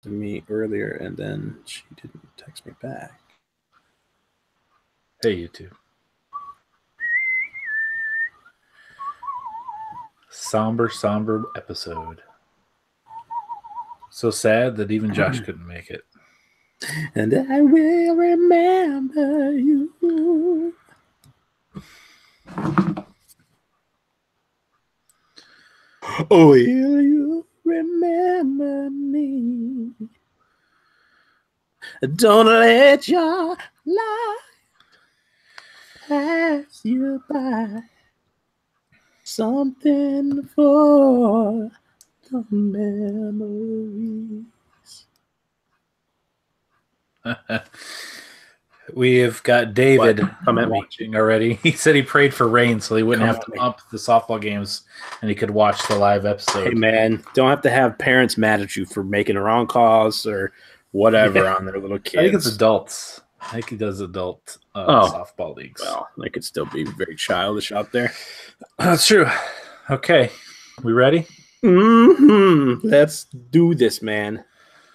to me earlier, and then she didn't text me back. Hey, YouTube. Somber episode. So sad that even Josh couldn't make it. And I will remember you. Oh, will you remember me? Don't let your life pass you by. Something for the memories. We have got David watching already. He said he prayed for rain so he wouldn't have to ump the softball games and he could watch the live episode. Hey, man, don't have to have parents mad at you for making the wrong calls or whatever on their little kids. I think it's adults. I think he does adult softball leagues. Well, they could still be very childish out there. That's true. Okay. We ready? Mm-hmm. Let's do this, man.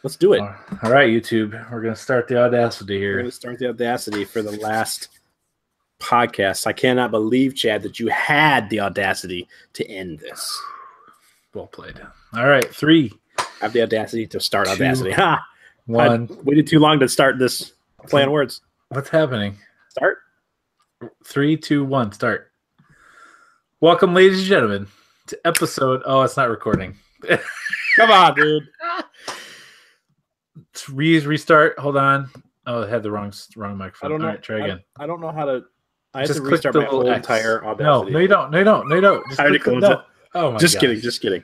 Let's do it. All right, YouTube. We're going to start the audacity here. We're going to start the audacity for the last podcast. I cannot believe, Chad, that you had the audacity to end this. Well played. All right, 3. I have the audacity to start 2, audacity. Ha! 1. I waited too long to start this play on words. What's happening? Start. 3, 2, 1, start. Welcome, ladies and gentlemen, to episode... Oh, it's not recording. Come on, dude. Restart. Hold on. Oh, it had the wrong microphone. I don't know. All right, try again. I don't know how to... I have just to restart my whole X. entire audacity. No, you don't. Just I already closed it. Oh, my Just kidding.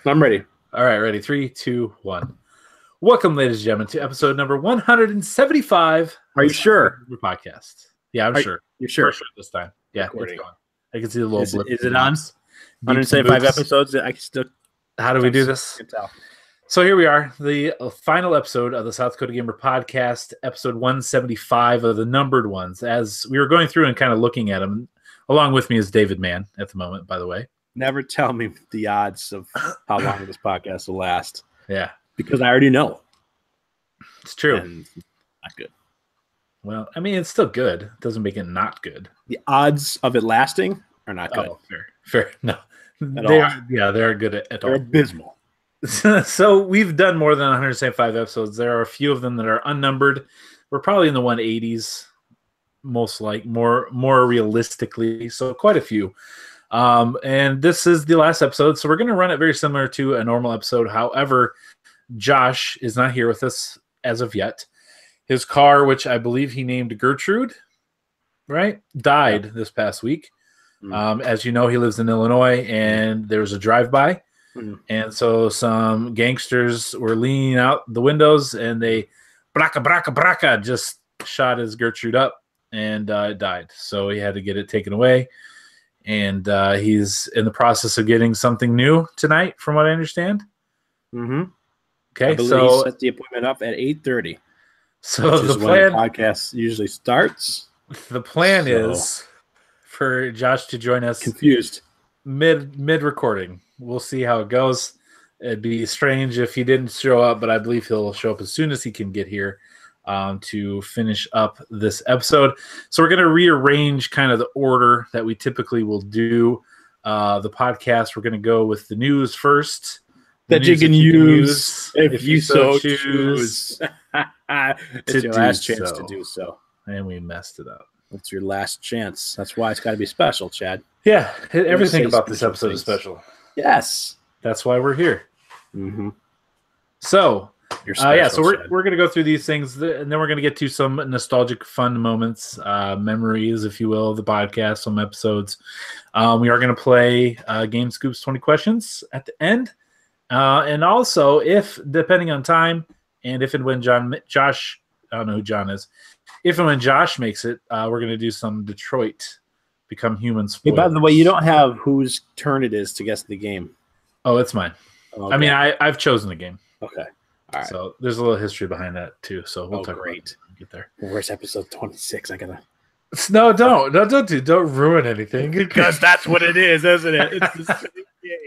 I'm ready. All right, ready. 3, 2, 1. Welcome, ladies and gentlemen, to episode number 175. Are you sure? Your podcast. Yeah, I'm sure. You're sure? For sure this time. Yeah, Recording. it's going. I can see the little blip. Is it on? 175 episodes. I can still. How do we do this? Can tell. So here we are, the final episode of the South Dakota Gamer Podcast, episode 175 of the numbered ones. As we were going through and kind of looking at them, along with me is David Mann at the moment, by the way. Never tell me the odds of how long this podcast will last. Yeah. Because I already know. It's true. And not good. Well, I mean, it's still good. It doesn't make it not good. The odds of it lasting are not good. Oh, fair. No. They're good at all. They're abysmal. So we've done more than 175 episodes. There are a few of them that are unnumbered. We're probably in the 180s, more realistically. So quite a few. And this is the last episode. So we're going to run it very similar to a normal episode. However, Josh is not here with us as of yet. His car, which I believe he named Gertrude, right, died this past week. As you know, he lives in Illinois, and there was a drive-by. And so some gangsters were leaning out the windows, and they braka just shot his Gertrude up, and it died. So he had to get it taken away, and he's in the process of getting something new tonight, from what I understand. Mm-hmm. Okay, I believe so he set the appointment up at 8:30. So the plan, when the podcast usually starts. The plan is for Josh to join us. Confused. Mid recording. We'll see how it goes. It'd be strange if he didn't show up, but I believe he'll show up as soon as he can get here to finish up this episode. So we're going to rearrange kind of the order that we typically will do the podcast. We're going to go with the news first. That you can use if you so choose. It's your last chance to do so. And we messed it up. It's your last chance. That's why it's got to be special, Chad. Yeah, everything about this episode is special. Yes. That's why we're here. Mm-hmm. So, so we're going to go through these things, and then we're going to get to some nostalgic fun moments, memories, if you will, of the podcast, some episodes. We are going to play GameScoop's 20 questions at the end. And also, if, depending on time, and if and when Josh, I don't know who John is, if and when Josh makes it, we're going to do some Detroit Become Human spoilers. Hey, by the way, you don't have whose turn it is to guess the game. Oh, it's mine. Okay. I mean, I've chosen the game. Okay. All right. So there's a little history behind that, too. So we'll talk about it when we get there. Where's episode 26? I got to... No, don't ruin anything. Because that's what it is, isn't it? It's the same game.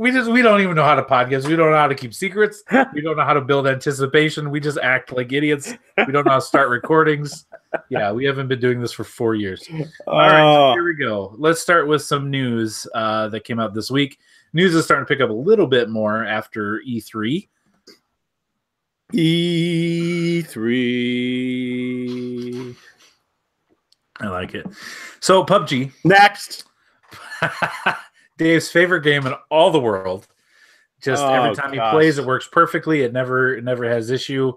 We don't even know how to podcast. We don't know how to keep secrets. We don't know how to build anticipation. We just act like idiots. We don't know how to start recordings. Yeah, we haven't been doing this for 4 years. All right, so here we go. Let's start with some news that came out this week. News is starting to pick up a little bit more after E3. E3. I like it. So PUBG. Next. Dave's favorite game in all the world. Just every time he plays, it works perfectly. It never has issue.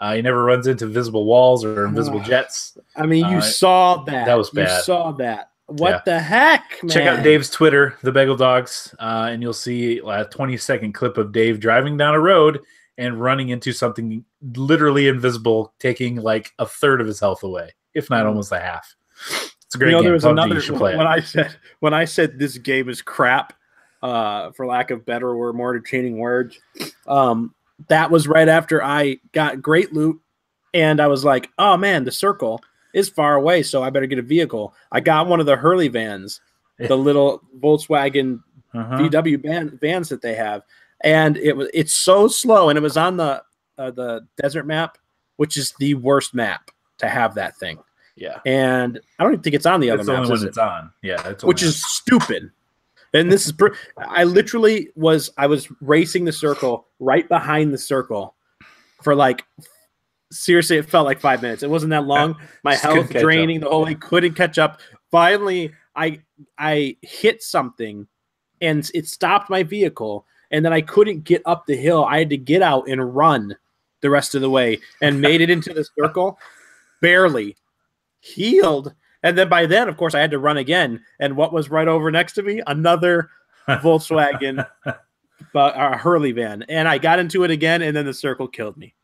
He never runs into visible walls or invisible jets. I mean, you saw that. That was bad. You saw that. What the heck, man? Check out Dave's Twitter, The Bagel Dogs, and you'll see a 20-second clip of Dave driving down a road and running into something literally invisible, taking like a third of his health away, if not almost a half. It's a great game. There was PUBG, another you should play when I said this game is crap, for lack of better or more entertaining words. That was right after I got great loot, and I was like, "Oh man, the circle is far away, so I better get a vehicle." I got one of the Hurley vans, the little Volkswagen VW vans that they have, and it's so slow, and it was on the desert map, which is the worst map to have that thing. Yeah, and I don't even think it's on the other maps. Only when it's on. Yeah, which is stupid. And this is I was racing the circle right behind the circle for like, seriously, it felt like 5 minutes. It wasn't that long. My health draining the whole way, couldn't catch up. Finally, I hit something and it stopped my vehicle, and then I couldn't get up the hill. I had to get out and run the rest of the way and made it into the circle, barely healed. And then by then, of course, I had to run again. And what was right over next to me? Another Volkswagen Hurley van. And I got into it again, and then the circle killed me.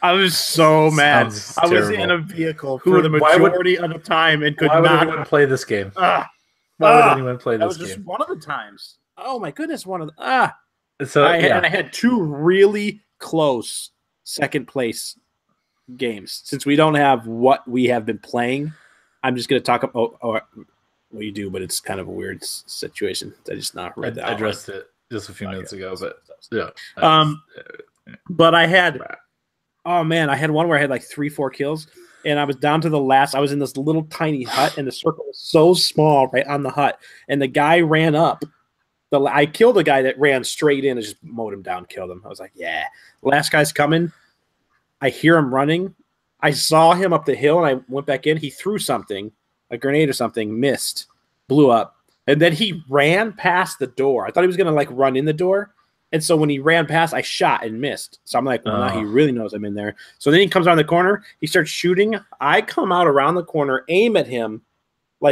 I was so mad. I was in a vehicle for the majority of the time and could not. Why would anyone play this game? Why would anyone play this game? That was just one of the times. Oh, my goodness. So I had two really close second place games. Since we don't have what we have been playing, I'm just going to talk about what you do, but it's kind of a weird situation. I just not read that. I addressed it just a few minutes ago, but yeah. But I had, I had one where I had like 3-4 kills, and I was down to the last. I was in this little tiny hut, and the circle was so small right on the hut, and the guy ran up. I killed the guy that ran straight in and just mowed him down, killed him. I was like, yeah. The last guy's coming. I hear him running. I saw him up the hill, and I went back in. He threw something, a grenade or something, missed, blew up. And then he ran past the door. I thought he was going to, like, run in the door. And so when he ran past, I shot and missed. So I'm like, well, now he really knows I'm in there. So then he comes around the corner. He starts shooting. I come out around the corner, aim at him,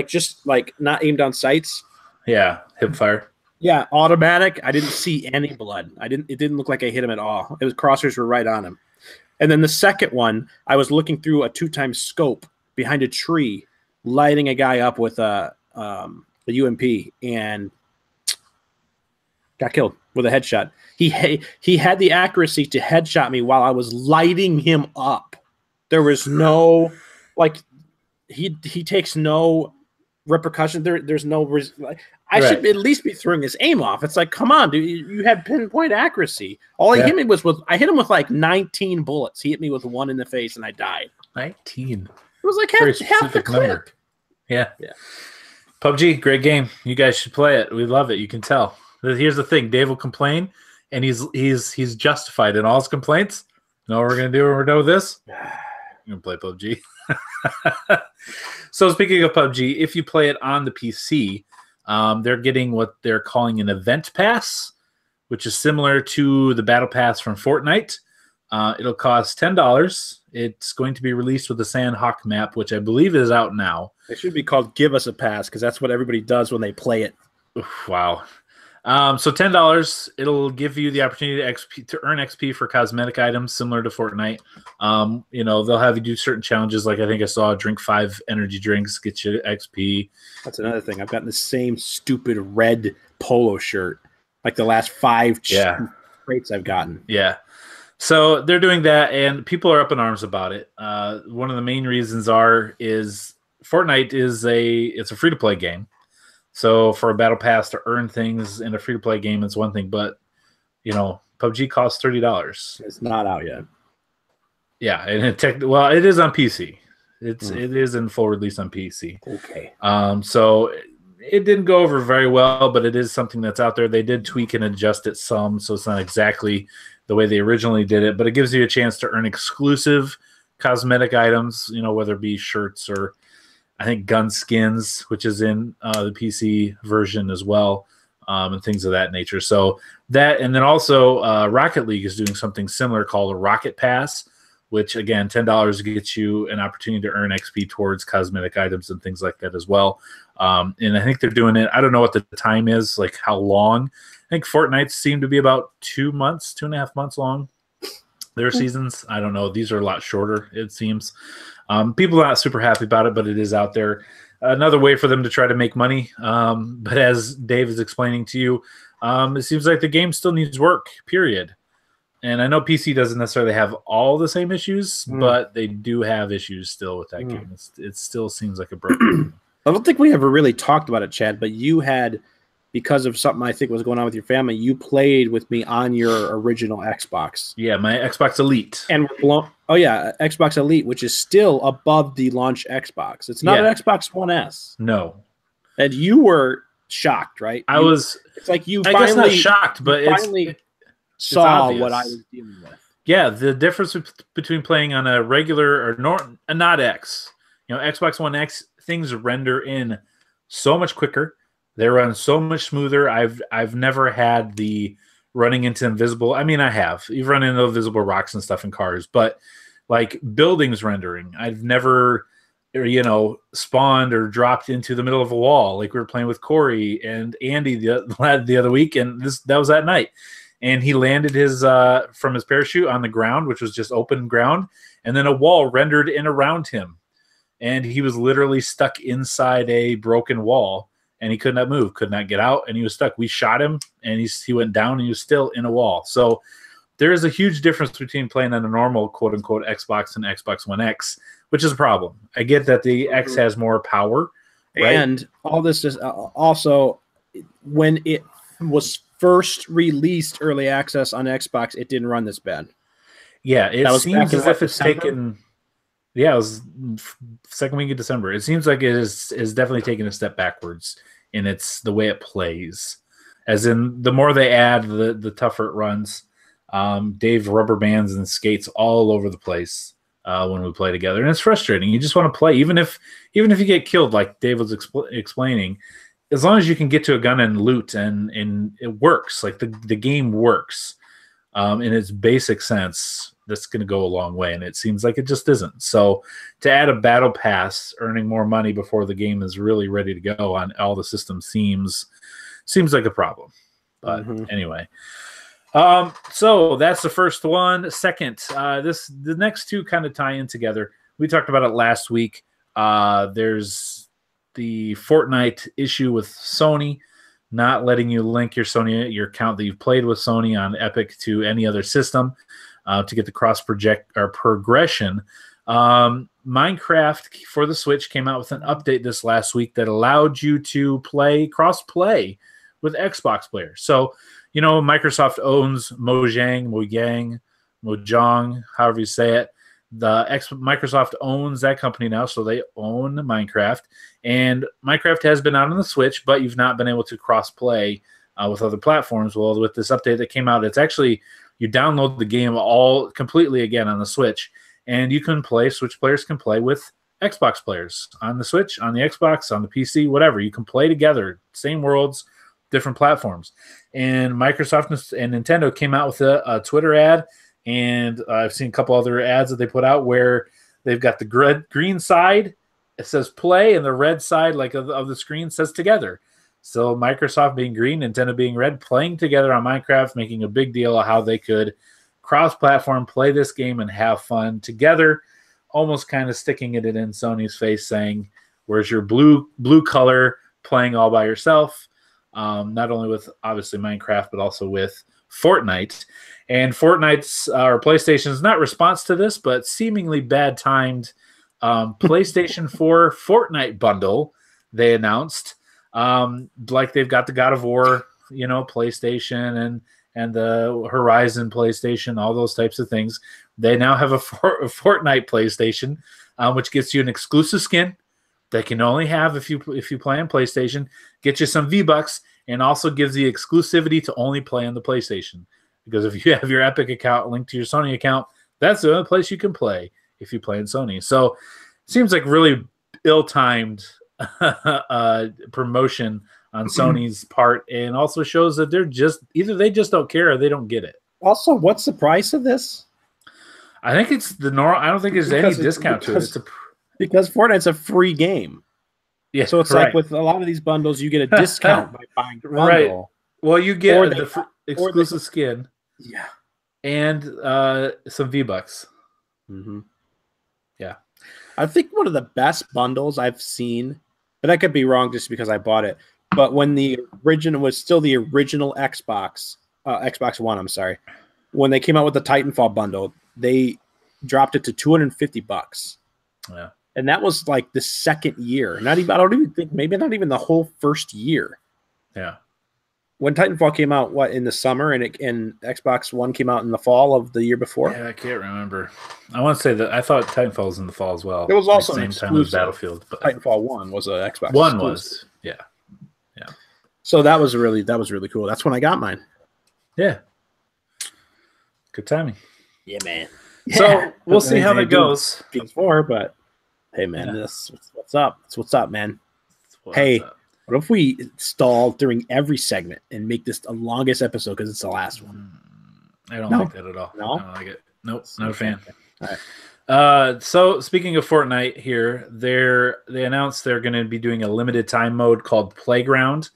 just not aimed on sights. Yeah, hip fire. Yeah, automatic. I didn't see any blood. It didn't look like I hit him at all. It was crosshairs were right on him. And then the second one, I was looking through a 2x scope behind a tree, lighting a guy up with a UMP, and got killed with a headshot. He had the accuracy to headshot me while I was lighting him up. There was no, he takes no repercussion. There's no I should at least be throwing his aim off. It's like, come on, dude, you had pinpoint accuracy. All he hit me I hit him with like 19 bullets. He hit me with one in the face, and I died. 19. It was like half the clip. Number. Yeah. PUBG, great game. You guys should play it. We love it. You can tell. Here's the thing: Dave will complain, and he's justified in all his complaints. You know what we're gonna do when we're done with this? We're gonna play PUBG. So speaking of PUBG, if you play it on the PC, they're getting what they're calling an event pass, which is similar to the battle pass from Fortnite. It'll cost $10. It's going to be released with the Sandhawk map, which I believe is out now. It should be called Give Us a Pass, because that's what everybody does when they play it. Wow. So $10, it'll give you the opportunity to earn XP for cosmetic items similar to Fortnite. They'll have you do certain challenges, like I think I saw drink 5 energy drinks, get you XP. That's another thing. I've gotten the same stupid red polo shirt like the last 5 crates I've gotten. Yeah. So they're doing that, and people are up in arms about it. One of the main reasons is Fortnite is a free-to-play game. So for a battle pass to earn things in a free-to-play game, it's one thing, but PUBG costs $30. It's not out yet. Yeah, and it is on PC. It is in full release on PC. Okay. So it didn't go over very well, but it is something that's out there. They did tweak and adjust it some, so it's not exactly the way they originally did it, but it gives you a chance to earn exclusive cosmetic items, whether it be shirts or I think gun skins, which is in the PC version as well, and things of that nature. So that, and then also Rocket League is doing something similar called a Rocket Pass, which again, $10 gets you an opportunity to earn XP towards cosmetic items and things like that as well. And I think they're doing it. I don't know what the time is, like how long. I think Fortnite seemed to be about 2.5 months long. Their seasons, I don't know. These are a lot shorter, it seems. People are not super happy about it, but it is out there. Another way for them to try to make money. But as Dave is explaining to you, it seems like the game still needs work, period. And I know PC doesn't necessarily have all the same issues, but they do have issues still with that game. It still seems like a broken. I don't think we ever really talked about it, Chad, but you had, because of something I think was going on with your family, you played with me on your original Xbox. Yeah, my Xbox Elite. And Xbox Elite, which is still above the launch Xbox. It's not an Xbox One S. No. And you were shocked, right? It's like you finally, I guess not shocked, but finally saw what I was dealing with. Yeah, the difference between playing on a regular or not X, Xbox One X, things render in so much quicker. They run so much smoother. I've never had the running into invisible. I mean, I have. You've run into invisible rocks and stuff in cars, but like buildings rendering, I've never, spawned or dropped into the middle of a wall. Like we were playing with Corey and Andy the other week, and that was that night. And he landed from his parachute on the ground, which was just open ground, and then a wall rendered in around him. And he was literally stuck inside a broken wall, and he could not move, could not get out, and he was stuck. We shot him, and he went down, and he was still in a wall. So there is a huge difference between playing on a normal, quote-unquote, Xbox and Xbox One X, which is a problem. I get that the X has more power. Right? And all this is also, when it was first released early access on Xbox, it didn't run this bad. Yeah, it seems as if it's taken... Yeah, it was second week of December. It seems like it is definitely taking a step backwards in the way it plays. As in, the more they add, the tougher it runs. Dave rubber bands and skates all over the place when we play together, and it's frustrating. You just want to play, even if you get killed, like Dave was explaining. As long as you can get to a gun and loot, and it works. Like the game works in its basic sense. That's going to go a long way, and it seems like it just isn't. So to add a battle pass, earning more money before the game is really ready to go on all the systems seems like a problem. But anyway, so that's the first one. Second, the next two kind of tie in together. We talked about it last week. There's the Fortnite issue with Sony not letting you link your account that you've played with Sony on Epic to any other system. To get the progression. Minecraft for the Switch came out with an update this last week that allowed you to cross-play with Xbox players. So, Microsoft owns Mojang, however you say it. Microsoft owns that company now, so they own Minecraft. And Minecraft has been out on the Switch, but you've not been able to cross-play with other platforms. Well, with this update that came out, it's actually... You download the game all completely again on the Switch, and you can play. Switch players can play with Xbox players on the Switch, on the Xbox, on the PC, whatever. You can play together, same worlds, different platforms. And Microsoft and Nintendo came out with a Twitter ad, and I've seen a couple other ads that they put out where they've got the green side, it says play, and the red side of the screen says together. So Microsoft being green, Nintendo being red, playing together on Minecraft, making a big deal of how they could cross-platform, play this game, and have fun together, almost kind of sticking it in Sony's face, saying, where's your blue color playing all by yourself, not only with, obviously, Minecraft, but also with Fortnite. And Fortnite's, or PlayStation's, not response to this, but seemingly bad-timed PlayStation 4 Fortnite bundle they announced. Like they've got the God of War, PlayStation and the Horizon PlayStation, all those types of things. They now have a Fortnite PlayStation, which gets you an exclusive skin that can only have if you play on PlayStation, get you some V-Bucks, and also gives you exclusivity to only play on the PlayStation. Because if you have your Epic account linked to your Sony account, that's the only place you can play if you play in Sony. So it seems like really ill-timed promotion on Sony's part, and also shows that they're just either they just don't care or they don't get it. Also, what's the price of this? I think it's the normal. I don't think there's any discount to it. Because Fortnite's a free game. Yeah, so it's like with a lot of these bundles, you get a discount by buying the bundle. Right. Well, you get the exclusive skin. Yeah. And some V-Bucks. Mm-hmm. Yeah. I think one of the best bundles I've seen, but I could be wrong just because I bought it, but when the original was still the original Xbox One, I'm sorry, when they came out with the Titanfall bundle, they dropped it to $250. Yeah. And that was like the second year. I don't even think, maybe not even the whole first year. Yeah. When Titanfall came out, in the summer, and Xbox One came out in the fall of the year before? Yeah, I can't remember. I want to say that I thought Titanfall was in the fall as well. It was also the same time as Battlefield. But Titanfall 1 was an Xbox. One exclusive. was, yeah. So that was really cool. That's when I got mine. Yeah. Good timing. Yeah, man. So we'll see how that goes. Ps4, but hey, man, this what's up? That's what's up, man. What if we stall during every segment and make this the longest episode because it's the last one? I don't like that at all. No? I don't like it. Nope, not a fan. All right. So speaking of Fortnite here, they announced they're going to be doing a limited time mode called Playground.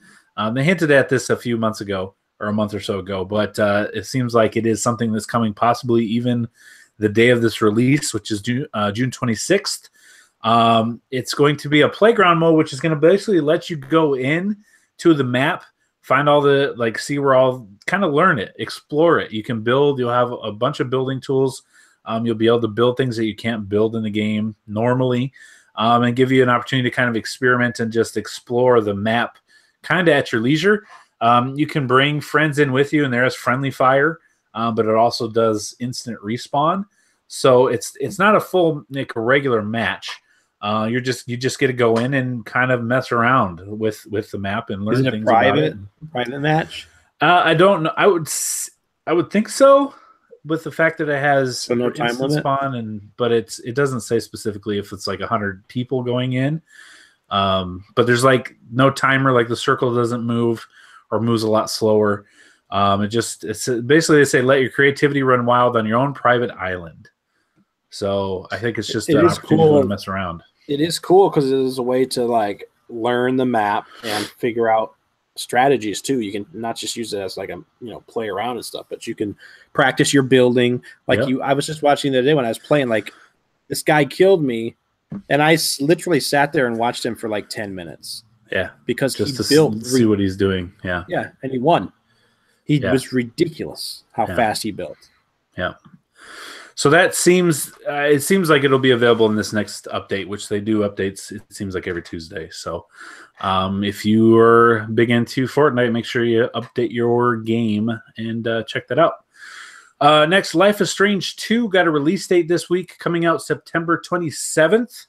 They hinted at this a few months ago or a month or so ago, but it seems like it is something that's coming possibly even the day of this release, which is June 26th. It's going to be a playground mode, which is going to basically let you go in to the map, find all the, see where all, kind of learn it, explore it. You can build, you'll have a bunch of building tools. You'll be able to build things that you can't build in the game normally, and give you an opportunity to kind of experiment and just explore the map kind of at your leisure. You can bring friends in with you, and there is friendly fire, but it also does instant respawn. So it's not a full regular match. You just get to go in and kind of mess around with the map and learn things about it. Private match? I don't know. I would think so, with the fact that it has no time limit spawn, but it doesn't say specifically if it's like 100 people going in. But there's no timer. Like the circle doesn't move or moves a lot slower. It's basically they say let your creativity run wild on your own private island. So I think it's just an opportunity to mess around. It is cool because it is a way to learn the map and figure out strategies too. You can not just use it as play around and stuff, but you can practice your building. I was just watching the other day when I was playing, this guy killed me, and I literally sat there and watched him for 10 minutes. Yeah, because just to see what he's doing. Yeah, yeah, and he won. It was ridiculous how fast he built. Yeah. So that seems it seems like it'll be available in this next update, which they do updates. It seems like every Tuesday. So if you are big into Fortnite, make sure you update your game and check that out. Next, Life is Strange 2 got a release date this week, coming out September 27th.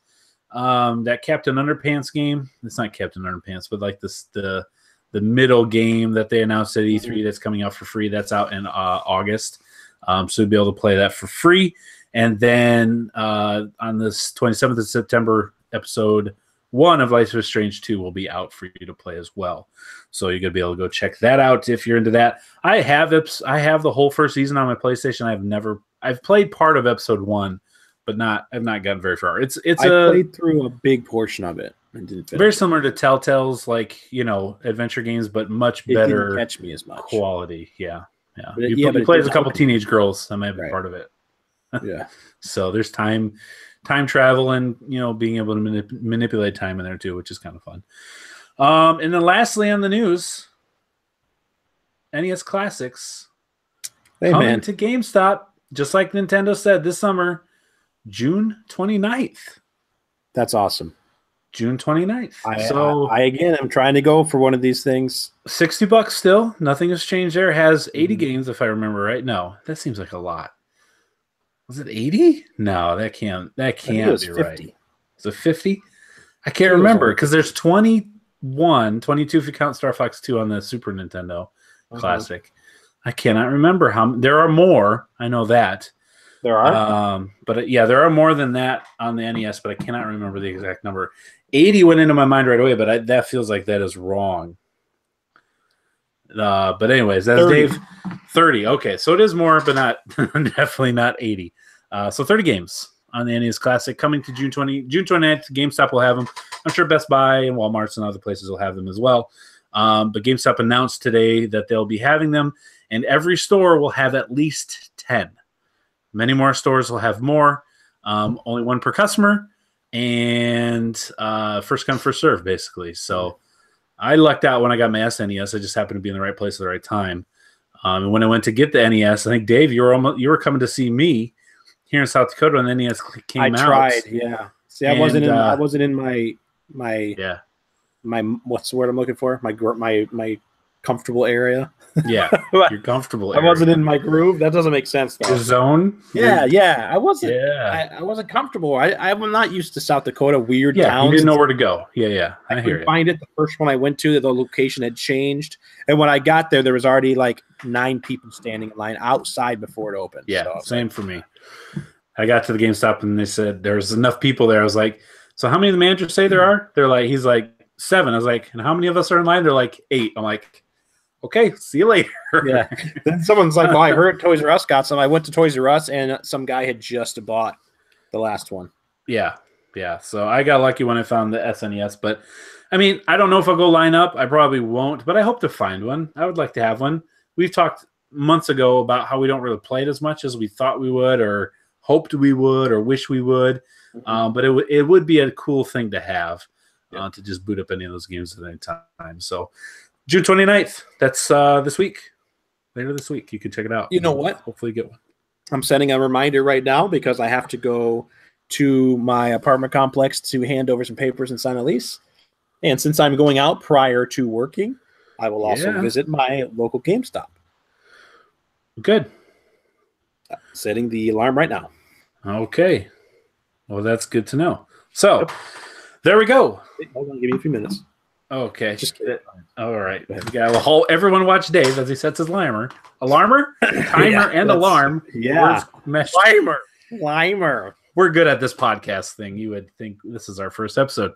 That Captain Underpants game. It's not Captain Underpants, but the middle game that they announced at E3 that's coming out for free. That's out in August. So you'll be able to play that for free. And then on this 27th of September, episode 1 of Life is Strange 2 will be out for you to play as well. So you're going to be able to go check that out if you're into that. I have the whole first season on my PlayStation. I've played part of episode 1, but I've not gotten very far. I played through a big portion of it and didn't finish. Very similar to Telltale's adventure games, but much better. Didn't catch me as much quality. Yeah. Yeah, but you play as a couple teenage girls. That might be part of it. Yeah. So there's time travel and being able to manipulate time in there too, which is kind of fun. And then lastly on the news, NES Classics coming to GameStop, just like Nintendo said this summer, June 29th. That's awesome. June 29th. I again, I'm trying to go for one of these things. $60 still. Nothing has changed there. It has 80 games, if I remember right. No, that seems like a lot. Was it 80? No, that can't be 50. Right. Is it 50? I can't remember because there's 21, 22 if you count Star Fox 2 on the Super Nintendo Classic. I cannot remember how. There are more. I know that. There are? But yeah, there are more than that on the NES, but I cannot remember the exact number. 80 went into my mind right away, but that feels like that is wrong. But anyways, that's 30. Dave. 30. Okay, so it is more, but not definitely not 80. So 30 games on the NES Classic coming to June 29th. GameStop will have them. I'm sure Best Buy and Walmart's and other places will have them as well. But GameStop announced today that they'll be having them, and every store will have at least 10. Many more stores will have more. Only one per customer, and first come, first serve, basically. So I lucked out when I got my SNES. I just happened to be in the right place at the right time. And when I went to get the NES, I think, Dave, you were coming to see me here in South Dakota when the NES came out. I tried, yeah. See, I wasn't in my what's the word I'm looking for? My comfortable area. Yeah, you're comfortable. I wasn't in my groove. That doesn't make sense, though. Your zone? Yeah. I wasn't. Yeah. I wasn't comfortable. I'm not used to South Dakota weird towns. You didn't know where to go. Yeah. I hear you. Find it. The first one I went to, the location had changed, and when I got there was already like 9 people standing in line outside before it opened. Yeah, so same for me. I got to the GameStop and they said there's enough people there. I was like, so how many of the managers say there are? They're like, he's like 7. I was like, and how many of us are in line? They're like 8. I'm like, okay, see you later. Yeah. Then someone's like, well, I heard Toys R Us got some. I went to Toys R Us and some guy had just bought the last one. Yeah. So I got lucky when I found the SNES, but I mean, I don't know if I'll go line up. I probably won't, but I hope to find one. I would like to have one. We've talked months ago about how we don't really play it as much as we thought we would or hoped we would or wish we would. But it would be a cool thing to have to just boot up any of those games at any time. So June 29th, that's this week. Later this week, you can check it out. You know what? Hopefully get one. I'm setting a reminder right now because I have to go to my apartment complex to hand over some papers and sign a lease. And since I'm going out prior to working, I will also visit my local GameStop. Good. Setting the alarm right now. Okay. Well, that's good to know. So, there we go. Hold on, give me a few minutes. Okay. Just kidding. All right. Everyone watch Dave as he sets his timer, alarmer, timer, and alarm. Yeah. Limer. We're good at this podcast thing. You would think this is our first episode.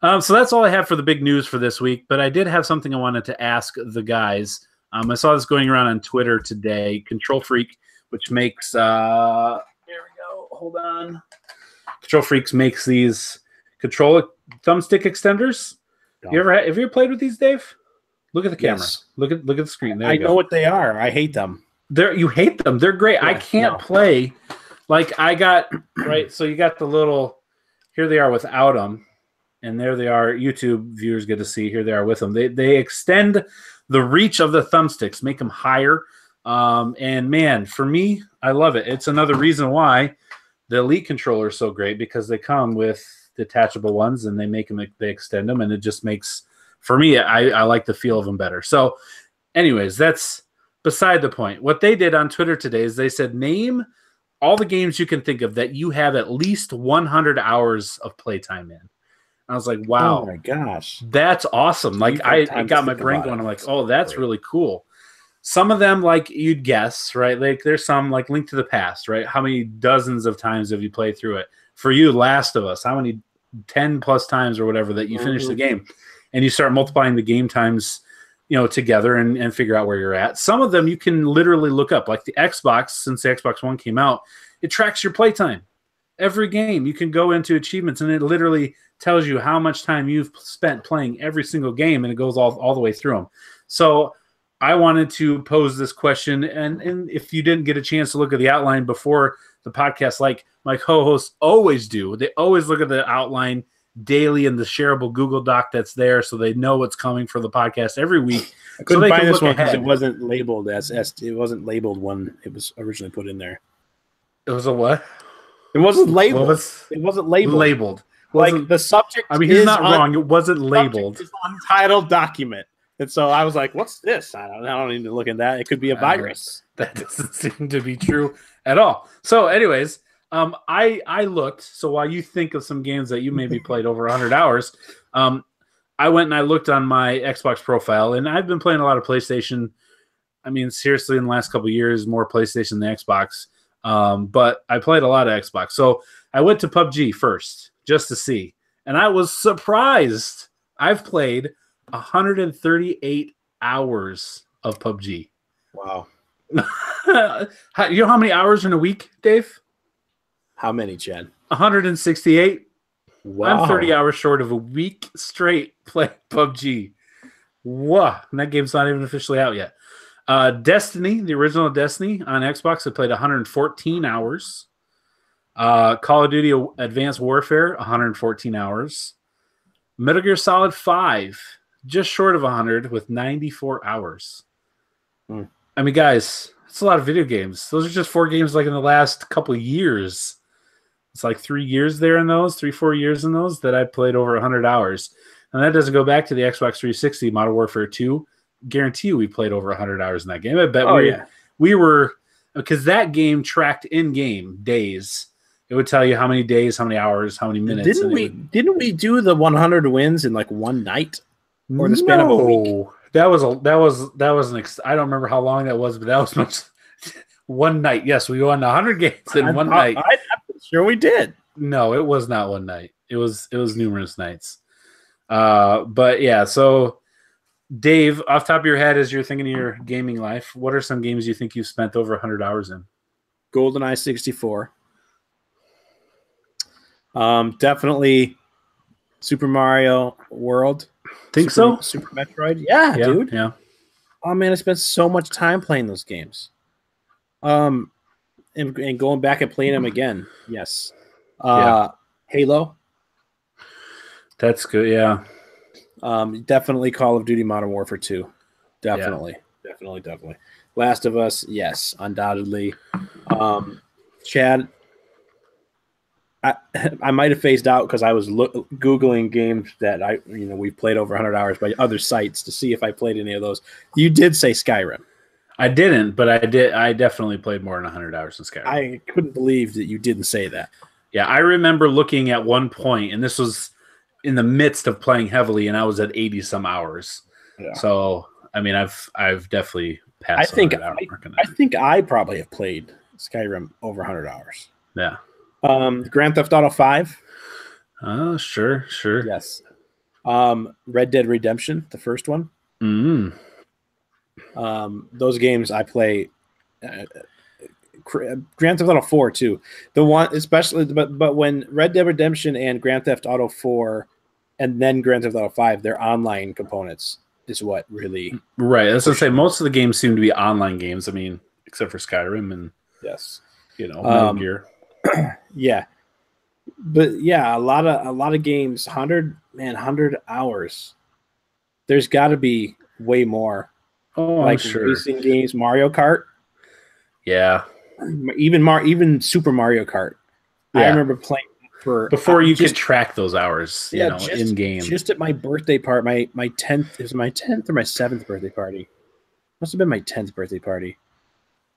So that's all I have for the big news for this week. But I did have something I wanted to ask the guys. I saw this going around on Twitter today. Control Freak, which makes here we go. Hold on. Control Freaks makes these control thumbstick extenders. Have you ever played with these, Dave? Look at the camera. Yes. Look at the screen. There I know what they are. I hate them. You hate them. They're great. Yeah, I can't play. Like I got right. So you got the little. Here they are without them, and there they are. YouTube viewers get to see. Here they are with them. They extend the reach of the thumbsticks, make them higher. And man, for me, I love it. It's another reason why the Elite controller is so great because they come with detachable ones and they extend them, and it just makes, for me, I like the feel of them better. So anyways, that's beside the point. What they did on Twitter today is they said, name all the games you can think of that you have at least 100 hours of playtime in. I was like, wow. Oh my gosh. That's awesome. Like I got my brain going. I'm like, oh, that's really cool. Some of them, like you'd guess, right? Like there's some like Link to the Past, right? How many dozens of times have you played through it? For you, Last of Us, how many 10 plus times or whatever that you finish the game and you start multiplying the game times, together and figure out where you're at. Some of them you can literally look up, like the Xbox, since the Xbox One came out, it tracks your playtime. Every game you can go into achievements and it literally tells you how much time you've spent playing every single game, and it goes all the way through them. So I wanted to pose this question, and if you didn't get a chance to look at the outline before the podcast, like my co-hosts always do, they always look at the outline daily in the shareable Google Doc that's there, so they know what's coming for the podcast every week. I couldn't find this one because it wasn't labeled as it wasn't labeled when it was originally put in there. It was a what? It wasn't labeled. It wasn't labeled. Like the subject. I mean, he's not wrong. It wasn't labeled. Is untitled document, and so I was like, "What's this? I don't need to look at that. It could be a virus." That doesn't seem to be true at all. So, anyways, I looked. So while you think of some games that you maybe played over 100 hours, I went and I looked on my Xbox profile, and I've been playing a lot of PlayStation. I mean, seriously, in the last couple of years, more PlayStation than Xbox. But I played a lot of Xbox. So I went to PUBG first just to see. And I was surprised. I've played 138 hours of PUBG. Wow. You know how many hours in a week, Dave? How many, Chad? 168. Wow. I'm 30 hours short of a week straight playing PUBG. Wow. And that game's not even officially out yet. Destiny, the original Destiny on Xbox, I played 114 hours. Call of Duty Advanced Warfare, 114 hours. Metal Gear Solid 5, just short of 100 with 94 hours. I mean, guys, it's a lot of video games. Those are just 4 games like in the last couple of years. It's like 3 years there in those, 3-4 years in those that I played over 100 hours. And that doesn't go back to the Xbox 360 Modern Warfare 2. Guarantee you we played over 100 hours in that game. I bet we were, because that game tracked in-game days. It would tell you how many days, how many hours, how many minutes. Didn't we do the 100 wins in like one night or the span of a week? That was I don't remember how long that was, but that was much. One night. Yes, we won 100 games in one night. I'm sure we did. No, it was not one night. It was numerous nights. But yeah, so Dave, off the top of your head, as you're thinking of your gaming life, what are some games you think you've spent over 100 hours in? GoldenEye 64. Definitely Super Mario World. Think so? so? Super Metroid. Yeah, dude. Yeah. Oh man, I spent so much time playing those games. And going back and playing them again. Yes. Halo. That's good. Yeah. Definitely Call of Duty Modern Warfare 2. Definitely. Last of Us, yes, undoubtedly. Chad, I might have phased out because I was Googling games that we've played over 100 hours by other sites to see if I played any of those. You did say Skyrim. I didn't, but I did. I definitely played more than 100 hours in Skyrim. I couldn't believe that you didn't say that. Yeah, I remember looking at one point, and this was in the midst of playing heavily, and I was at 80 some hours. Yeah. So, I mean, I've definitely passed. I think I probably have played Skyrim over 100 hours. Yeah. Grand Theft Auto 5. Sure. Yes. Red Dead Redemption, the first one. Those games I play. Grand Theft Auto 4 too. The one especially, but when Red Dead Redemption and Grand Theft Auto 4, and then Grand Theft Auto 5, their online components is what really right. That's what I say. Most of the games seem to be online games. I mean, except for Skyrim and yes, Metal Gear. Yeah, but yeah, a lot of games. 100 hours. There's got to be way more. Oh, like I'm sure. Racing games, Mario Kart. Yeah. Even Super Mario Kart. Yeah. I remember playing for before you could track those hours, in game. Just at my birthday party, my 10th, it was my 10th or my 7th birthday party. Must have been my 10th birthday party.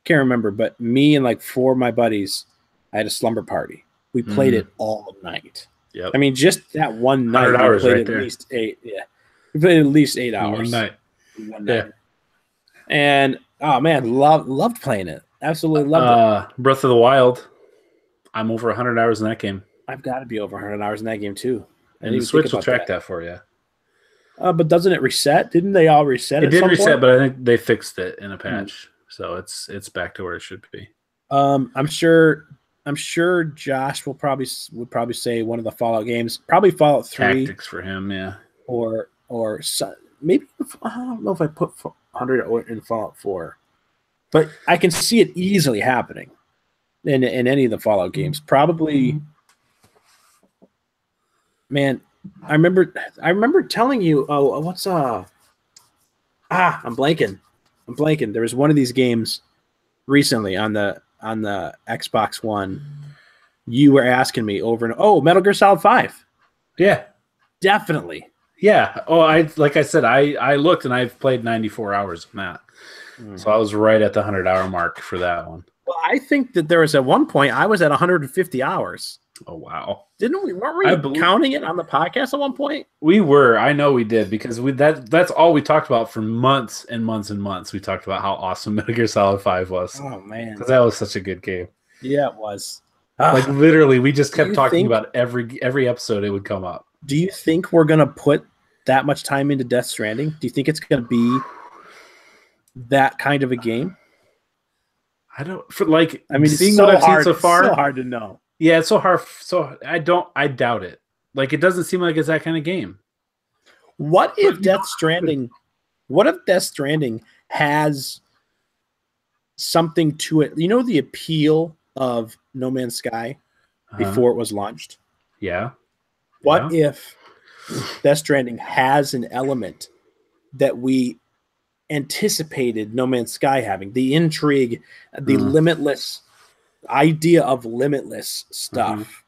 Can't remember, but me and like 4 of my buddies, I had a slumber party. We played it all night. Yep. I mean, just that one night, 100 hours we played right at there. least 8. Yeah, we played at least 8 hours. One night. Yeah. And oh man, loved playing it. Absolutely loved it. Breath of the Wild. I'm over 100 hours in that game. I've got to be over 100 hours in that game too. And the Switch will track that for you. But doesn't it reset? Didn't they all reset? It did reset, but I think they fixed it in a patch, so it's back to where it should be. I'm sure Josh would probably say one of the Fallout games, probably Fallout 3. Tactics for him, yeah. Or maybe I don't know if I put 100 in Fallout 4, but I can see it easily happening in any of the Fallout games. Probably, man. I remember telling you. Oh, what's I'm blanking. There was one of these games recently on the Xbox One. You were asking me over and Metal Gear Solid 5. Yeah. Definitely. Yeah. Oh, like I said, I looked and I've played 94 hours on that. So I was right at the 100-hour mark for that one. Well, I think that there was at one point I was at 150 hours. Oh, wow. Weren't we counting it on the podcast at one point? We were. I know we did because that's all we talked about for months and months and months. We talked about how awesome Metal Gear Solid 5 was. Oh, man. Because that was such a good game. Yeah, it was. Like literally, we just kept talking about every episode it would come up. Do you think we're going to put that much time into Death Stranding? Do you think it's going to be that kind of a game? I mean, seeing what I've seen so far, it's so hard to know. Yeah, it's so hard. So I doubt it. Like, it doesn't seem like it's that kind of game. What if Death Stranding has something to it? You know, the appeal of No Man's Sky before it was launched? Yeah. What if Death Stranding has an element that we anticipated No Man's Sky having? The intrigue, the limitless idea of limitless stuff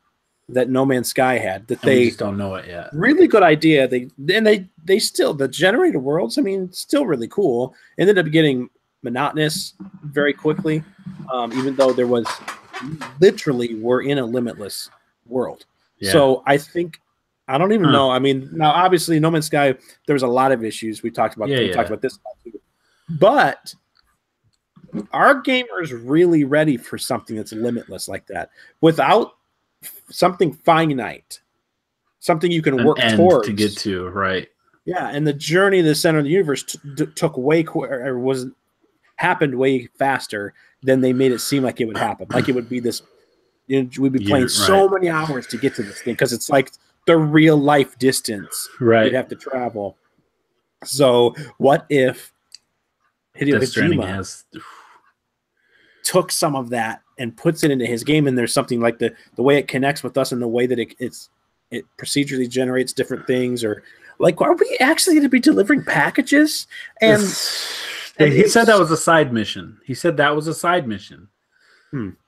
that No Man's Sky had. That they just don't know it yet. Really good idea. They still, the generated worlds, I mean, still really cool. Ended up getting monotonous very quickly, even though there was literally, we're in a limitless world. Yeah. So I don't even know. I mean, now obviously No Man's Sky, there was a lot of issues we talked about. We talked about this too. But are gamers really ready for something that's limitless like that without something finite, something you can work towards to get to, right? Yeah, and the journey to the center of the universe took happened way faster than they made it seem like it would happen. Like it would be this, we'd be playing so many hours to get to this thing because it's like the real life distance you'd have to travel. So what if Hideo Kojima took some of that and puts it into his game, and there's something like the way it connects with us and the way that it procedurally generates different things, or like, are we actually going to be delivering packages? And he said that was a side mission.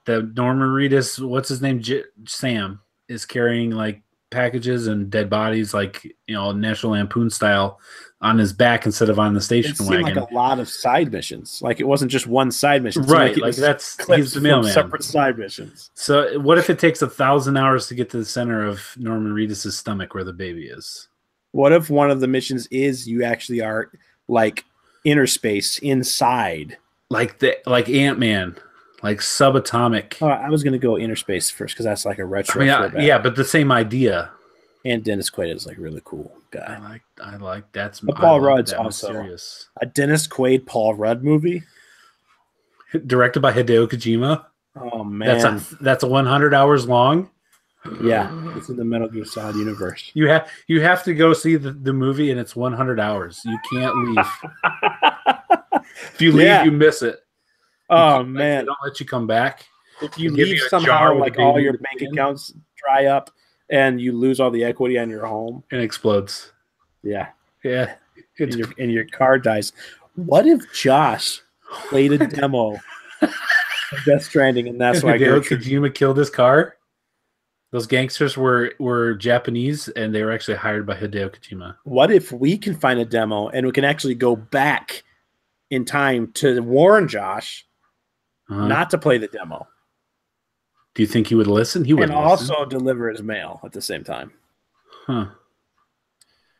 That Norman Reedus, what's his name, Sam, is carrying like packages and dead bodies, like, National Lampoon style, on his back instead of on the station wagon. Like a lot of side missions. Like it wasn't just one side mission. Right. Like he's the mailman. Separate side missions. So what if it takes 1,000 hours to get to the center of Norman Reedus' stomach where the baby is? What if one of the missions is you actually are like inner space inside? Like Ant-Man, like subatomic. I was going to go inner space first because that's like a retro. Yeah, but the same idea. And Dennis Quaid is like a really cool guy. I like that's. But Paul Rudd's also serious. A Dennis Quaid Paul Rudd movie, directed by Hideo Kojima. Oh man, that's a 100 hours long. Yeah, it's in the Metal Gear Solid universe. You have to go see the movie, and it's 100 hours. You can't leave. If you leave, you miss it. Oh man, they don't let you come back. If you leave somehow, like all your bank accounts dry up. And you lose all the equity on your home. And explodes. Yeah. Yeah. And your car dies. What if Josh played a demo of Death Stranding and that's why Kojima killed his car? Those gangsters were Japanese and they were actually hired by Hideo Kojima. What if we can find a demo and we can actually go back in time to warn Josh not to play the demo? Do you think he would listen? He would, and also deliver his mail at the same time. Huh?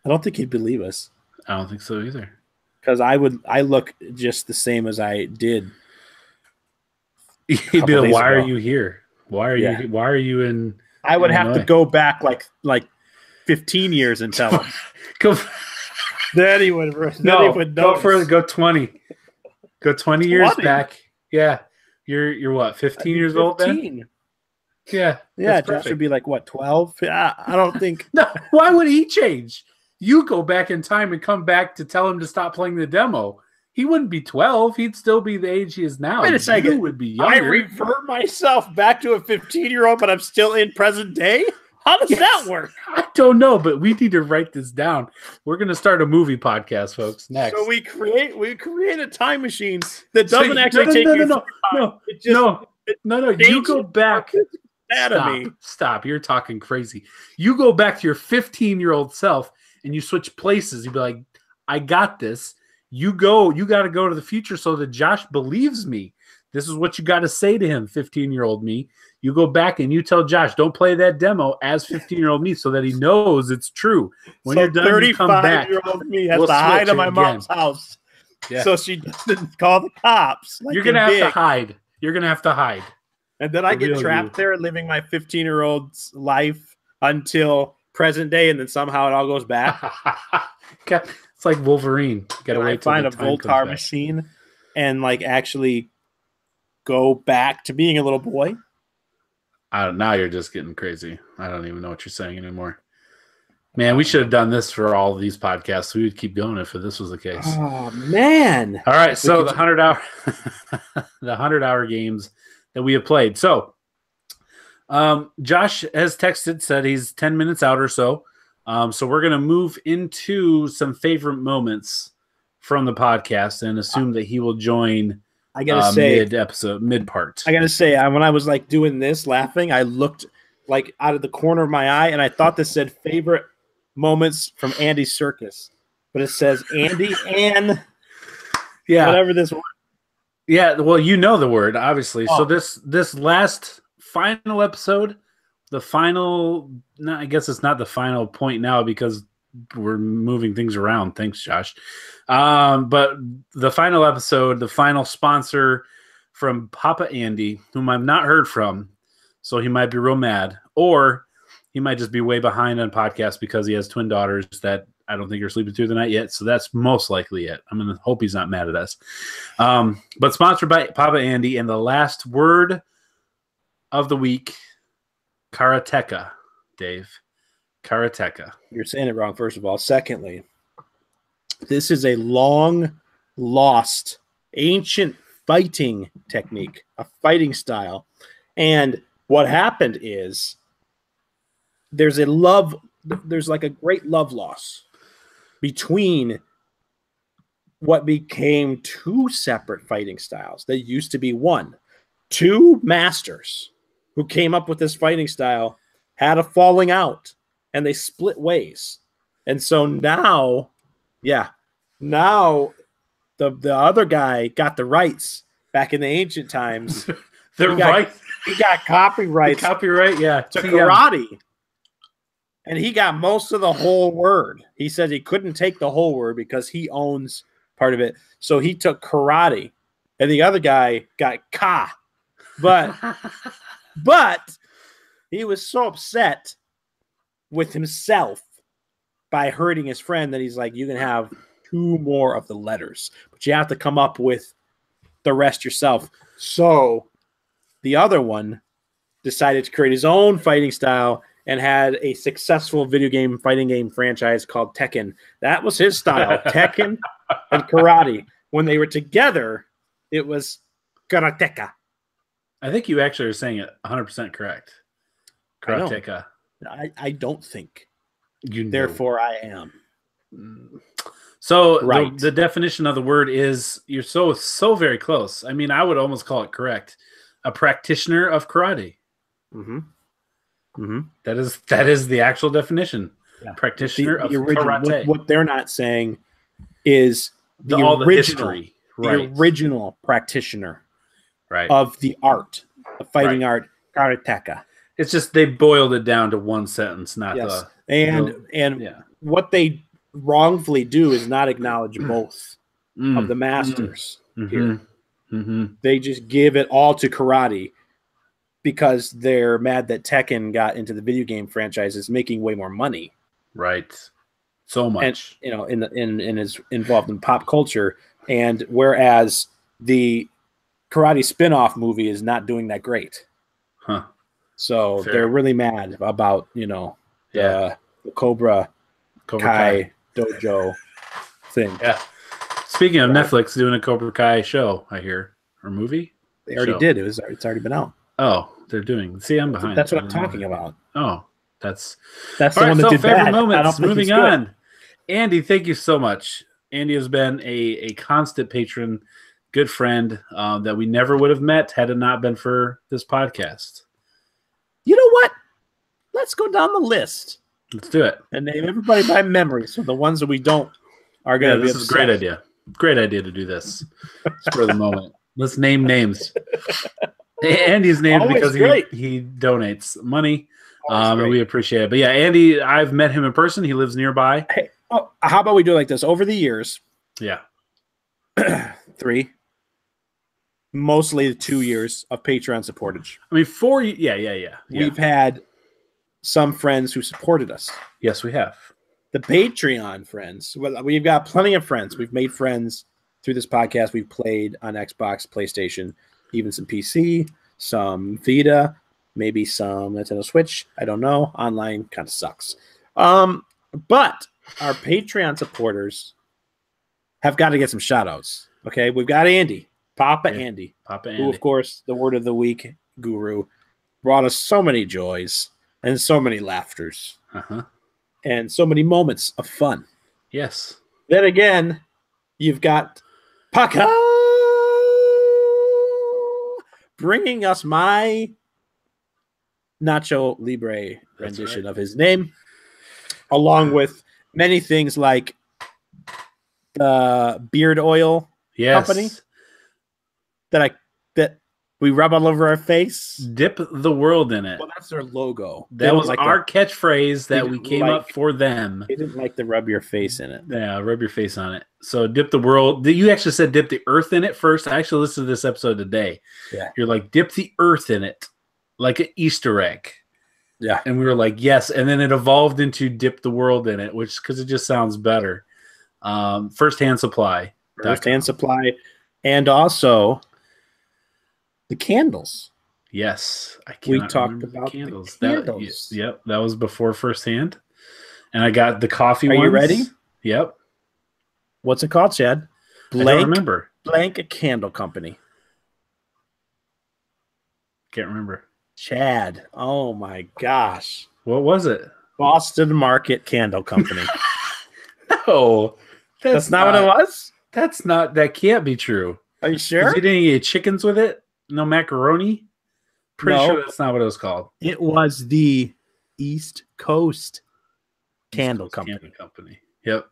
I don't think he'd believe us. I don't think so either. Because I look just the same as I did. He'd be like, "Why are you here? Why are you? Why are you in?" I would have to go back like 15 years and tell him. Then he would. Go 20. Go 20 years back. Yeah, you're what? 15 years old then. Yeah. Josh would be like, what, 12? I don't think. No, why would he change? You go back in time and come back to tell him to stop playing the demo. He wouldn't be 12. He'd still be the age he is now. Wait a second. You would be younger. I revert myself back to a 15-year-old, but I'm still in present day? How does that work? I don't know, but we need to write this down. We're going to start a movie podcast, folks, next. So we create a time machine that doesn't actually take you. No. You go back. mad at me. Stop. You're talking crazy. You go back to your 15-year-old self and you switch places. You'd be like, I got this. You got to go to the future so that Josh believes me. This is what you got to say to him, 15-year-old me. You go back and you tell Josh, don't play that demo as 15-year-old me so that he knows it's true. When you're done, you come back. 35-year-old me has to hide in my mom's house so she doesn't call the cops. Like you're going to have to hide. You're going to have to hide. And then I get trapped there living my 15-year-old's life until present day, and then somehow it all goes back. It's like Wolverine. You gotta wait till find a Voltar machine and like actually go back to being a little boy. Now you're just getting crazy. I don't even know what you're saying anymore. Man, we should have done this for all of these podcasts. We would keep going if this was the case. Oh man! All right, so the 100-hour, the 100-hour games that we have played. So, Josh has texted, said he's 10 minutes out or so. So we're gonna move into some favorite moments from the podcast and assume that he will join. I gotta say, mid part. I gotta say, when I was like doing this, laughing, I looked like out of the corner of my eye, and I thought this said favorite moments from Andy's circus, but it says Andy and whatever this word. Yeah, well, you know the word, obviously. Oh. So this last final episode, the final. No, I guess it's not the final point now because we're moving things around. Thanks, Josh. But the final episode, the final sponsor from Papa Andy, whom I've not heard from, so he might be real mad, or he might just be way behind on podcasts because he has twin daughters that I don't think are sleeping through the night yet. So that's most likely it. I'm going to hope he's not mad at us. But sponsored by Papa Andy, and the last word of the week, karateka, Dave. Karateka. You're saying it wrong, first of all. Secondly, this is a long-lost, ancient fighting technique, a fighting style. And what happened is there's like a great love loss between what became two separate fighting styles that used to be one. Two masters who came up with this fighting style had a falling out, and they split ways. And so now the other guy got the rights back in the ancient times. He got copyrights. Copyright, yeah. To karate. And he got most of the whole word. He said he couldn't take the whole word because he owns part of it. So he took karate. And the other guy got ka. But he was so upset with himself by hurting his friend that he's like, you can have two more of the letters, but you have to come up with the rest yourself. So the other one decided to create his own fighting style and had a successful fighting game franchise called Tekken. That was his style, Tekken and karate. When they were together, it was karateka. I think you actually are saying it 100% correct. Karateka. I don't think. You know. Therefore, I am. So right. The definition of the word is, you're so very close. I mean, I would almost call it correct. A practitioner of karate. Mm-hmm. Mm-hmm. That is the actual definition. Yeah. Practitioner of karate. What they're not saying is the original practitioner, right, of the art, the fighting art, karateka. It's just they boiled it down to one sentence, not the. And what they wrongfully do is not acknowledge both of the masters here. Mm-hmm. They just give it all to karate because they're mad that Tekken got into the video game franchises, making way more money. Right. So much. And, in is involved in pop culture. And whereas the karate spin-off movie is not doing that great. Huh. So they're really mad about, the Cobra Kai dojo thing. Yeah. Speaking of Netflix doing a Cobra Kai show, I hear, or movie. They already did. It's already been out. Oh, they're doing. See, I'm behind. That's what I'm talking about. Oh, that's the one that did favorite bad. moments. Moving on. Andy, thank you so much. Andy has been a constant patron, good friend that we never would have met had it not been for this podcast. what? Let's go down the list. Let's do it. And name everybody by memory. So the ones that we don't are going to be This is a great idea. Great idea to do this for the moment. Let's name names. Andy's named because he donates money. And we appreciate it. But yeah, Andy, I've met him in person. He lives nearby. Hey, how about we do it like this? Over the years, yeah, 3, mostly 2 years of Patreon supportage. I mean, 4. Yeah. We've had some friends who supported us. Yes, we have. The Patreon friends. Well, we've got plenty of friends. We've made friends through this podcast. We've played on Xbox, PlayStation, even some PC, some Vita, maybe some Nintendo Switch. I don't know. Online kind of sucks. But our Patreon supporters have got to get some shout outs. Okay. We've got Andy, Papa Andy, who, of course, the word of the week guru, brought us so many joys and so many laughters and so many moments of fun. Yes. Then again, you've got Paco bringing us my Nacho Libre rendition of his name, along with many things like the beard oil company that we rub all over our face. Dip the world in it. Well, that's their logo. That was like our catchphrase that we came up for them. They didn't like to rub your face in it. Yeah, rub your face on it. So dip the world. You actually said dip the earth in it first. I actually listened to this episode today. Yeah. You're like, dip the earth in it like an Easter egg. Yeah. And we were like, yes. And then it evolved into dip the world in it, which because it just sounds better. First-hand supply. First-hand supply. And also the candles. Yes. We talked about the candles. Yep. That was before First-hand. And I got the coffee ones. Are you ready? Yep. What's it called, Chad? I don't remember. Blank Candle Company. Can't remember. Chad. Oh my gosh. What was it? Boston Market Candle Company. No. That's not what it was? That can't be true. Are you sure? You didn't eat chickens with it? No macaroni? Pretty sure that's not what it was called. It was the East Coast Candle Company. Yep.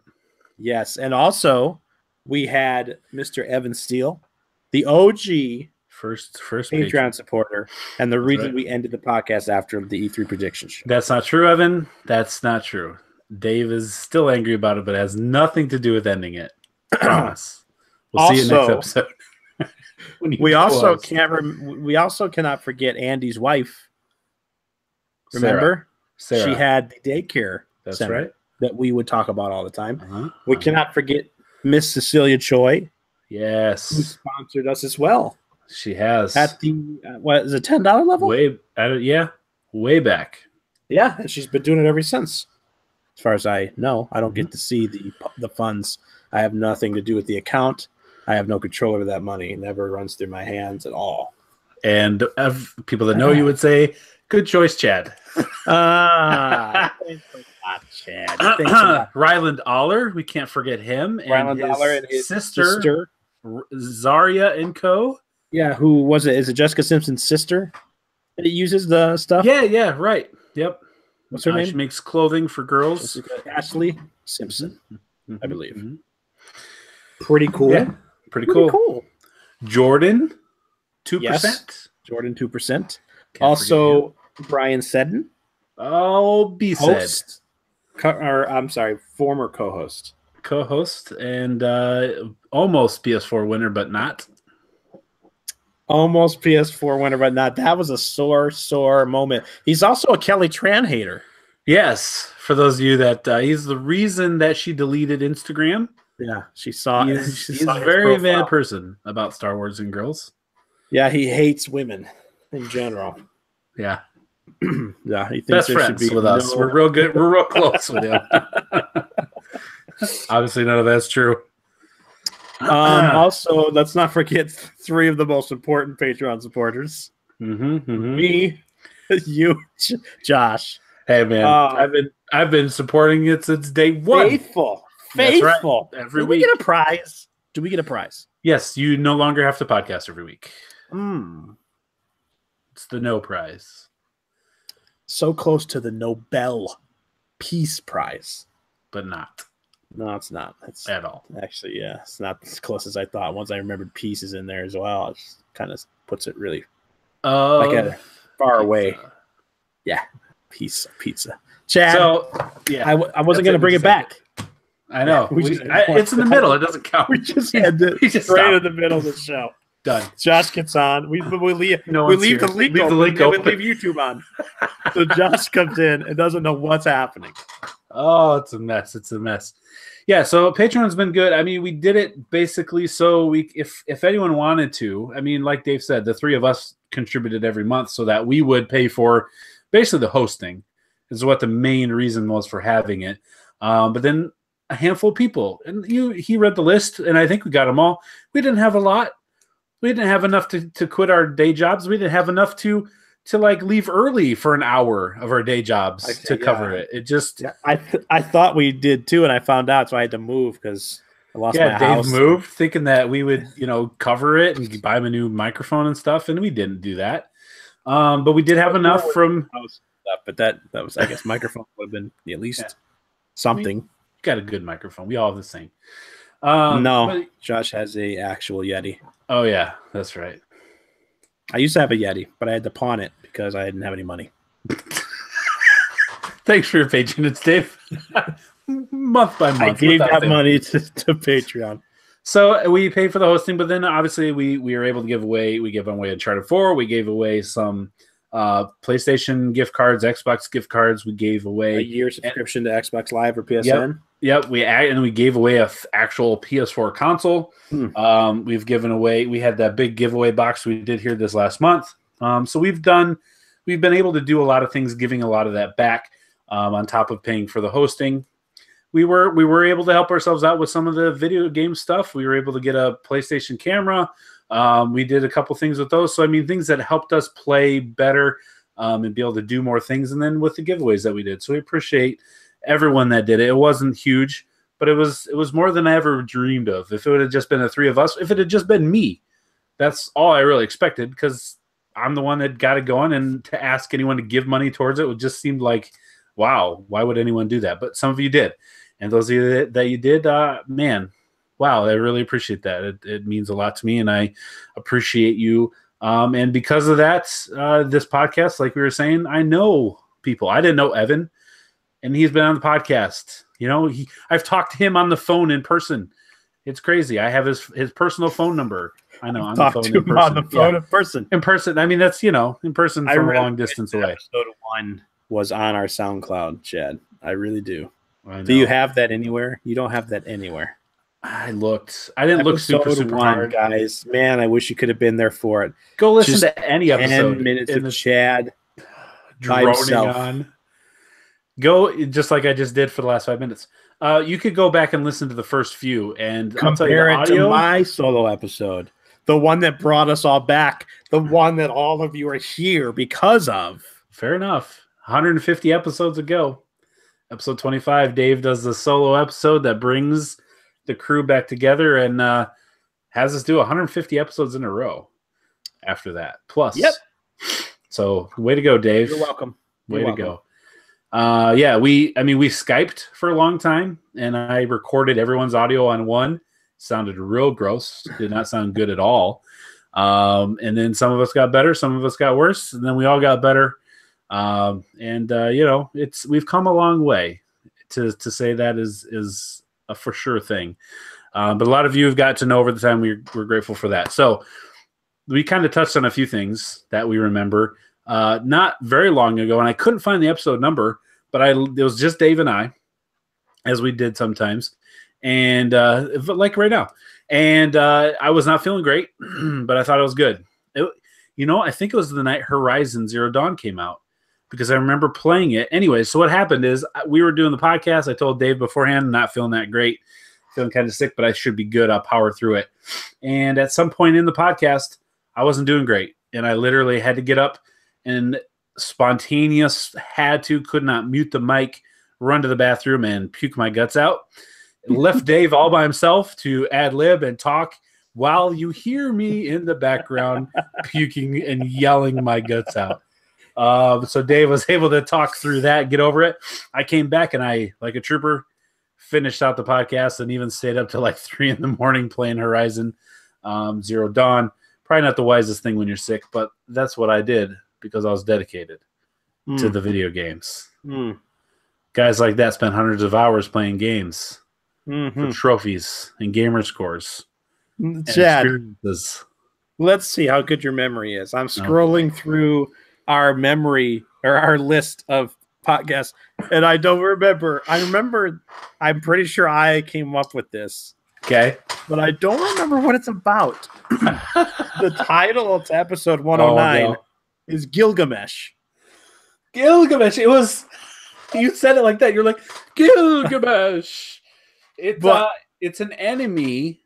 Yes. And also we had Mr. Evan Steele, the OG first Patreon supporter, and the reason we ended the podcast after the E3 predictions show. That's not true, Evan. That's not true. Dave is still angry about it, but it has nothing to do with ending it. I promise. We'll see you next episode. We also cannot forget Andy's wife. Remember? Sarah. She had the daycare center that we would talk about all the time. We cannot forget Miss Cecilia Choi. Yes. Who sponsored us as well. She has. At the, what is it, $10 level? Way back. Yeah, and she's been doing it ever since. As far as I know, I don't get to see the funds. I have nothing to do with the account. I have no control over that money. It never runs through my hands at all. And people that know you would say, good choice, Chad. Thanks a lot, Chad. Ryland Aller, we can't forget him. Ryland Aller and his sister. Zarya and Co. Yeah, who was it? Is it Jessica Simpson's sister that uses the stuff? Yeah, right. Yep. What's her name? She makes clothing for girls. Jessica Ashley Simpson, I believe. Pretty cool. Yeah, pretty cool. Jordan, 2%. Yes, Jordan, 2%. Also, Brian Seddon. Oh, B-Said. I'm sorry, former co-host. Co-host and almost PS4 winner, but not. Almost PS4 winner, but not. That was a sore moment. He's also a Kelly Tran hater. Yes, for those of you that he's the reason that she deleted Instagram. Yeah, she saw. He's a very bad person about Star Wars and girls. Yeah, he hates women in general. Yeah, yeah. He thinks best friends with us. We're real good. We're real close with him. Obviously, none of that's true. Also, let's not forget 3 of the most important Patreon supporters. Me, you, Josh. Hey man, I've been supporting it since day one. Faithful. Right. Every week. Do we get a prize? Do we get a prize? Yes, you no longer have to podcast every week. Mm. It's the no prize. so close to the Nobel Peace Prize. But not. No, it's not. It's at all. Actually, yeah, it's not as close as I thought. Once I remembered peace is in there as well, it kind of puts it really far away. Yeah, pizza. Chad. So yeah, I wasn't going to bring it back. I know. It's in the middle. It doesn't count. We just had to right in the middle of the show. Done. Josh gets on. We leave the link open. We leave YouTube on. So Josh comes in and doesn't know what's happening. Oh, it's a mess. It's a mess. Yeah, so Patreon's been good. I mean, we did it basically so if anyone wanted to, I mean, like Dave said, the three of us contributed every month so that we would pay for basically the hosting is what the main reason was for having it. But then a handful of people, and he read the list, and I think we got them all. We didn't have a lot. We didn't have enough to quit our day jobs. We didn't have enough to like leave early for an hour of our day jobs to cover it. It just I thought we did too, and I found out, so I had to move because I lost my house. Dave moved thinking that we would cover it and buy him a new microphone and stuff, and we didn't do that. But we did have enough from stuff, but that was, I guess, microphone would have been at least something. Got a good microphone. We all have the same. No, Josh has a actual Yeti. Oh yeah, that's right. I used to have a Yeti, but I had to pawn it because I didn't have any money. Thanks for your patronage, Dave. Month by month. I gave that money to Patreon. So we paid for the hosting, but then obviously we were able to give away. We gave away Uncharted 4. We gave away some PlayStation gift cards, Xbox gift cards. We gave away a year subscription to Xbox Live or PSN. Yep. We gave away a actual PS4 console. We've given away. We had that big giveaway box we did here this last month. So we've been able to do a lot of things, giving a lot of that back on top of paying for the hosting. We were able to help ourselves out with some of the video game stuff. We were able to get a PlayStation camera. We did a couple things with those. So, I mean, things that helped us play better and be able to do more things. And then with the giveaways that we did. So we appreciate everyone that did it. It wasn't huge, but it was more than I ever dreamed of. If it would have just been the three of us, if it had just been me, that's all I really expected because I'm the one that got it going. And to ask anyone to give money towards it just seemed like, wow, why would anyone do that? But some of you did. And those of you that you did, man, wow, I really appreciate that. It means a lot to me, and I appreciate you. And because of that, this podcast, like we were saying, I know people. I didn't know Evan, and he's been on the podcast. I've talked to him on the phone in person. It's crazy. I have his personal phone number. I know. On the phone in person. In person. I mean, that's in person from a long distance away. Episode 1 was on our SoundCloud, Chad. I really do. Do you have that anywhere? You don't have that anywhere. I looked. I didn't look super hard, guys. Man, I wish you could have been there for it. Go listen to any episode. 10 minutes of Chad droning on. Go just like I just did for the last 5 minutes. You could go back and listen to the first few and compare it to my solo episode, the one that brought us all back, the one that all of you are here because of. Fair enough. 150 episodes ago. Episode 25, Dave does the solo episode that brings the crew back together and has us do 150 episodes in a row after that. Plus. Yep. So, way to go, Dave. You're welcome. Way to go. Yeah, we Skyped for a long time, and I recorded everyone's audio on one. Sounded real gross. Did not sound good at all. And then some of us got better, some of us got worse, and then we all got better. We've come a long way to say that is a for sure thing. But a lot of you have got to know over the time. We're grateful for that. So we kind of touched on a few things that we remember not very long ago, and I couldn't find the episode number, but it was just Dave and I, as we did sometimes, and like right now. And I was not feeling great, but I thought it was good. I think it was the night Horizon Zero Dawn came out, because I remember playing it. Anyway, so what happened is we were doing the podcast. I told Dave beforehand, not feeling that great, feeling kind of sick, but I should be good. I'll power through it. And at some point in the podcast, I wasn't doing great. And I literally had to get up and could not mute the mic, run to the bathroom and puke my guts out. Left Dave all by himself to ad lib and talk while you hear me in the background puking and yelling my guts out. So Dave was able to talk through that, get over it. I came back and I, like a trooper, finished out the podcast and even stayed up till like 3 a.m. playing Horizon Zero Dawn. Probably not the wisest thing when you're sick, but that's what I did because I was dedicated to the video games. Guys like that spend hundreds of hours playing games for trophies and gamer scores. Chad, let's see how good your memory is. I'm scrolling through our memory or our list of podcasts, and I don't remember. I'm pretty sure I came up with this. Okay. But I don't remember what it's about. The title of episode 109 is Gilgamesh. Gilgamesh. It was, you said it like that. You're like, Gilgamesh. It's an enemy.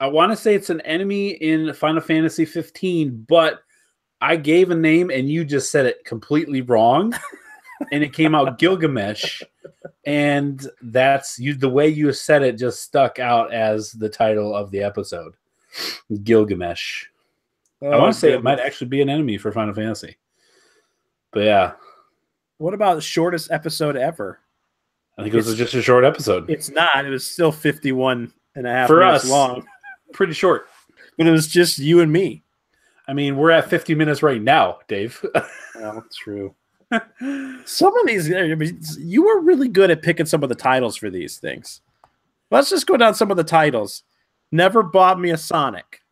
I want to say it's an enemy in Final Fantasy 15, but I gave a name and you just said it completely wrong. And it came out Gilgamesh. And that's you. The way you said it just stuck out as the title of the episode, Gilgamesh. I want to say it might actually be an enemy for Final Fantasy. But yeah. What about the shortest episode ever? I think it was just a short episode. It's not. It was still 51 and a half for minutes us, long. Pretty short. But it was just you and me. I mean, we're at 50 minutes right now, Dave. Well, true. Some of these, you were really good at picking some of the titles for these things. Let's just go down some of the titles. Never bought me a Sonic.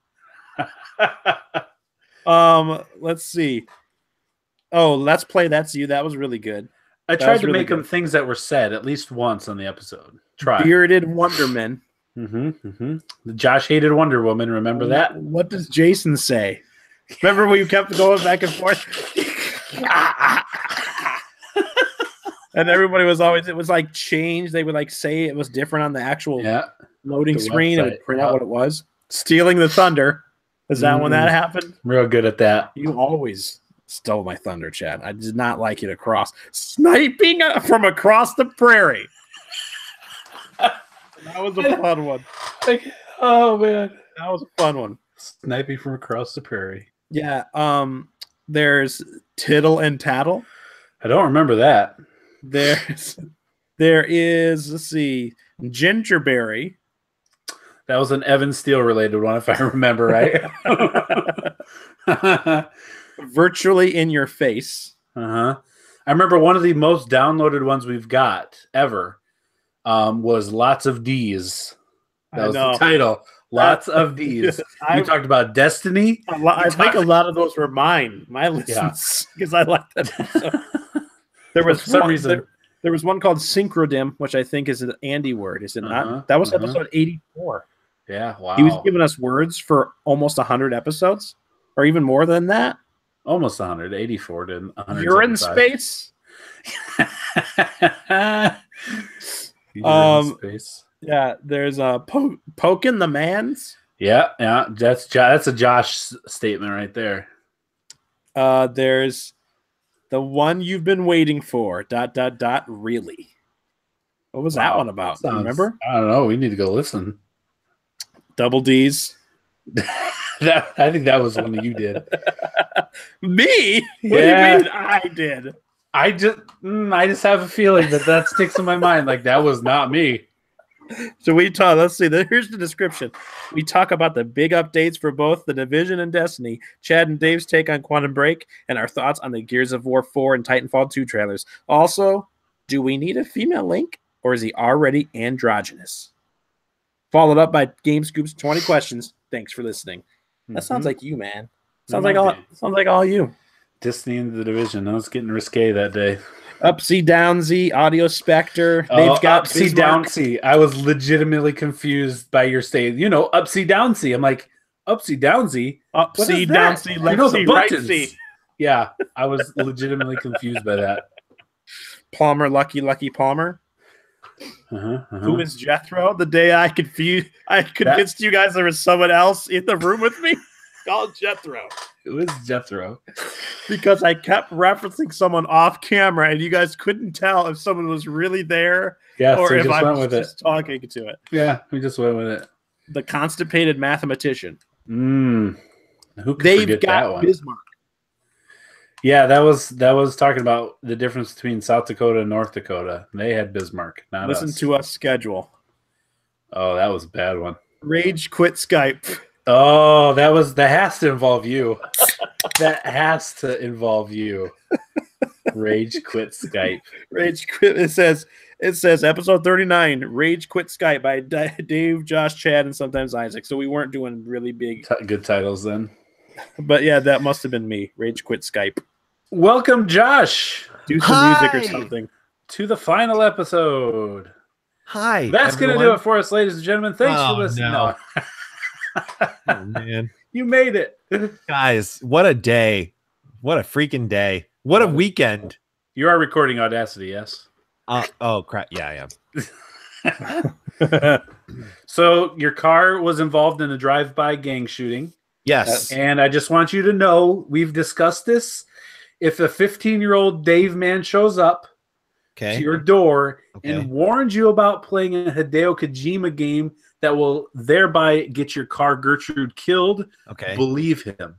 Let's see. Oh, Let's Play That's You. That was really good. I tried to make them things that were said at least once on the episode. Try. Bearded Wonderman. Josh hated Wonder Woman. Remember that? What does Jason say? Remember when you kept going back and forth? And everybody was always, it was like changed. They would like say it was different on the actual loading screen. It would print out what it was. Stealing the Thunder. Is that when that happened? Real good at that. You always stole my thunder, Chad. I did not like you to cross. Sniping from across the prairie. That was a fun one. Oh, man. That was a fun one. Sniping from across the prairie. Yeah. There's Tittle and Tattle. I don't remember that. There is, let's see, Gingerberry. That was an Evan Steele related one, if I remember right. Virtually in Your Face. I remember one of the most downloaded ones we've got ever was Lots of D's. That was the title. Lots of D's. You talked about Destiny. I think a lot of those were mine. My listens, because I like that. There was for some reason. There was one called Synchrodim, which I think is an Andy word. Is it not? That was episode 84. Yeah, wow. He was giving us words for almost 100 episodes, or even more than that. Almost 100, 84 to 100. You're in space. You're in space. Yeah, there's a poking the mans. Yeah, that's a Josh statement right there. There's the one you've been waiting for. ... Really. What was that one about? Remember? I don't know. We need to go listen. Double D's. I think that was one that you did. Me? What do you mean I did? I just have a feeling that sticks in my mind. Like that was not me. So we talk. Let's see. Here's the description. We talk about the big updates for both The Division and Destiny, Chad and Dave's take on Quantum Break, and our thoughts on the Gears of War 4 and Titanfall 2 trailers. Also, do we need a female Link, or is he already androgynous? Followed up by GameScoop's 20 questions. Thanks for listening. That sounds like you, man. Sounds like all you. Destiny and The Division. I was getting risque that day. Upsy Downsy, Audio Spectre. They've got Upsy Downsy. I was legitimately confused by your statement. Upsy Downsy. I'm like, Upsy Downsy? Upsy Downsy, left see, right see. Yeah, I was legitimately confused by that. Palmer, Lucky Palmer. Who is Jethro? The day I convinced you guys there was someone else in the room with me called Jethro. Who is Jethro? Because I kept referencing someone off camera, and you guys couldn't tell if someone was really there or if I was just talking to it. Yeah, we just went with it. The constipated mathematician. Who could They've forget got that one? Bismarck. Yeah, that was talking about the difference between South Dakota and North Dakota. They had Bismarck, not Listen us. to us schedule. Oh, that was a bad one. Rage quit Skype. Oh, that has to involve you. That has to involve you. Rage quit Skype. Rage quit. It says episode 39. Rage quit Skype by Dave, Josh, Chad, and sometimes Isaac. So we weren't doing really big good titles then. But yeah, that must have been me. Rage quit Skype. Welcome, Josh. Do some music or something. To the final episode. Hi. That's going to do it for us, ladies and gentlemen. Thanks for listening. No. Oh, man. You made it. Guys, what a day. What a freaking day. What a weekend. You are recording Audacity, yes? Oh, crap. Yeah, I am. So your car was involved in a drive-by gang shooting. Yes. And I just want you to know, we've discussed this. If a 15-year-old Dave man shows up to your door and warns you about playing a Hideo Kojima game that will thereby get your car Gertrude killed, believe him.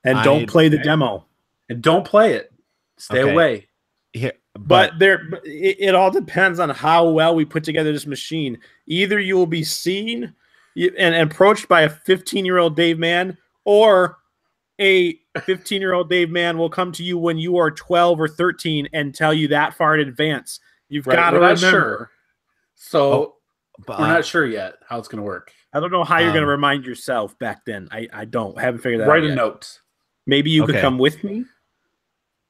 And don't play the demo. And don't play it. Stay away. Here, but it all depends on how well we put together this machine. Either you will be seen and approached by a 15-year-old Dave man, or a 15-year-old Dave man will come to you when you are 12 or 13 and tell you that far in advance. You've got to remember. Sure. So we're not sure yet how it's going to work. I don't know how you're going to remind yourself back then. I haven't figured that out. Write a note. Maybe you could come with me.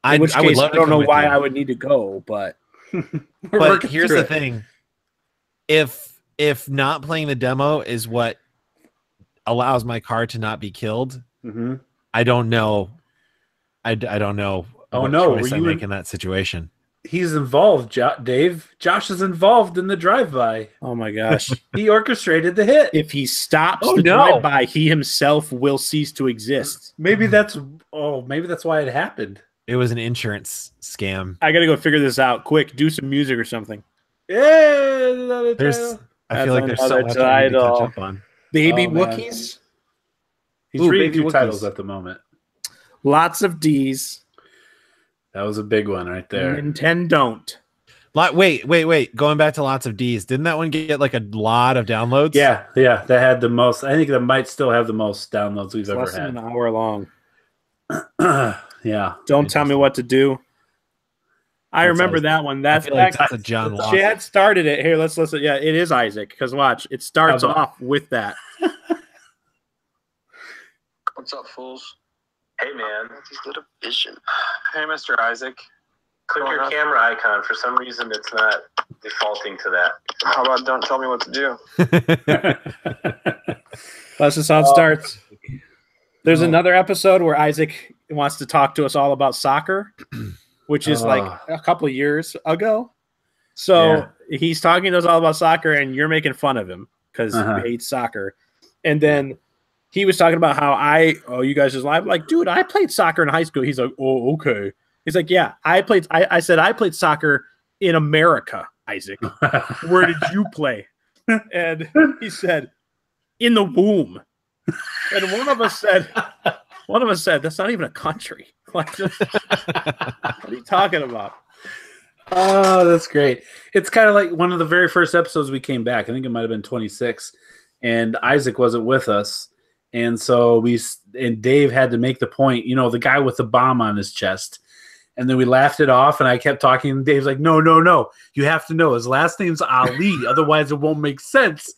I would love I don't know why I would need to go, but here's the thing. If not playing the demo is what allows my car to not be killed, I don't know. I don't know. Oh no, were you making that situation? He's involved, Dave. Josh is involved in the drive-by. Oh my gosh. He orchestrated the hit. If he stops the drive-by, he himself will cease to exist. Maybe that's why it happened. It was an insurance scam. I gotta go figure this out. Quick, do some music or something. Yeah, I feel like there's so much I need to catch up on. Baby Wookiees. He's reading two titles at the moment. Lots of D's. That was a big one right there. Nintendo. Wait. Going back to Lots of D's, didn't that one get like a lot of downloads? Yeah. That had the most. I think that might still have the most downloads we've ever had. Less than an hour long. Yeah. Don't tell me what to do. I remember that one. That's a John Walker. Chad started it. Here, let's listen. Yeah, it is Isaac. Because watch, it starts off with that. What's up, fools? Hey, man. He's got a vision. Hey, Mr. Isaac. Click your camera icon. For some reason, it's not defaulting to that. How about don't tell me what to do? That's just how it starts. There's another episode where Isaac wants to talk to us all about soccer, which is like a couple of years ago. So he's talking to us all about soccer, and you're making fun of him because he hates soccer. And then he was talking about how you guys just live. Like, dude, I played soccer in high school. He's like, oh, okay. He's like, yeah, I said I played soccer in America, Isaac. Where did you play? And he said, in the womb. And one of us said, that's not even a country. Like, what are you talking about? Oh, that's great. It's kind of like one of the very first episodes we came back. I think it might have been 26, and Isaac wasn't with us. And so Dave had to make the point, the guy with the bomb on his chest. And then we laughed it off, and I kept talking. And Dave's like, no. You have to know his last name's Ali. Otherwise, it won't make sense.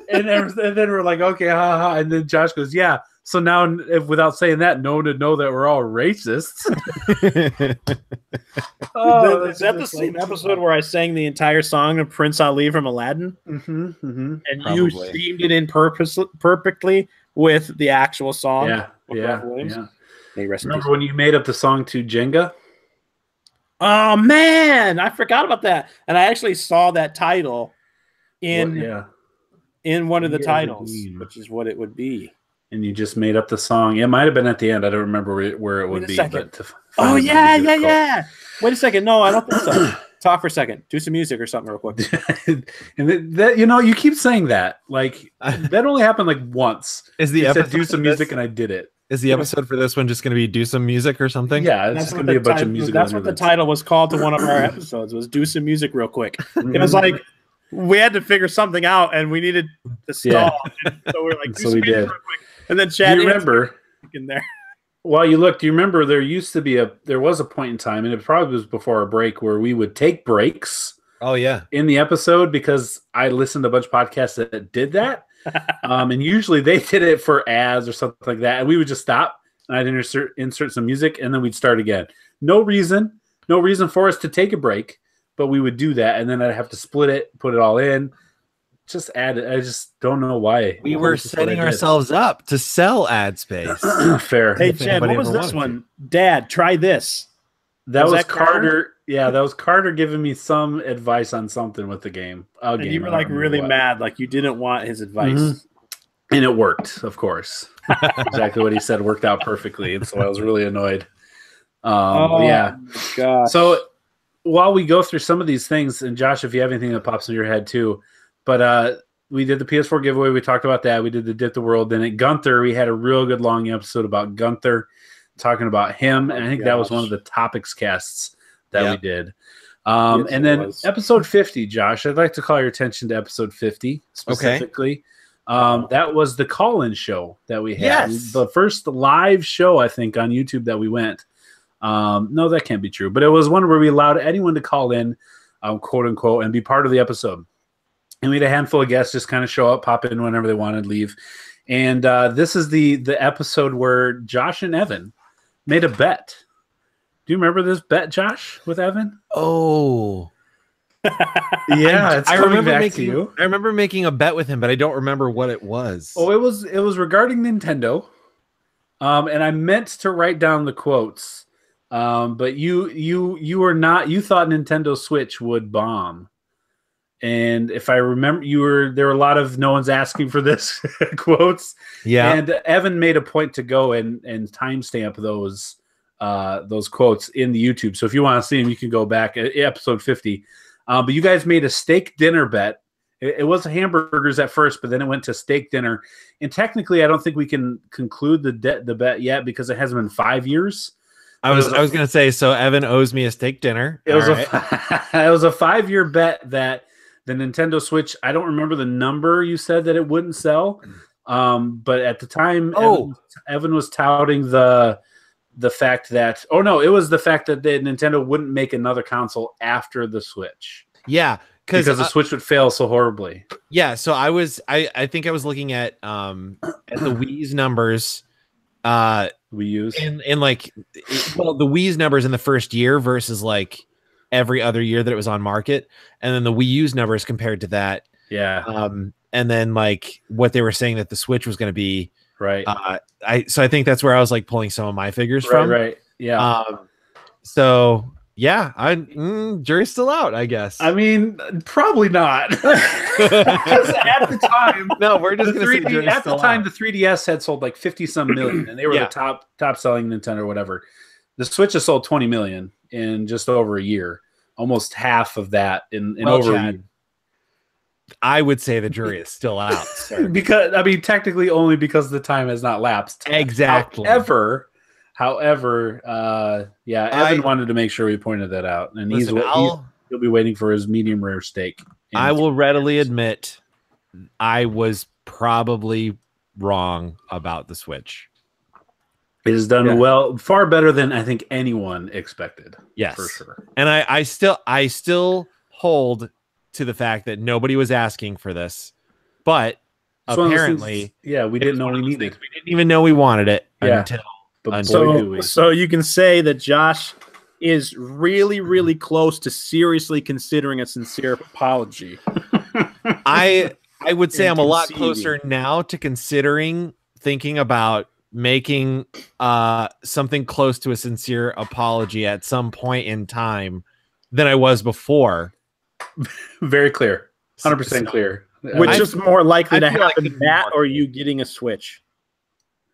and then we're like, okay, ha. And then Josh goes, yeah. So now, without saying that, no one would know that we're all racists. Is that the same episode where I sang the entire song of Prince Ali from Aladdin? And you seamed it in perfectly with the actual song? Yeah. Remember when you made up the song to Jenga? Oh man, I forgot about that. And I actually saw that title in one of the titles, which is what it would be. And you just made up the song. It might have been at the end. I don't remember where it would be. But yeah. Wait a second. No, I don't think so. Talk for a second. Do some music or something real quick. And that you keep saying that. Like that only happened like once. Is the episode do some music and I did it. Is the episode for this one just going to be do some music or something? Yeah, it's going to be a bunch of music. That's what the title was called to one of our episodes, was do some music real quick. It was like we had to figure something out and we needed to stall. And so we're like, so we did. Real quick. And then Chad, do you remember in there? While you look, do you remember there was a point in time, and it probably was before a break, where we would take breaks. Oh yeah, in the episode, because I listened to a bunch of podcasts that did that. And usually they did it for ads or something like that. And we would just stop and I'd insert some music and then we'd start again. No reason for us to take a break, but we would do that. And then I'd have to split it, put it all in, just add it. I just don't know why. We were setting ourselves up to sell ad space. Fair. Hey, Chad, what was this one? Dad, try this. That was Carter. Yeah, that was Carter giving me some advice on something with the game. And you were like really mad, like you didn't want his advice. And it worked, of course. Exactly what he said worked out perfectly. And so I was really annoyed. Yeah. Gosh. So while we go through some of these things, and Josh, if you have anything that pops in your head too, but we did the PS4 giveaway. We talked about that. We did the Dip the World. Then at Gunther, we had a real good long episode about Gunther, talking about him. And I think that was one of the topics casts that we did. Yes, and then episode 50, Josh, I'd like to call your attention to episode 50 specifically. Okay. That was the call-in show that we had. Yes. The first live show, I think, on YouTube that we went. No, that can't be true. But it was one where we allowed anyone to call in, quote unquote, and be part of the episode. And we had a handful of guests just kind of show up, pop in whenever they wanted, leave. And this is the episode where Josh and Evan made a bet. Do you remember this bet, Josh, with Evan? Oh. Yeah, I remember making a bet with him, but I don't remember what it was. Oh, it was regarding Nintendo. And I meant to write down the quotes. But you were not, you thought Nintendo Switch would bomb. And if I remember, there were a lot of no one's asking for this quotes. Yeah. And Evan made a point to go and timestamp those quotes in the YouTube. So if you want to see them, you can go back at episode 50. But you guys made a steak dinner bet. It was hamburgers at first, but then it went to steak dinner. And technically, I don't think we can conclude the bet yet because it hasn't been 5 years. I was going to say, so Evan owes me a steak dinner. It was it was a 5-year bet that the Nintendo Switch, I don't remember the number you said that it wouldn't sell. But at the time, Evan was touting the fact that, it was the fact that Nintendo wouldn't make another console after the Switch. Yeah. Because the Switch would fail so horribly. Yeah. So I think I was looking at the Wii's numbers. Wii U's in like, the Wii's numbers in the first year versus like every other year that it was on market, and then the Wii U's numbers compared to that. Yeah. And then like what they were saying that the Switch was going to be. Right. So I think that's where I was like pulling some of my figures from. Right. Yeah. So yeah, jury's still out, I guess. I mean, probably not. Because at the time, no, we're just going to say at the time the 3DS had sold like 50-some million, and they were the top selling Nintendo or whatever. The Switch has sold 20 million in just over a year, almost half of that in over. Chad, I would say the jury is still out. Because technically only because the time has not lapsed. Exactly. However, Evan wanted to make sure we pointed that out, and he'll be waiting for his medium rare steak. I will readily admit I was probably wrong about the Switch. It has done well, far better than I think anyone expected. Yes, for sure. And I still hold to the fact that nobody was asking for this, but apparently, we didn't know we needed it. We didn't even know we wanted it until. So you can say that Josh is really, really close to seriously considering a sincere apology. I would say I'm a lot closer now to thinking about making something close to a sincere apology at some point in time than I was before. Very clear. 100% clear. Which is more likely to happen, that or you getting a Switch?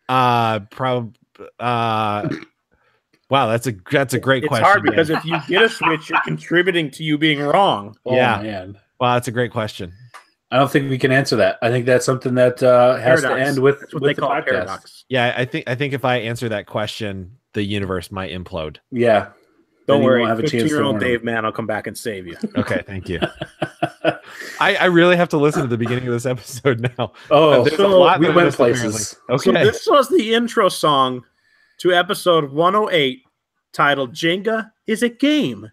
Probably. Wow, that's a great question. It's hard because if you get a Switch, you're contributing to you being wrong. Man. Wow, that's a great question. I don't think we can answer that. I think that's something that has to end with That's what with they the call podcast. paradox. Yeah, I think if I answer that question, the universe might implode. Yeah. Don't Then you worry, won't have a chance to 15-year-old warn Dave man will come back and save you. Okay, thank you. I really have to listen to the beginning of this episode now. Oh, There's a so lot we that I went missed, apparently. places. Okay. So this was the intro song to episode 108, titled "Jenga is a Game."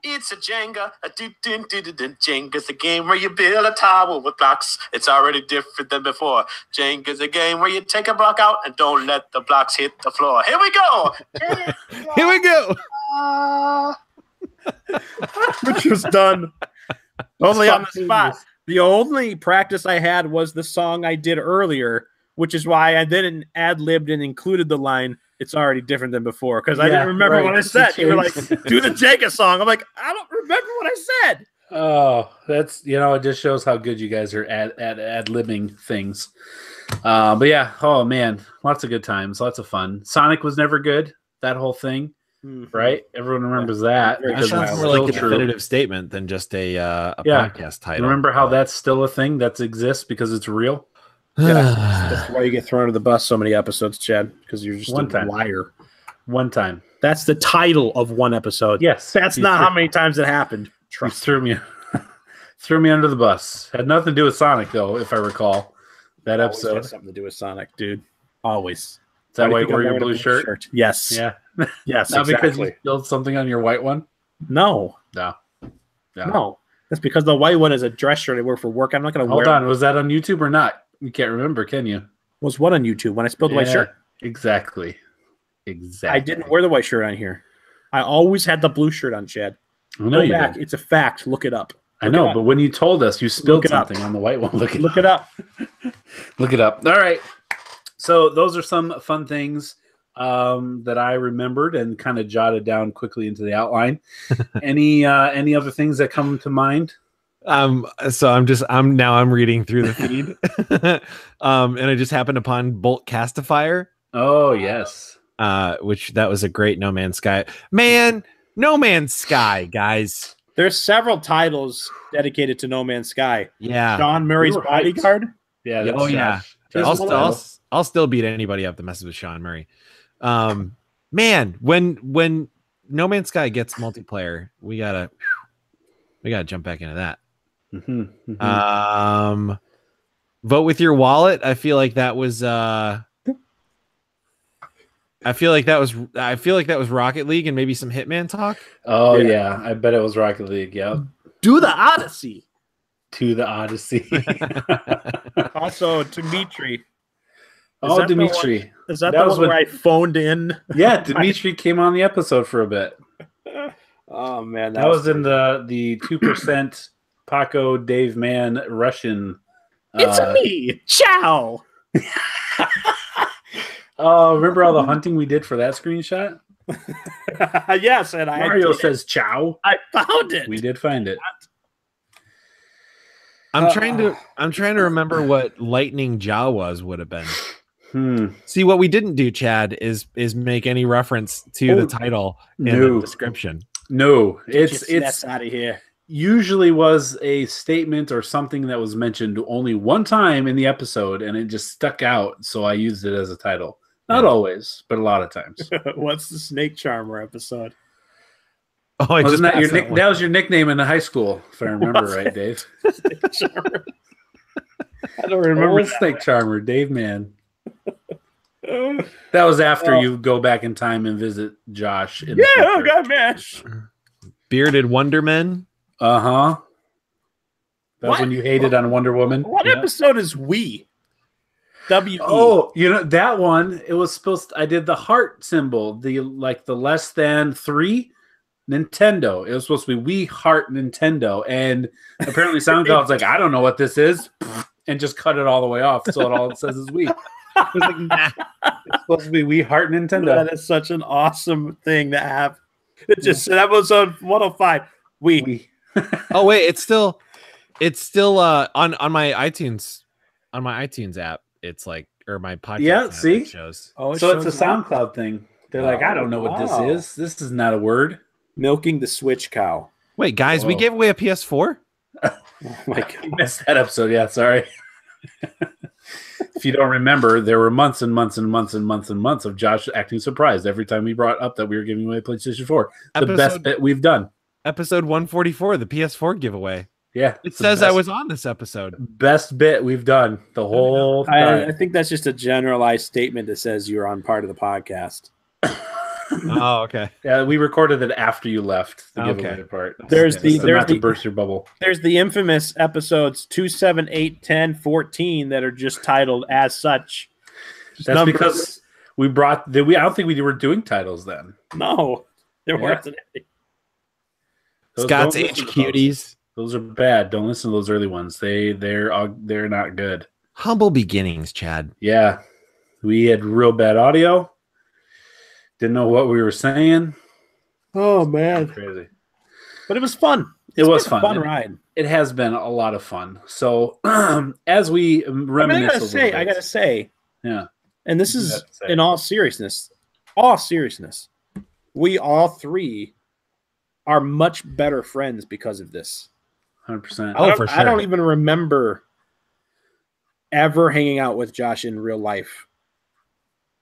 It's a Jenga. Jenga's a game where you build a tower with blocks. It's already different than before. Jenga's a game where you take a block out and don't let the blocks hit the floor. Here we go. Here we go. Which was done only on the spot. The only practice I had was the song I did earlier, which is why I didn't ad-libbed and included the line, "It's already different than before," because I didn't remember what I said. You were like, "Do the Jenga song." I'm like, I don't remember what I said. Oh, that's it just shows how good you guys are at ad-libbing things. But yeah, oh man, lots of good times, lots of fun. Sonic was never good, that whole thing. Right? Everyone remembers that. That That because sounds it's more like a still true. definitive statement than just a Yeah. podcast title. Remember how that's still a thing that exists because it's real? That's why you get thrown to the bus so many episodes, Chad, because you're just One a time. liar. One time. That's the title of one episode. Yes. That's You not threw- how many times it happened. you Trust. threw me threw me under the bus. Had nothing to do with Sonic though, if I recall. That Always episode. has something to do with Sonic, dude. Always. Is that why Why do you think wore I'm your wearing a blue shirt? Yes. Yeah. Yes. Not because exactly. you spilled something on your white one? No. No. No. That's because the white one is a dress shirt I wear for work. I'm not going to Hold wear. on. Was that on YouTube or not? You can't remember, can you? Was what on YouTube when I spilled the white Yeah, shirt? Exactly. Exactly. I didn't wear the white shirt on here. I always had the blue shirt on, Chad. I know Go you back. did. It's a fact. Look it up. I Look know, it up. but when you told us you spilled Look it up. something on the white one, look Look it up. Look it up. All right. So those are some fun ththings that I remembered and kind of jotted down quickly into the outline. Any other things that come to mind? So I'm reading through the feed. And I just happened upon Bolt Castifier, Oh yes. which that was a great No Man's Sky. Man, No Man's Sky, guys. There's several titles dedicated to No Man's Sky. Yeah. John Murray's You were hyped. Bodyguard. Yeah. That's Oh, yeah. Josh. Josh's title. I'll still beat anybody up that messes with Sean Murray. Man, when No Man's Sky gets multiplayer, we gotta jump back into that. Mhm, mhm. Vote with your wallet. I feel like that was Rocket League and maybe some Hitman talk. Oh Yeah. yeah. I bet it was Rocket League. Yeah. Do the Odyssey. To the Odyssey. Also, Dimitri. Oh, that the one- Dimitri. Is that, That the was one where when- I phoned in? Yeah, Dimitri came on the episode for a bit. Oh man, That was in the 2% Paco Dave Man Russian. It's me, Chow. Oh, remember all the hunting we did for that screenshot? Yes, and Mario says "chow." I found it. We did find it. I'm trying to remember what Lightning Jawas would have been. See, what we didn't do, Chad, is make any reference to the title in no. the description. No, It's it's out of here. usually was a statement or something that was mentioned only one time in the episode, and it just stuck out. So I used it as a title. Not always, but a lot of times. What's the Snake Charmer episode? Oh, I Wasn't that your passed nick? That was your nickname in high school, if I remember right, Dave. Snake Charmer. I don't remember. Old Snake Charmer, Dave Man. That was after you go back in time and visit Josh. In the Yeah, oh future. God, mash. Bearded Wondermen. Uh-huh. That was What? when you hated on Wonder Woman. What Yeah. episode is we? W. Oh, you know that one. It was supposed to, I did the heart symbol, the less than 3 Nintendo. It was supposed to be We Heart Nintendo. And apparently SoundCloud's like, I don't know what this is. And just cut it all the way off. So all it says is we. It was like, nah. It's supposed to be We Heart Nintendo. That is such an awesome thing to have. It just said episode 105. We. Oh wait, it's still on my iTunes app. It's like, or my podcast. Yeah, app, see? it shows. Oh, So it's a SoundCloud thing. They're like, I don't know what this wow. is. This is not a word. Milking the switch cow. Wait, guys, we Whoa. gave away a PS4. Oh my God. You missed that episode. Yeah, sorry. If you don't remember, there were months and months and months and months and months of Josh acting surprised every time we brought up that we were giving away PlayStation 4. The best bit we've done. Episode 144, the PS4 giveaway. Yeah. It says I was on this episode. Best bit we've done the whole time. I think that's just a generalized statement that says you're on part of the podcast. Oh, okay. Yeah, we recorded it after you left the giveaway part. There's not to burst your bubble. There's the infamous episodes 2, 7, 8, 10, 14 that are just titled as such. That's because we brought I don't think we were doing titles then. No, there wasn't any. Scott's H Cuties. Those are bad. Don't listen to those early ones. They're not good. Humble beginnings, Chad. Yeah, we had real bad audio. Didn't know what we were saying. Oh man, crazy! But it was fun. It was fun. Fun ride. It has been a lot of fun. So as we reminisce, I gotta say, yeah. And this is in all seriousness. We all three are much better friends because of this. 100%. Oh, for sure. I don't even remember ever hanging out with Josh in real life.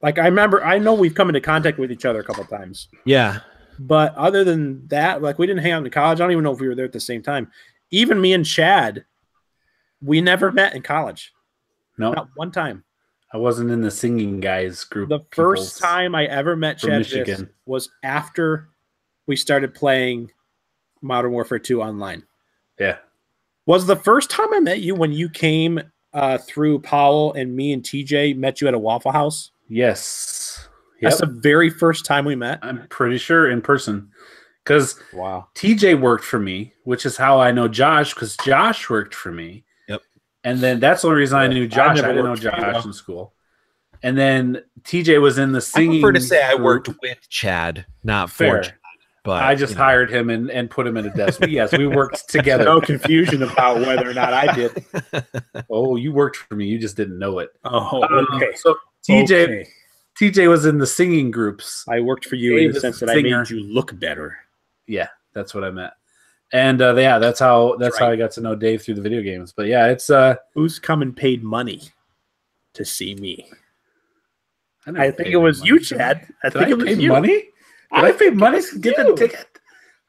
Like I know we've come into contact with each other a couple times. Yeah. But other than that, like we didn't hang out in college. I don't even know if we were there at the same time. Even me and Chad, we never met in college. No. Not one time. I wasn't in the singing guys group. The first time I ever met Chad was after we started playing Modern Warfare 2 online. Yeah. Was the first time I met you when you came through Powell and me and TJ met you at a Waffle House? Yes. Yep. That's the very first time we met? I'm pretty sure in person. Because wow. TJ worked for me, which is how I know Josh, because Josh worked for me. Yep. And then that's the only reason I knew Josh. I didn't know Josh in school. And then TJ was in the singing. I prefer to say I worked with Chad, not for Chad. But I just hired him and put him at a desk. But yes, we worked together. No confusion about whether or not I did. Oh, you worked for me. You just didn't know it. Oh, okay. So TJ was in the singing groups. I worked for you in the sense that I made you look better. Yeah, that's what I meant. And yeah, that's how I got to know Dave through the video games. But yeah, it's who's come and paid money to see me? I think it was you, Chad. I think it was you. Money? Did I pay money to get the ticket?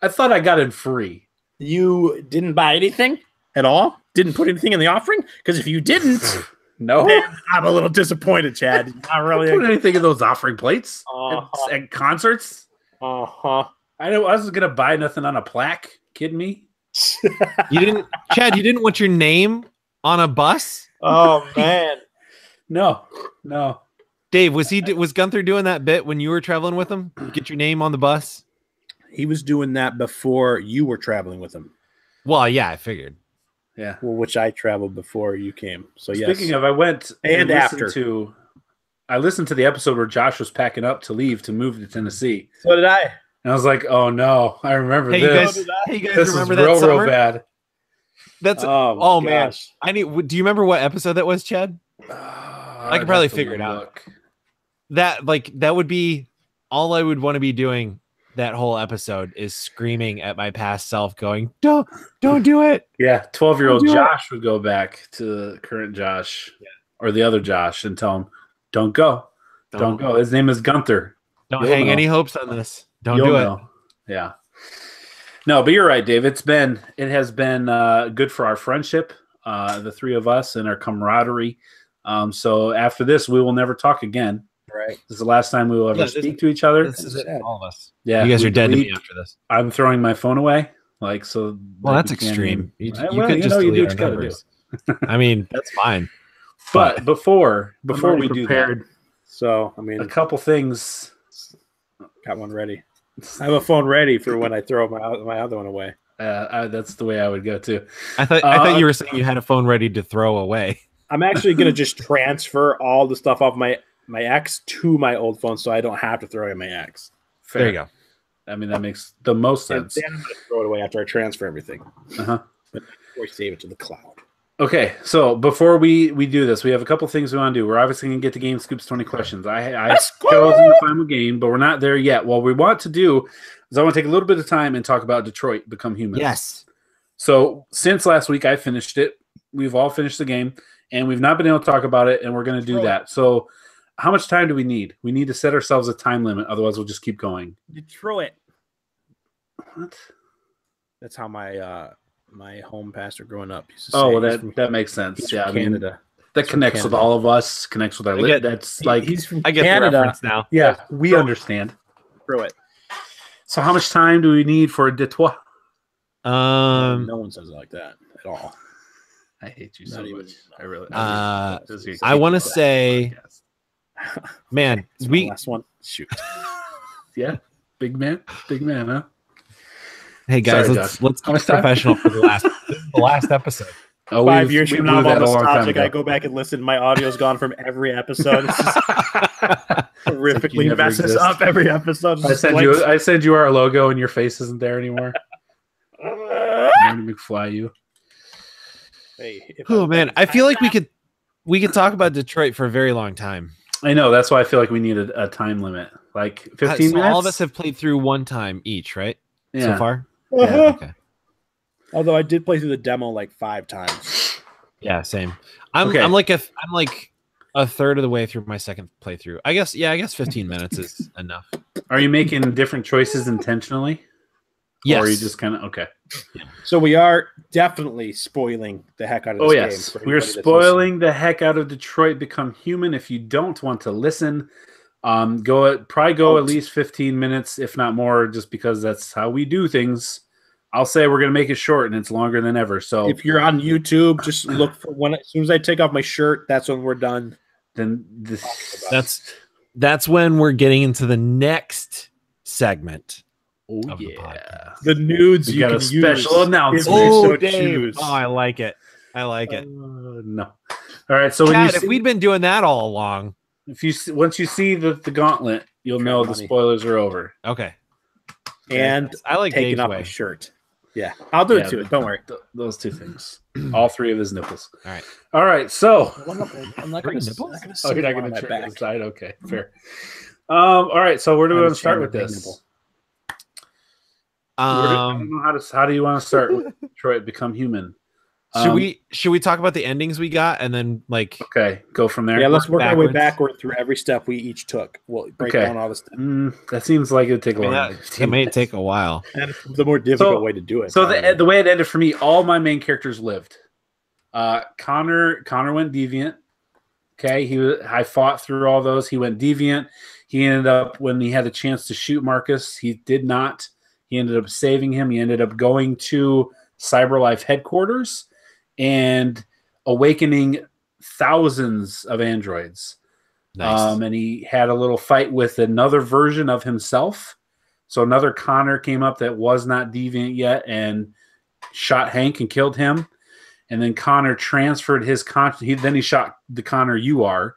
I thought I got it free. You didn't buy anything at all? Didn't put anything in the offering? Because if you didn't, no, then I'm a little disappointed, Chad. Not really. Put anything in those offering plates at concerts. I wasn't gonna buy nothing on a plaque. Kidding me? You didn't, Chad. You didn't want your name on a bus? Oh man, no. Dave, was Gunther doing that bit when you were traveling with him? Get your name on the bus? He was doing that before you were traveling with him. Well, yeah, I figured. Yeah. Well, which I traveled before you came. So speaking of, I went and after. I listened to the episode where Josh was packing up to leave to move to Tennessee. So did I. And I was like, oh no, I remember this. You guys this remember is that summer? real bad. That's oh man. Do you remember what episode that was, Chad? I could probably figure it out. That would be all I would want to be doing that whole episode is screaming at my past self going, don't do it. Yeah. 12-year-old Josh would go back to current Josh or the other Josh and tell him, don't go. Don't go. His name is Gunther. Don't hang any hopes on this. Don't do it. Yeah. No, but you're right, Dave. It has been good for our friendship, the three of us and our camaraderie. So after this, we will never talk again. Right. This is the last time we will ever speak to each other. This is it, all of us. Yeah. You guys are dead to me after this. I'm throwing my phone away. Well, that's extreme. You could just do delete what you gotta do. I mean, that's fine. But before we do that, so I mean, a couple things. Got one ready. I have a phone ready for when I throw my other one away. That's the way I would go too. I thought you were saying you had a phone ready to throw away. I'm actually going to just transfer all the stuff off my ex to my old phone so I don't have to throw away my ex. Fair. There you go. I mean, that makes the most sense. And then I'm going to throw it away after I transfer everything. But or save it to the cloud. Okay, so before we do this, we have a couple things we want to do. We're obviously going to get to GameScoop's 20 questions. I chosen the final game, but we're not there yet. What we want to do is I want to take a little bit of time and talk about Detroit Become Human. Yes. So since last week, I finished it. We've all finished the game, and we've not been able to talk about it, and we're going to do that. So how much time do we need? We need to set ourselves a time limit. Otherwise, we'll just keep going. Detroit. What? That's how my my home pastor growing up used to say. Oh, well, that makes sense. He's Yeah, from Canada. That connects with all of us. Connects with our that's like he's from I get Canada the reference now. Yeah, we understand. Through it. So how much time do we need for a Detroit? No one says it like that at all. I hate you Not so even- much. I really. I want to say, man, It's my we last one. Shoot. Yeah, big man, huh? hey guys, Sorry, let's Josh. keep professional for the last episode. Oh, 5 years we from blew now, I'm all that a long time nostalgic. I ago. go back and listen. My audio's gone from every episode. It's just horrifically never messes exist. up every episode. It's I just send you our logo, and your face isn't there anymore. Marty McFly, you. Hey, Oh man, I feel like we could talk about Detroit for a very long time. I know. That's why I feel like we need a time limit, like 15 So minutes. all of us have played through one time each, right? Yeah. So far. Uh-huh. Yeah. Okay. Although I did play through the demo like 5 times. Yeah. Same. I'm Okay. I'm like a third of the way through my second playthrough. I guess 15 minutes is enough. Are you making different choices intentionally? Yes. Or are you just kind of okay? So we are definitely spoiling the heck out of this Oh game. yes, for we're anybody that's spoiling the heck out of Detroit Become Human. If you don't want to listen, go at least 15 minutes, if not more, just because that's how we do things. I'll say we're gonna make it short, and it's longer than ever. So if you're on YouTube, just look for when as soon as I take off my shirt, that's when we're done. then That's when we're getting into the next segment. oh of the yeah, podcast. The nudes We you got can a special use announcement. if you so Dave. choose. Oh, I like it. I like it. No. All right. So when Chad, you if we'd been doing that all along. once you see the gauntlet, you'll know the Money. spoilers are over. Okay. And I like taking Dave's off way. my shirt. Yeah, I'll do it too. Don't worry. Those two things. All 3 of his nipples. All right. All right. So I'm not Three going nipples? to. oh, you're not going to turn it aside. Okay, fair. All right. So where do we want to start with this? I don't know how do you want to start with Detroit Become Human? Should we talk about the endings we got and then like Okay, go from there. Yeah, let's work our way backwards. backward through every step we each took. We'll break Okay. down all the steps. That seems like it would take a I mean, while. it may take a while. And it's the more difficult way to do it. So the way it ended for me, all my main characters lived. Connor went deviant. Okay, I fought through all those. He went deviant. He ended up, when he had the chance to shoot Marcus, he did not. He ended up saving him. He ended up going to CyberLife headquarters and awakening thousands of androids. Nice. And he had a little fight with another version of himself. So another Connor came up that was not deviant yet and shot Hank and killed him. And then Connor transferred his then he shot the Connor you are.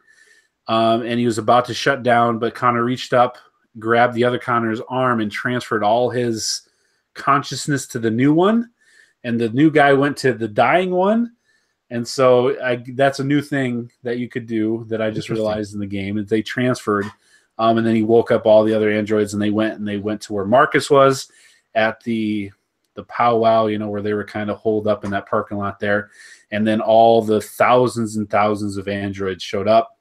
And he was about to shut down, but Connor reached up, grabbed the other Connor's arm, and transferred all his consciousness to the new one. And the new guy went to the dying one. And so that's a new thing that you could do that I just realized in the game. Is they transferred, and then he woke up all the other androids, and they went to where Marcus was at the powwow, where they were kind of holed up in that parking lot there. And then all the thousands and thousands of androids showed up.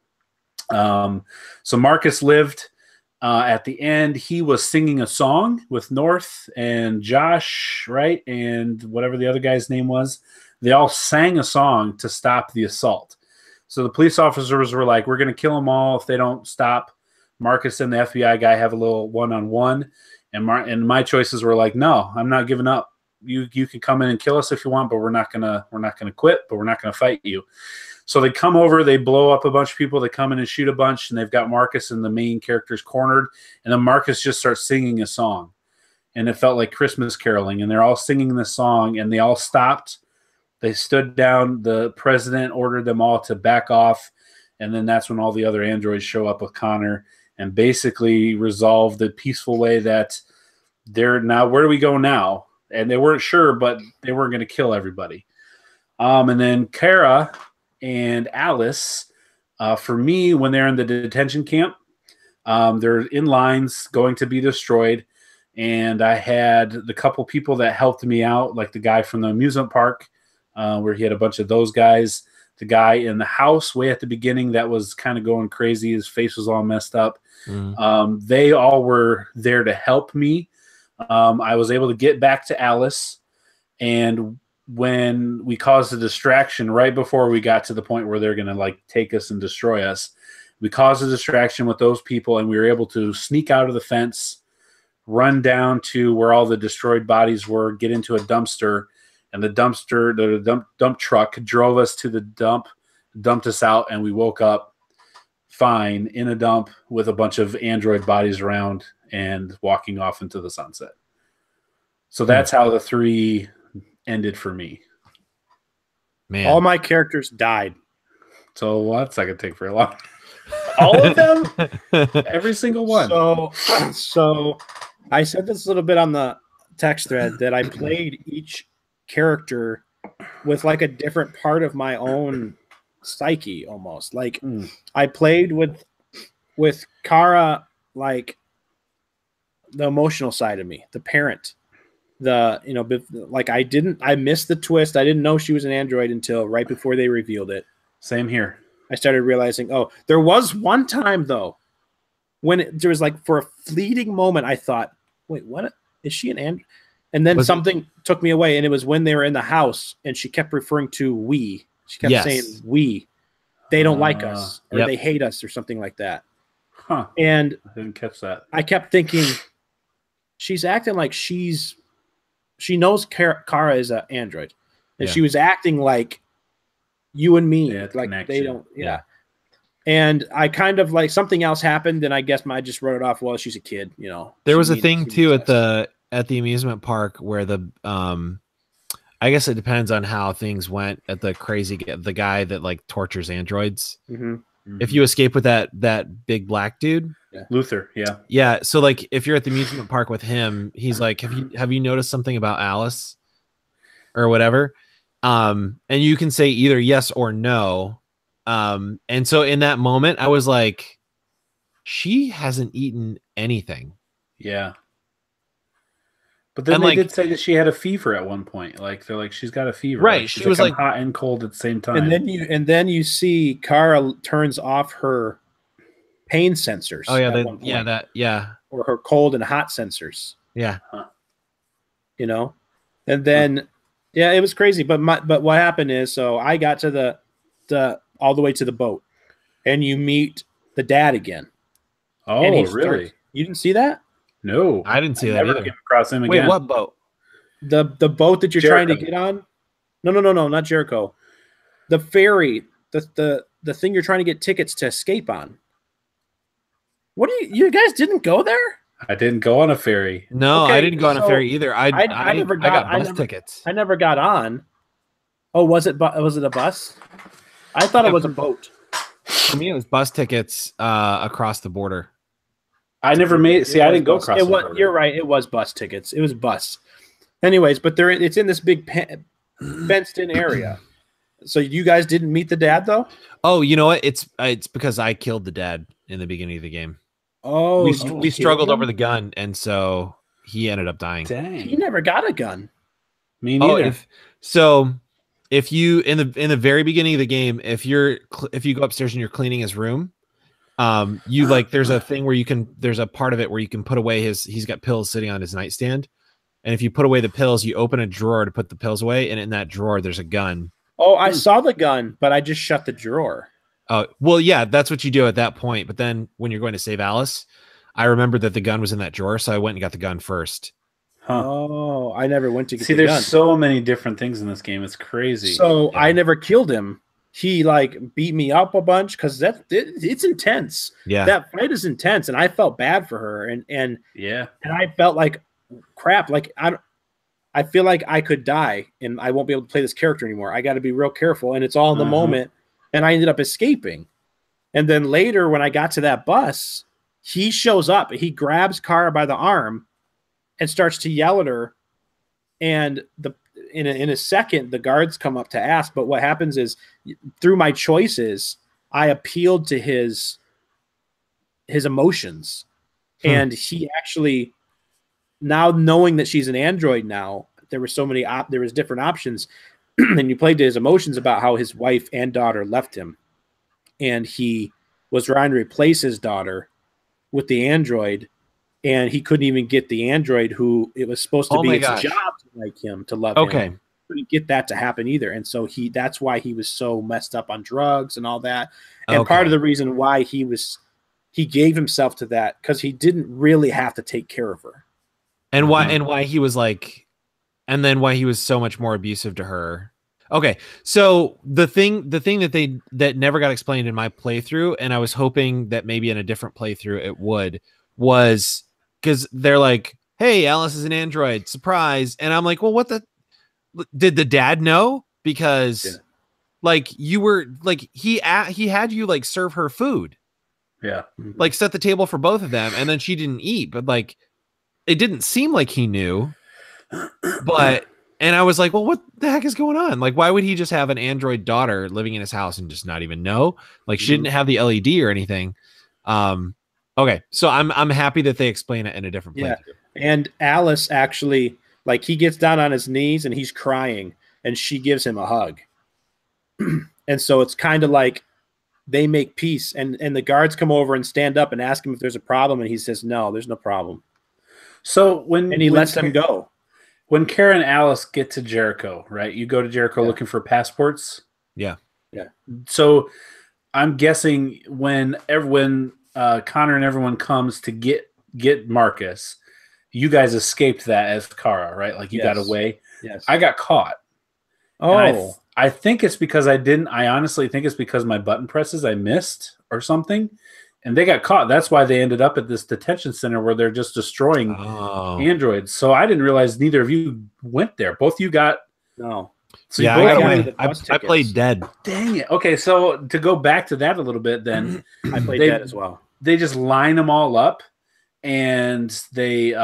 So Marcus lived. At the end, he was singing a song with North and Josh, right? And whatever the other guy's name was. They all sang a song to stop the assault. So the police officers were like, we're going to kill them all if they don't stop. Marcus and the FBI guy have a little one-on-one. And my choices were like, no, I'm not giving up. You can come in and kill us if you want, but we're not gonna quit, but we're not gonna fight you. So they come over, they blow up a bunch of people, they come in and shoot a bunch, and they've got Marcus and the main characters cornered, and then Marcus just starts singing a song. And it felt like Christmas caroling, and they're all singing this song, and they all stopped. They stood down, the president ordered them all to back off, and then that's when all the other androids show up with Connor and basically resolve the peaceful way that they're now, where do we go now? And they weren't sure, but they weren't going to kill everybody. And then Kara and Alice, for me, when they're in the detention camp, they're in lines going to be destroyed. and I had the couple people that helped me out, like the guy from the amusement park, where he had a bunch of those guys. The guy in the house way at the beginning that was kind of going crazy. His face was all messed up. They all were there to help me. I was able to get back to Alice, and when we caused a distraction right before we got to the point where they're going to like take us and destroy us, we caused a distraction with those people, and we were able to sneak out of the fence, run down to where all the destroyed bodies were, get into a dumpster, and the dump truck drove us to the dump, dumped us out, and we woke up fine in a dump with a bunch of android bodies around and walking off into the sunset. So that's how the 3 ended for me. Man, all my characters died. So that's not gonna take very long. All of them, every single one. So I said this a little bit on the text thread that I played each character with like a different part of my own psyche, almost. Like I played with Kara, like the emotional side of me, the parent, like I missed the twist. I didn't know she was an android until right before they revealed it. Same here. I started realizing, there was one time though when there was like for a fleeting moment I thought, wait, what is she an android? And then something took me away, and it was when they were in the house, and she kept referring to we. She kept saying we. They don't like us, or they hate us, or something like that. Huh. And I didn't catch that. I kept thinking, she's acting like she knows Kara is an android, and she was acting like you and me, like they don't. Yeah. And I kind of like something else happened, and I guess I just wrote it off. Well, she's a kid, There was a thing too at the amusement park where I guess it depends on how things went at the guy that like tortures androids. If you escape with that big black dude, Luther, so like if you're at the amusement park with him, he's like, have you noticed something about Alice or whatever? And you can say either yes or no. And so in that moment I was like, she hasn't eaten anything. But then they did say that she had a fever at one point. Like they're like, she's got a fever. Right. Like, she was like hot and cold at the same time. And then you see Kara turns off her pain sensors. Oh yeah, or her cold and hot sensors. Yeah. And then it was crazy. But what happened is, so I got to the all the way to the boat, and you meet the dad again. Oh, really? You didn't see that? No, I didn't see that either. Came across him again. Wait, what boat? The boat that you're trying to get on? No, not Jericho. The ferry, the thing you're trying to get tickets to escape on. What do you guys didn't go there? I didn't go on a ferry. No, I didn't go on a ferry either. I got bus tickets. I never got on. Oh, was it a bus? I thought it was a boat. For me, it was bus tickets across the border. I never made. See, I didn't go across. You're right. It was bus tickets. It was bus. Anyways, but it's in this big fenced-in area. So you guys didn't meet the dad though? Oh, you know what? It's because I killed the dad in the beginning of the game. Oh, we struggled over the gun, and so he ended up dying. Dang. He never got a gun. Me neither. If you in the very beginning of the game, if you go upstairs and you're cleaning his room, there's a thing where there's a part of it where you can put away he's got pills sitting on his nightstand, and if you put away the pills, you open a drawer to put the pills away, and in that drawer there's a gun. Oh, I saw the gun, but I just shut the drawer. Oh, well, yeah, that's what you do at that point. But then when you're going to save Alice, I remembered that the gun was in that drawer, so I went and got the gun first. Huh. Oh, I never went to get the gun. There's so many different things in this game. It's crazy. So I never killed him. He like beat me up a bunch because it's intense. Yeah, that fight is intense, and I felt bad for her, and I felt like crap. Like I feel like I could die, and I won't be able to play this character anymore. I got to be real careful, and it's all in the moment. And I ended up escaping. And then later, when I got to that bus, he shows up. He grabs Kara by the arm and starts to yell at her. And in a second, the guards come up to ask. But what happens is, through my choices, I appealed to his emotions, and he actually now knowing that she's an android now, there were so many there was different options, and you played to his emotions about how his wife and daughter left him, and he was trying to replace his daughter with the android, and he couldn't even get the android who it was supposed to be its job to like him, to love him. Couldn't get that to happen either, and so that's why he was so messed up on drugs and all that. And part of the reason why he gave himself to that, because he didn't really have to take care of her. And why he was like, and then why he was so much more abusive to her. Okay, so the thing that never got explained in my playthrough, and I was hoping that maybe in a different playthrough it would, was because they're like, "Hey, Alice is an android, surprise!" And I'm like, "Well, what the? Did the dad know? Because like you were like he had you like serve her food, like set the table for both of them, and then she didn't eat, but like it didn't seem like he knew, but." And I was like, well, what the heck is going on? Like, why would he just have an android daughter living in his house and just not even know? Like, she didn't have the LED or anything. Okay, so I'm happy that they explain it in a different playthrough. And Alice actually, like, he gets down on his knees and he's crying, and she gives him a hug. And so it's kind of like they make peace, and the guards come over and stand up and ask him if there's a problem, and he says, no, there's no problem. So he lets them go. When Kara and Alice get to Jericho, right? You go to Jericho looking for passports. Yeah. So I'm guessing when Connor and everyone comes to get Marcus, you guys escaped that as Kara, right? Like you got away. Yes. I got caught. Oh. I think it's because I honestly think it's because my button presses I missed or something. And they got caught. That's why they ended up at this detention center where they're just destroying androids. So I didn't realize neither of you went there. Both of you got... No. So yeah, I played dead. Dang it. Okay, so to go back to that a little bit then. I played dead as well. They just line them all up, and they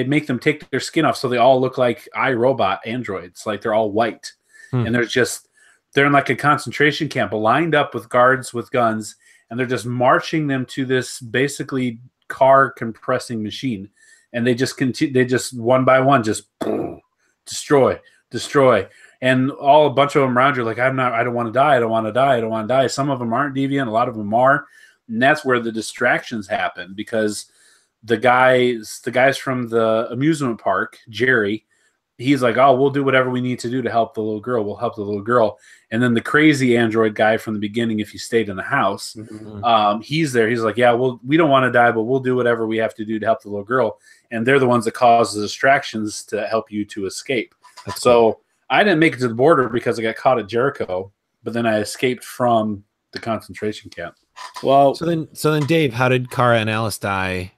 make them take their skin off so they all look like iRobot androids. Like they're all white. And they're in like a concentration camp lined up with guards with guns, and they're just marching them to this basically car compressing machine. And they just continue, they just one by one just destroy. And a bunch of them around you are like, I don't want to die. Some of them aren't deviant, a lot of them are. And that's where the distractions happen, because the guys from the amusement park, Jerry, he's like, oh, we'll do whatever we need to do to help the little girl. We'll help the little girl. And then the crazy android guy from the beginning, if he stayed in the house, he's there. He's like, yeah, we don't want to die, but we'll do whatever we have to do to help the little girl. And they're the ones that cause the distractions to help you to escape. So I didn't make it to the border because I got caught at Jericho, but then I escaped from the concentration camp. Well, so then Dave, how did Kara and Alice die?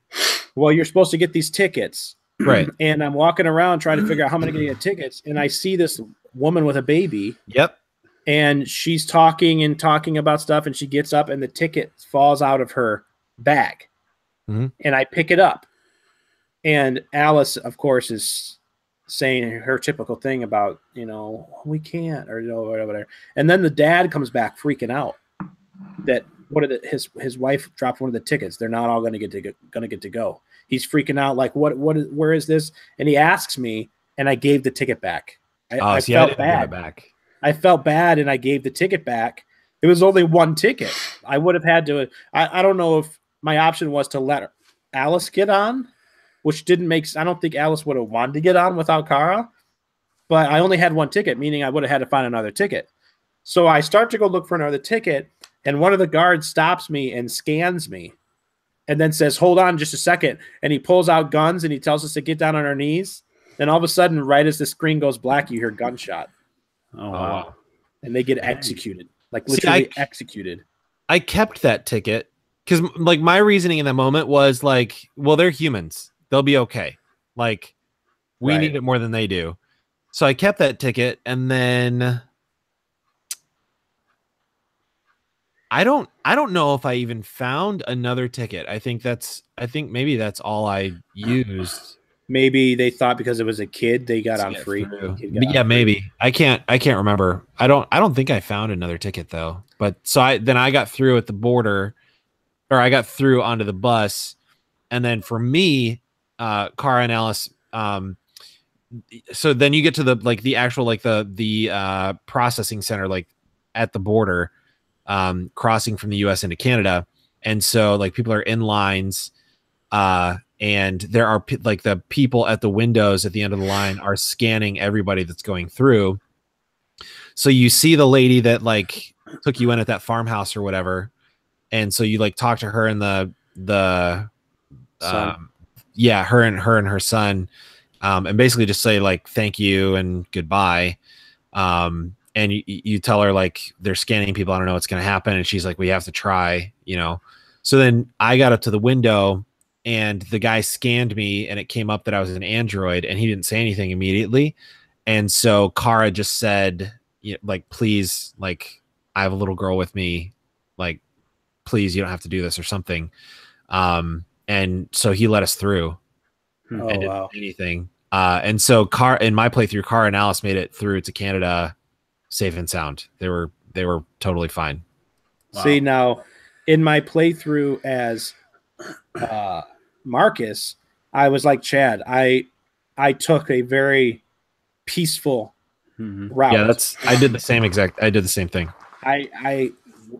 Well, you're supposed to get these tickets. Right. And I'm walking around trying to figure out how I'm going to get tickets. And I see this woman with a baby. Yep. And she's talking about stuff. And she gets up and the ticket falls out of her bag. And I pick it up. And Alice, of course, is saying her typical thing about, we can't, or whatever. And then the dad comes back freaking out that his wife dropped one of the tickets. They're not all going to get to go. He's freaking out, like, where is this? And he asks me, and I gave the ticket back. I felt bad. I felt bad, and I gave the ticket back. It was only one ticket. I would have had to. I don't know if my option was to let Alice get on, which didn't make sense. I don't think Alice would have wanted to get on without Kara, but I only had one ticket, meaning I would have had to find another ticket. So I start to go look for another ticket, and one of the guards stops me and scans me. And then says, hold on just a second. And he pulls out guns and he tells us to get down on our knees. And all of a sudden, right as the screen goes black, you hear gunshot. Oh, wow. And they get executed. Like literally executed. I kept that ticket because like my reasoning in that moment was like, well, they're humans. They'll be okay. Like we need it more than they do. So I kept that ticket, and then I don't know if I even found another ticket. I think maybe that's all I used. Maybe they thought because it was a kid they got on free. Yeah, maybe. I can't remember. I don't think I found another ticket though. But so I got through at the border, or I got through onto the bus, and then for me, Kara and Alice so then you get to the actual the processing center like at the border, crossing from the US into Canada. And so like people are in lines, and there are like the people at the windows at the end of the line are scanning everybody that's going through. So you see the lady that like took you in at that farmhouse or whatever. And so you like talk to her and the her and her son, and basically just say like thank you and goodbye. And you tell her like they're scanning people, I don't know what's gonna happen, and she's like, we have to try, you know. So then I got up to the window and the guy scanned me and it came up that I was an android, and he didn't say anything immediately. And so Kara just said, like, please, like, I have a little girl with me, like, please, you don't have to do this or something. And so he let us through and didn't do anything. And so in my playthrough, Kara and Alice made it through to Canada safe and sound. They were totally fine. Wow. See, now in my playthrough as Marcus, I was like Chad. I took a very peaceful route. Yeah, I did the same thing. I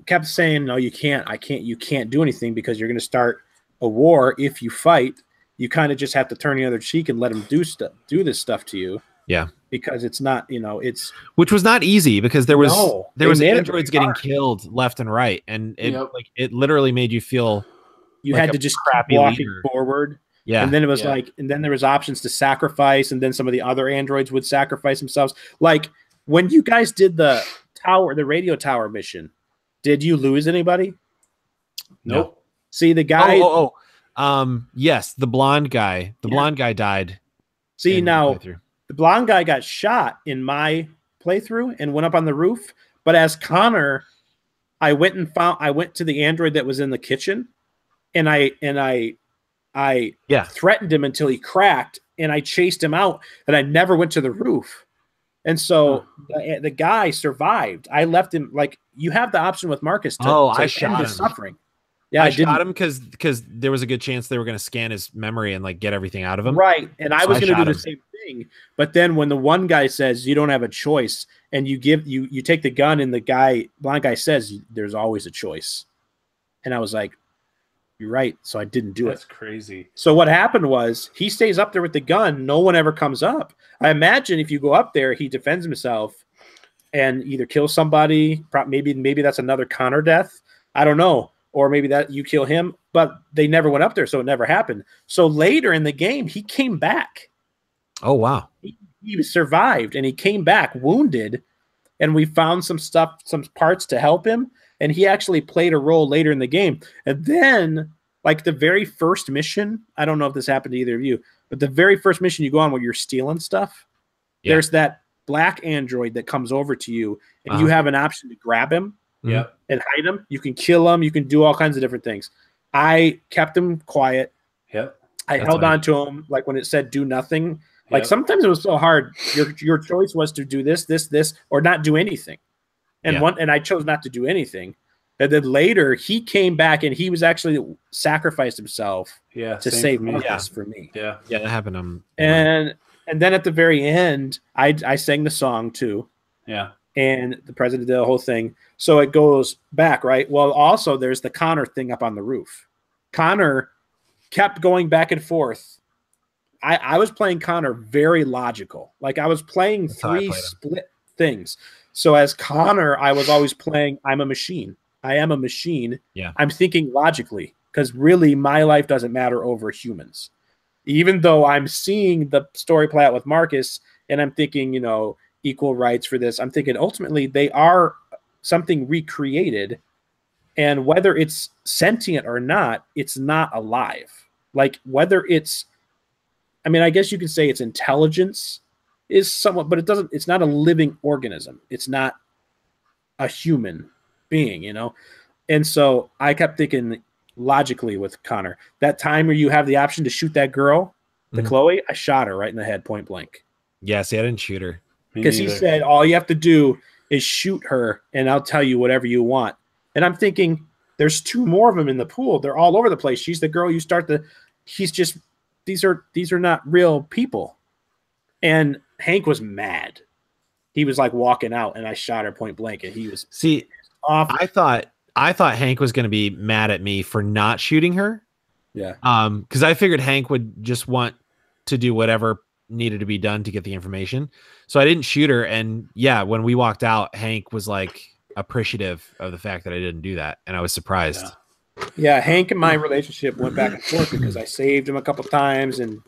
kept saying, no, you can't. You can't do anything because you're going to start a war. If you fight, you kind of just have to turn the other cheek and let them do this stuff to you. Yeah, because it's not, it's which was not easy because there was androids getting killed left and right, and it literally made you feel you had to just keep walking forward. Yeah, and then it was and then there was options to sacrifice, and then some of the other androids would sacrifice themselves. Like when you guys did the radio tower mission, did you lose anybody? Nope. See the guy. Yes, the blonde guy. The blonde guy died. See now. The blonde guy got shot in my playthrough and went up on the roof. But as Connor, I went to the android that was in the kitchen, and I threatened him until he cracked, and I chased him out, and I never went to the roof. And so the guy survived. I left him, like, you have the option with Marcus to I shot end him. his suffering. Yeah, I shot him because there was a good chance they were going to scan his memory and like get everything out of him. Right, and I was going to do the same thing. But then when the one guy says you don't have a choice, and you take the gun, and the blind guy says there's always a choice, and I was like, you're right. So I didn't do it. That's crazy. So what happened was he stays up there with the gun. No one ever comes up. I imagine if you go up there, he defends himself and either kills somebody. Maybe that's another Connor death. I don't know. Or maybe that you kill him, but they never went up there, so it never happened. So later in the game, he came back. Oh, wow. He survived, and he came back wounded, and we found some parts to help him, and he actually played a role later in the game. And then, like the very first mission, I don't know if this happened to either of you, but the very first mission you go on where you're stealing stuff, there's that black android that comes over to you, and you have an option to grab him. Yeah, and hide him. You can kill him. You can do all kinds of different things. I kept him quiet. Yep. I held on to him, like when it said do nothing. Like sometimes it was so hard. Your choice was to do this, or not do anything. And and I chose not to do anything. And then later he came back and he was actually sacrificed himself to save Marcus for me. Yeah. Yeah, that happened. And then at the very end, I sang the song too. Yeah. And the president did the whole thing. So it goes back, right? Well, also there's the Connor thing up on the roof. Connor kept going back and forth. I was playing Connor very logical. Like I was playing three split things. So as Connor, I was always playing, I'm a machine. I am a machine. Yeah. I'm thinking logically because really my life doesn't matter over humans. Even though I'm seeing the story play out with Marcus and I'm thinking, equal rights for this. I'm thinking ultimately they are something recreated, and whether it's sentient or not, it's not alive. Like whether it's, I guess you can say its intelligence is somewhat, but it's not a living organism. It's not a human being, And so I kept thinking logically with Connor, that time where you have the option to shoot that girl, the Chloe, I shot her right in the head, point blank. Yeah, see, I didn't shoot her. Because he said, all you have to do is shoot her, and I'll tell you whatever you want. And I'm thinking, there's two more of them in the pool. They're all over the place. She's the girl you start he's just these are not real people. And Hank was mad. He was like walking out, and I shot her point blank, and he was off. I thought Hank was going to be mad at me for not shooting her. Yeah. Because I figured Hank would just want to do whatever needed to be done to get the information. So I didn't shoot her. And yeah, when we walked out, Hank was like appreciative of the fact that I didn't do that. And I was surprised. Yeah, Hank and my relationship went back and forth because I saved him a couple times and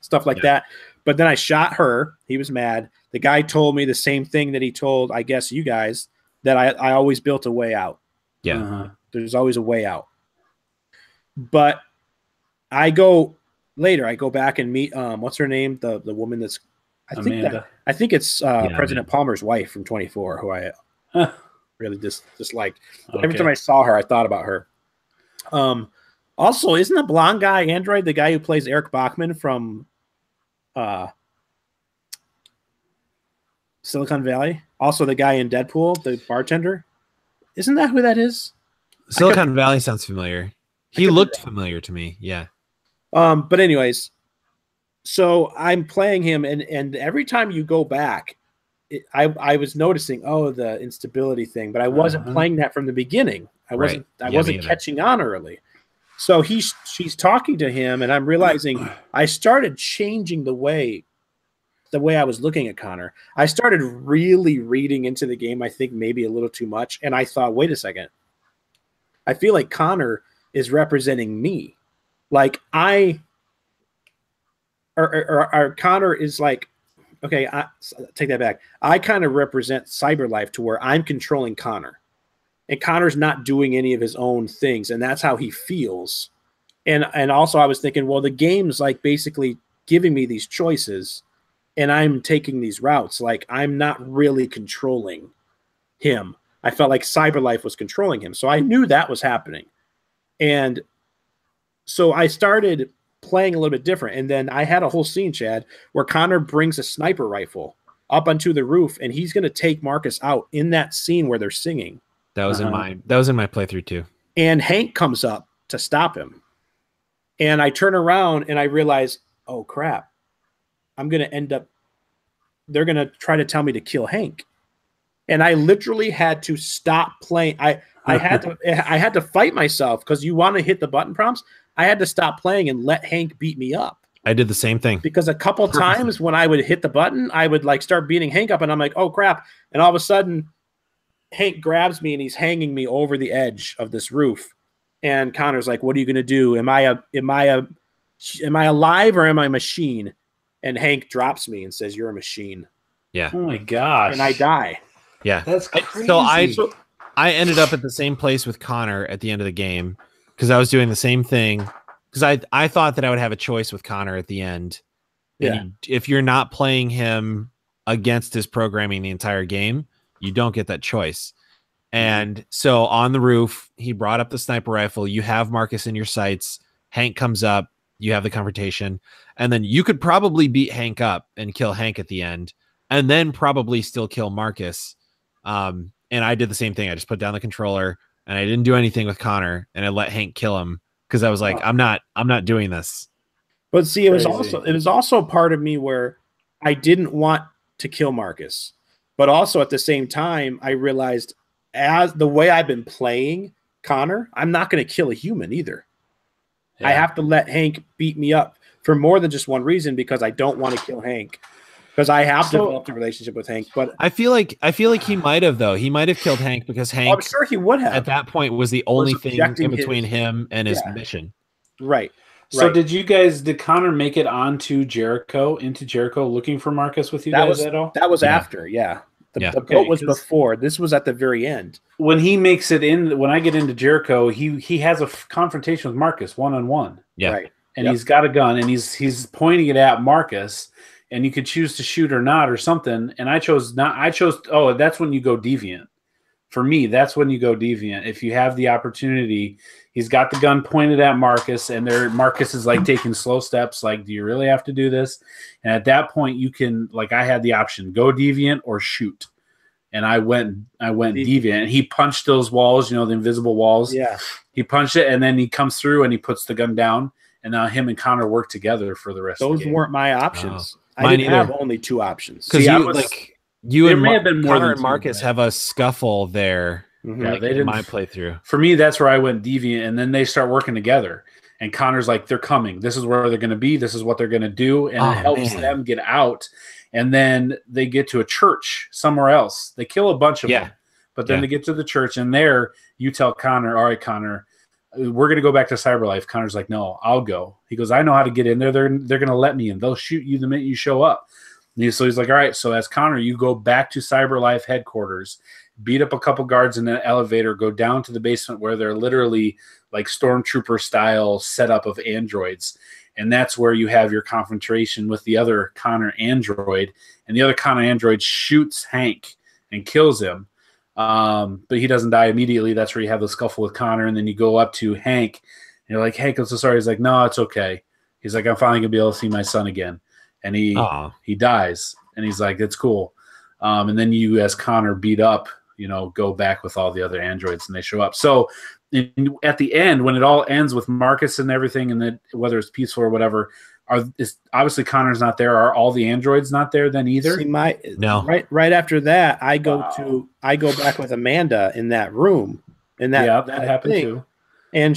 stuff like that. But then I shot her. He was mad. The guy told me the same thing that he told, I guess, you guys, that I always built a way out. Yeah. There's always a way out. But I go back and meet what's her name? The woman that's I think it's President Palmer's wife from 24, who I really disliked. Okay. Every time I saw her, I thought about her. Also, isn't the blonde guy Android the guy who plays Eric Bachman from Silicon Valley? Also the guy in Deadpool, the bartender? Isn't that who that is? Silicon Valley sounds familiar. He looked familiar to me. Yeah. But anyways, so I'm playing him, and every time you go back, I was noticing, the instability thing, but I wasn't playing that from the beginning. I wasn't catching on early. So she's talking to him, and I'm realizing I started changing the way I was looking at Connor. I started really reading into the game, I think maybe a little too much, and I thought, wait a second. I feel like Connor is representing me. Like Connor is like, okay, I take that back. I kind of represent CyberLife to where I'm controlling Connor. And Connor's not doing any of his own things, and that's how he feels. And also I was thinking, well, the game's like basically giving me these choices, and I'm taking these routes. Like I'm not really controlling him. I felt like CyberLife was controlling him. So I knew that was happening. And so I started playing a little bit different. And then I had a whole scene, Chad, where Connor brings a sniper rifle up onto the roof, and he's going to take Marcus out in that scene where they're singing. That was in my playthrough too. And Hank comes up to stop him. And I turn around and I realize, oh crap, I'm going to end up, they're going to try to tell me to kill Hank. And I literally had to stop playing. I had to fight myself because you want to hit the button prompts. I had to stop playing and let Hank beat me up. I did the same thing. Because a couple times when I would hit the button, I would like start beating Hank up, and I'm like, oh crap. And all of a sudden Hank grabs me and he's hanging me over the edge of this roof. And Connor's like, what are you going to do? Am I alive or am I a machine? And Hank drops me and says, you're a machine. Yeah. Oh my gosh. And I die. Yeah. That's crazy. So I ended up at the same place with Connor at the end of the game because I was doing the same thing. Because I thought that I would have a choice with Connor at the end. And if you're not playing him against his programming the entire game, you don't get that choice. And so on the roof, he brought up the sniper rifle. You have Marcus in your sights. Hank comes up. You have the confrontation. And then you could probably beat Hank up and kill Hank at the end. And then probably still kill Marcus. And I did the same thing. I just put down the controller and I didn't do anything with Connor. And I let Hank kill him because I was like, I'm not doing this. But see, it was also part of me where I didn't want to kill Marcus. But also at the same time, I realized as the way I've been playing Connor, I'm not going to kill a human either. Yeah. I have to let Hank beat me up for more than just one reason, because I don't want to kill Hank. Because I have developed a relationship with Hank, but I feel like he might have though. He might have killed Hank because Hank, I'm sure he would have. At that point, was the only thing in between him and his mission. Right. So did Connor make it into Jericho looking for Marcus with you guys at all? That was after, The boat was before. This was at the very end. When he makes it in, when I get into Jericho, he has a confrontation with Marcus one-on-one. Yeah. Right. And he's got a gun and he's pointing it at Marcus, and you could choose to shoot or not or something. And I chose not. That's when you go deviant. For me, that's when you go deviant. If you have the opportunity, he's got the gun pointed at Marcus, and Marcus is like taking slow steps. Like, do you really have to do this? And at that point, you can, like, I had the option, go deviant or shoot. And I went deviant. And he punched those walls, the invisible walls. Yeah. He punched it, and then he comes through and he puts the gun down. and now him and Connor work together for the rest of the game. Those weren't my options. Oh, I didn't have only 2 options. Because you there and may have been more Connor than and two, Marcus right? have a scuffle there. Yeah, Like, they in didn't. my playthrough. For me, that's where I went deviant, and then they start working together. And Connor's like, they're coming. This is where they're going to be. This is what they're going to do, and it helps them get out. And then they get to a church somewhere else. They kill a bunch of them, but then they get to the church, and there you tell Connor, "All right, Connor, we're going to go back to Cyberlife." Connor's like, "No, I'll go." He goes, "I know how to get in there. They're going to let me in. They'll shoot you the minute you show up." So he's like, "All right." So as Connor, you go back to Cyberlife headquarters, beat up a couple guards in an elevator, go down to the basement where they're literally like stormtrooper style setup of androids. And that's where you have your confrontation with the other Connor android. And the other Connor android shoots Hank and kills him. But he doesn't die immediately. That's where you have the scuffle with Connor. And then you go up to Hank and you're like, "Hank, I'm so sorry." He's like, "No, it's okay." He's like, "I'm finally going to be able to see my son again." And he dies. And he's like, "It's cool." And then you, as Connor, beat up, go back with all the other androids, and they show up. So at the end, when it all ends with Marcus and everything, and then whether it's Ps4 or whatever, is obviously Connor's not there. Are all the androids not there then either? See, no. Right after that, I go back with Amanda in that room. That happened too. And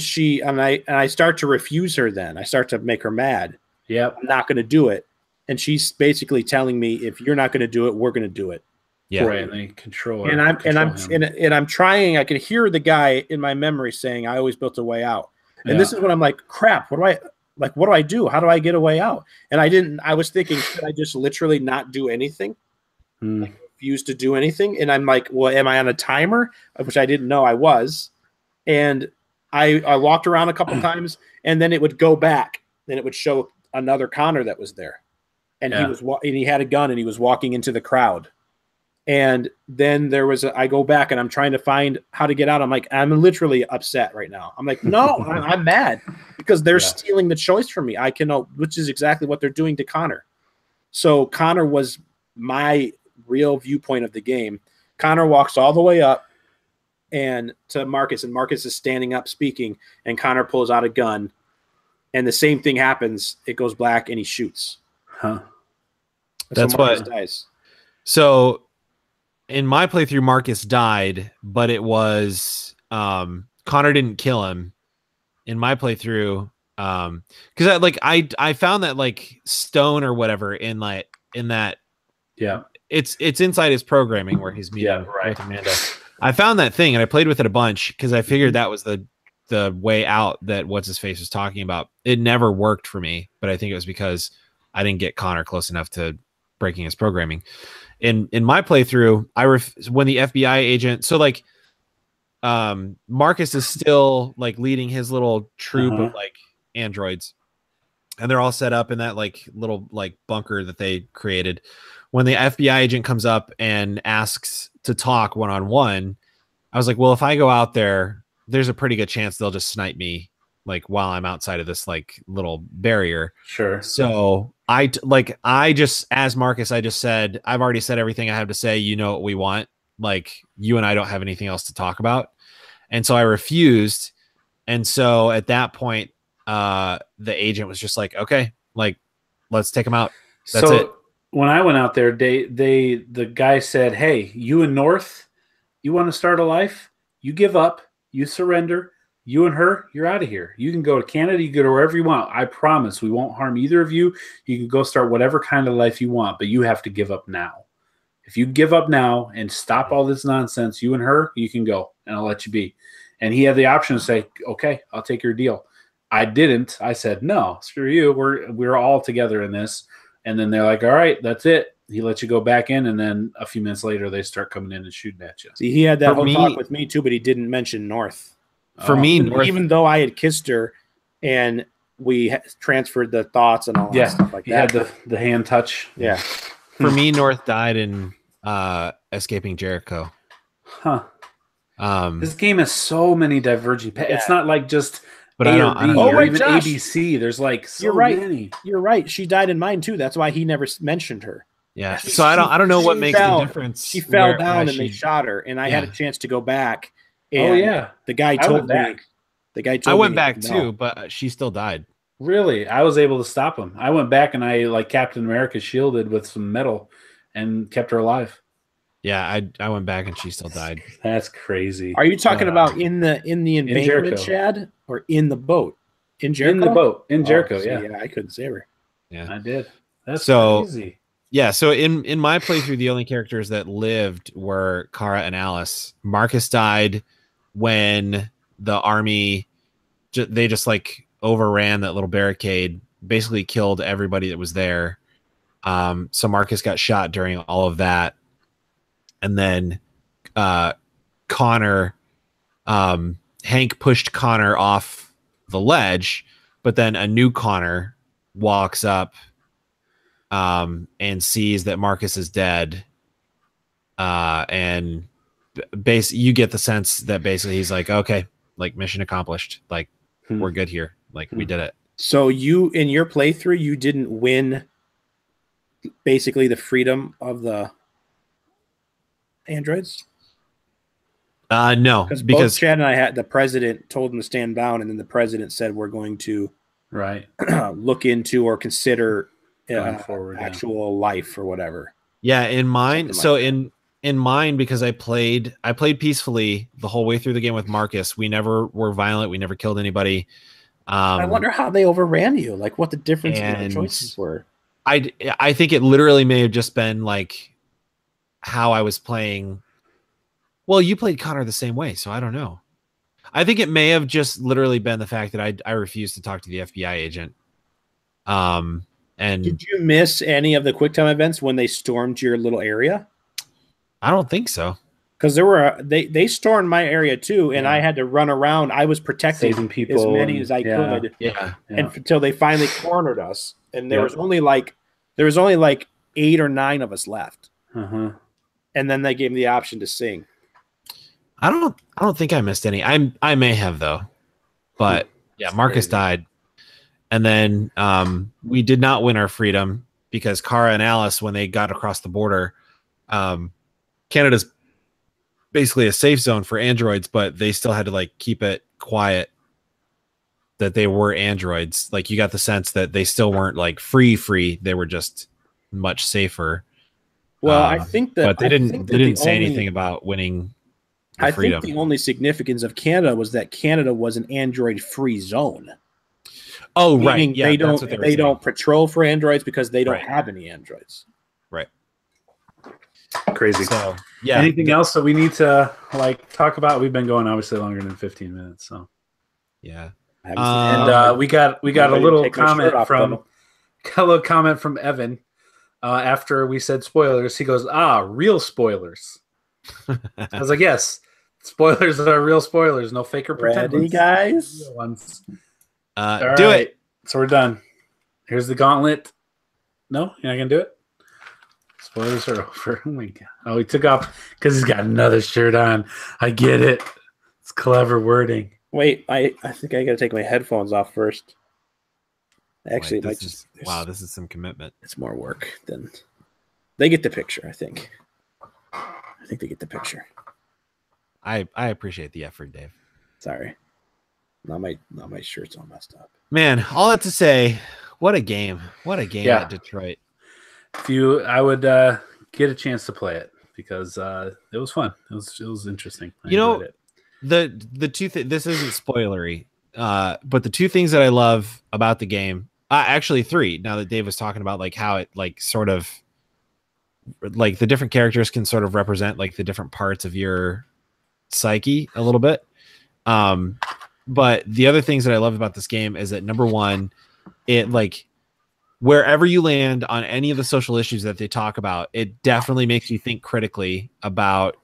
I start to refuse her. Then I start to make her mad. Yep, I'm not going to do it. And she's basically telling me, if you're not going to do it, we're going to do it. Yeah, right. And they control her. And I'm trying. I can hear the guy in my memory saying, "I always built a way out." And this is when I'm like, "Crap! What do I do? How do I get a way out?" And I didn't. I was thinking, should I just literally not do anything? Like, refuse to do anything? And I'm like, "Well, am I on a timer?" Which I didn't know I was. And I walked around a couple times, and then it would go back. Then it would show another Connor that was there, and he had a gun, and he was walking into the crowd. And then I go back and I'm trying to find how to get out. I'm like, I'm literally upset right now. I'm like, no, I'm mad because they're stealing the choice from me. Which is exactly what they're doing to Connor. So Connor was my real viewpoint of the game. Connor walks all the way up and to Marcus, and Marcus is standing up speaking, and Connor pulls out a gun, and the same thing happens. It goes black and he shoots. That's Marcus dies. So in my playthrough, Marcus died, but it was Connor didn't kill him. In my playthrough, because I found that like stone or whatever in that it's inside his programming where he's meeting with Amanda. I found that thing and I played with it a bunch because I figured that was the way out that what's his face was talking about. It never worked for me, but I think it was because I didn't get Connor close enough to breaking his programming. In my playthrough, when the FBI agent, so like Marcus is still like leading his little troop of like androids, and they're all set up in that like little like bunker that they created. When the FBI agent comes up and asks to talk one-on-one, I was like, well, if I go out there, there's a pretty good chance they'll just snipe me like while I'm outside of this like little barrier. Sure. So I just, as Marcus, I just said, I've already said everything I have to say. You know what we want. Like, you and I don't have anything else to talk about. And so I refused. And so at that point, the agent was just like, okay, like, let's take him out. That's it. When I went out there, the guy said, "Hey, you and North, you want to start a life? You give up, you surrender. You and her, you're out of here. You can go to Canada. You can go to wherever you want. I promise we won't harm either of you. You can go start whatever kind of life you want, but you have to give up now. If you give up now and stop all this nonsense, you and her, you can go, and I'll let you be." And he had the option to say, "Okay, I'll take your deal." I didn't. I said, "No, screw you. We're all together in this." And then they're like, "All right, that's it." He lets you go back in, and then a few minutes later, they start coming in and shooting at you. See, he had that whole talk with me too, but he didn't mention North. For me, even though I had kissed her and we transferred the thoughts and all that stuff like that. He had the hand touch. Yeah. For me, North died in Escaping Jericho. Huh. This game has so many diverging paths. It's not like just but A I don't or even Josh. ABC. There's like so You're right. many. You're right. She died in mine too. That's why he never mentioned her. Yeah. So I don't know what makes the difference. She fell down and they shot her, and I had a chance to go back. And the guy told me. The guy told me. I went back too, but she still died. Really? I was able to stop him. I went back and I like Captain America shielded with some metal and kept her alive. Yeah, I went back and she still died. That's crazy. Are you talking about in the embankment, Chad, or in the boat? In Jericho? In the boat. In Jericho, see, yeah. I couldn't save her. Yeah. I did. That's so crazy. Yeah, so in my playthrough, the only characters that lived were Kara and Alice. Marcus died when the army they just like overran that little barricade, basically killed everybody that was there. So Marcus got shot during all of that. And then Connor, Hank pushed Connor off the ledge, but then a new Connor walks up and sees that Marcus is dead. And you get the sense that basically he's like, okay, like mission accomplished. Like we're good here. Like we did it. So you, in your playthrough, you didn't win basically the freedom of the androids? No, because because Chad and I had the president told him to stand down, and then the president said we're going to look into or consider forward, actual life or whatever. Yeah, in mine. Something So like in mine, because I played peacefully the whole way through the game with Marcus. We never were violent. We never killed anybody. I wonder how they overran you. Like what the difference in the choices were. I think it literally may have just been like how I was playing. Well, you played Connor the same way, so I don't know. I think it may have just literally been the fact that I refused to talk to the FBI agent. And did you miss any of the QuickTime events when they stormed your little area? I don't think so. Because there were they stormed my area too, and I had to run around. I was protecting saving people, as many as I could, and until they finally cornered us. And there was only like 8 or 9 of us left. And then they gave me the option to sing. I don't think I missed any. I may have though, but yeah, Marcus died, and then we did not win our freedom because Kara and Alice, when they got across the border, Canada's basically a safe zone for androids, but they still had to like keep it quiet that they were androids. Like you got the sense that they still weren't like free. They were just much safer. Well, I think that, but they didn't say anything about winning. I think the only significance of Canada was that Canada was an android-free zone. Oh, right. Yeah, they don't patrol for androids because they don't have any androids. Right. Crazy. So, yeah. Anything else that we need to like talk about? We've been going obviously longer than 15 minutes. So yeah. And we got a little comment from Evan after we said spoilers. He goes, real spoilers. I was like, yes, spoilers are real spoilers, no fake or pretend. Ready, guys? Do it. So we're done. Here's the gauntlet. No, you're not gonna do it. Spoilers are over. Oh my god! Oh, he took off because he's got another shirt on. I get it. It's clever wording. Wait, I think I gotta take my headphones off first. Actually, this is some commitment. It's more work than they get the picture. I think they get the picture. I appreciate the effort, Dave. Sorry. Now my shirt's all messed up. Man, all that to say, what a game. What a game at Detroit. I would get a chance to play it because it was fun. It was interesting. I enjoyed it. The two this isn't spoilery, but the two things that I love about the game, actually 3, now that Dave was talking about like how it like sort of like the different characters can sort of represent like the different parts of your psyche a little bit. But the other things that I love about this game is that number one, it like wherever you land on any of the social issues that they talk about, it definitely makes you think critically about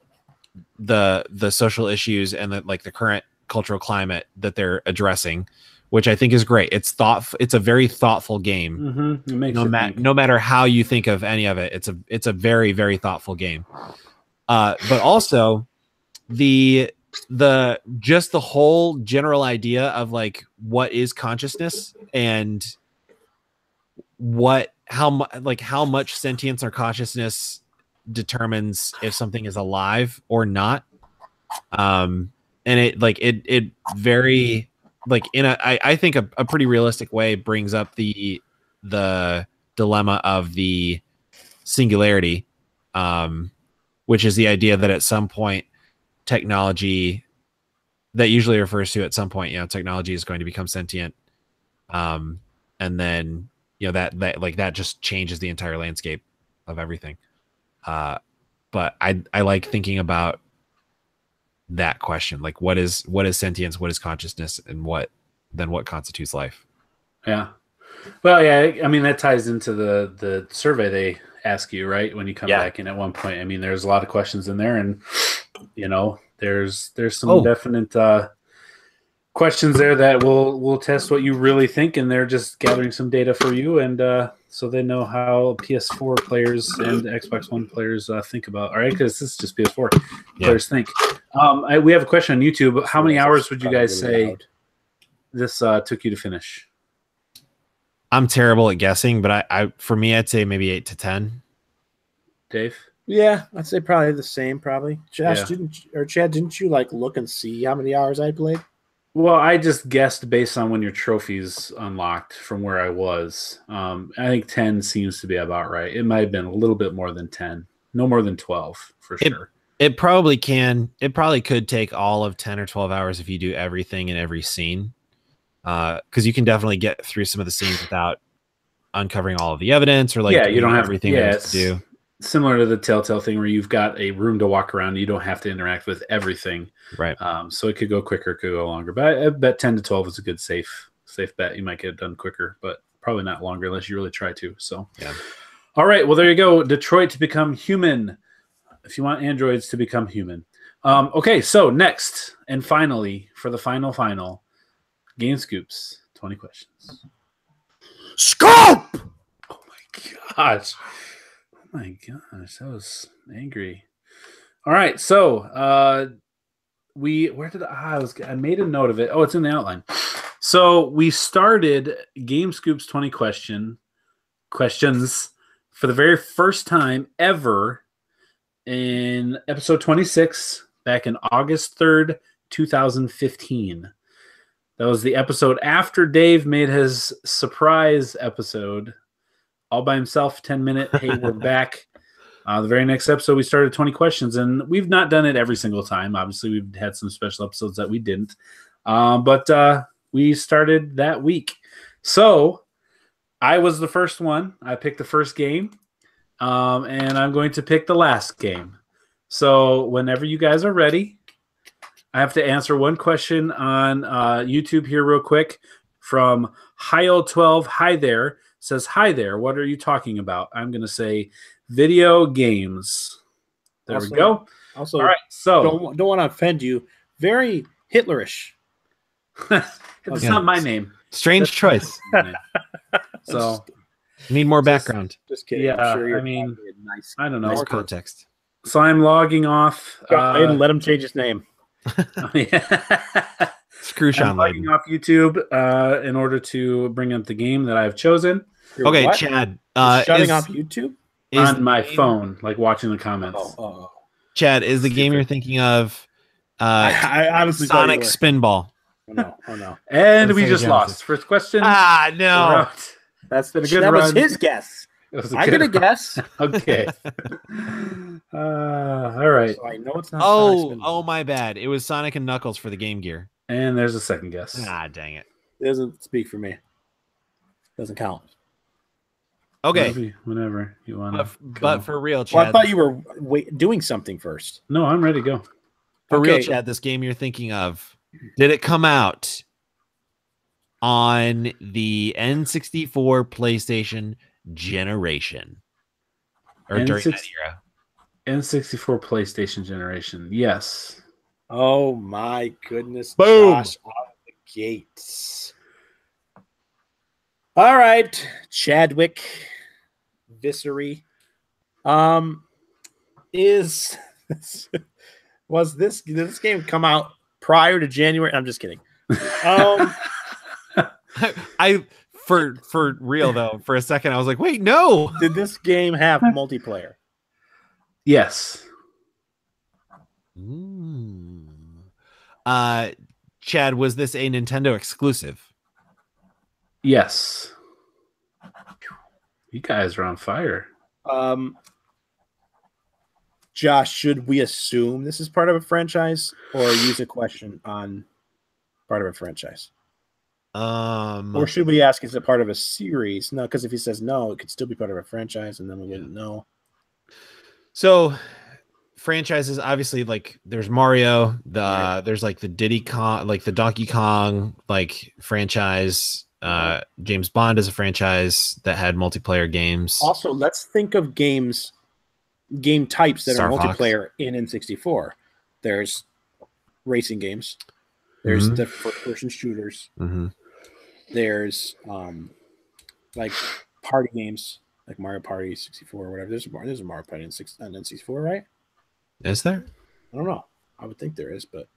the social issues and the current cultural climate that they're addressing, which I think is great. It's a very thoughtful game. It makes no matter how you think of any of it, it's a very, very thoughtful game. But also just the whole general idea of like what is consciousness and how much sentience or consciousness determines if something is alive or not. And it very like I think a pretty realistic way brings up the dilemma of the singularity, which is the idea that at some point technology, that usually refers to at some point, technology is going to become sentient, and then that just changes the entire landscape of everything. But I like thinking about that question, like what is sentience, what is consciousness, and what constitutes life. Yeah. Well, yeah, I mean, that ties into the survey they ask you, right, when you come back in at one point. I mean, there's a lot of questions in there, and there's some definite questions there that will test what you really think, and they're just gathering some data for you, and so they know how PS4 players and Xbox One players think about. All right, because this is just PS4 players think. We have a question on YouTube. How many hours would you guys say this took you to finish? I'm terrible at guessing, but for me, I'd say maybe 8 to 10. Dave? Yeah, I'd say probably the same. Probably. Josh, Chad, didn't you look and see how many hours I played? Well, I just guessed based on when your trophies unlocked from where I was. I think 10 seems to be about right. It might have been a little bit more than 10. No more than 12 for sure. It probably can. It probably could take all of 10 or 12 hours if you do everything in every scene. Because you can definitely get through some of the scenes without uncovering all of the evidence, or you don't have everything there to do. Similar to the Telltale thing where you've got a room to walk around, you don't have to interact with everything, right? So it could go quicker, it could go longer. But I bet 10 to 12 is a good safe bet. You might get it done quicker, but probably not longer unless you really try to. So, all right. Well, there you go. Detroit to become human. If you want androids to become human. Okay. So next and finally, for the final. GameScoop's 20 questions. Scoop! Oh my gosh, that was angry. All right, so I made a note of it. Oh, it's in the outline. So we started GameScoop's 20 questions for the very first time ever in episode 26 back in August 3rd, 2015. That was the episode after Dave made his surprise episode all by himself, 10-minute. Hey, we're back. The very next episode, we started 20 questions, and we've not done it every single time. Obviously, we've had some special episodes that we didn't. But we started that week. So I was the first one. I picked the first game, and I'm going to pick the last game. So whenever you guys are ready, I have to answer one question on YouTube here real quick from Hio12. Hi there. Says, hi there. What are you talking about? I'm going to say video games. There we go. Also, all right. So don't want to offend you. Very Hitlerish. It's not my name. Strange choice. So need more background. Just kidding. Yeah, I'm sure I mean, I don't know. More context. So I'm logging off. And let him change his name. Screw Sean. I'm logging off YouTube in order to bring up the game that I've chosen. Okay, what? Chad. Shutting off YouTube? On my phone, like watching the comments. Chad, is the game you're thinking of I honestly Sonic Spinball? Oh no. And we just lost. First question. No. That's been a good that run. was his guess. I'm going to guess. Okay. All right. So I know it's not Oh, my bad. It was Sonic and Knuckles for the Game Gear. And there's a second guess. Dang it. It doesn't speak for me. Doesn't count. Okay. Whenever you want to. But for real, Chad. Well, I thought you were doing something first. No, I'm ready to go. For real, Chad, this game you're thinking of, did it come out on the N64 PlayStation generation? Or during that era? N64 PlayStation generation. Yes. Oh my goodness. Boom. Josh out of the gates. All right. Chadwick Viscery. Did this game come out prior to January? I'm just kidding. For real though, for a second I was like, wait, no. Did this game have multiplayer? Yes. Chad, was this a Nintendo exclusive? Yes. You guys are on fire. Josh, should we assume this is part of a franchise or use a question on part of a franchise? Or should we ask, is it part of a series? No, because if he says no, it could still be part of a franchise, and then we wouldn't know. So franchises, obviously, like there's Mario, there's like the Diddy Kong, like the Donkey Kong like franchise. James Bond is a franchise that had multiplayer games. Also, let's think of game types that Star are Fox. multiplayer in N64. There's racing games. There's the first-person shooters. There's like party games, like Mario Party 64 or whatever. There's a Mario Party on N64, right? Is there? I don't know. I would think there is, but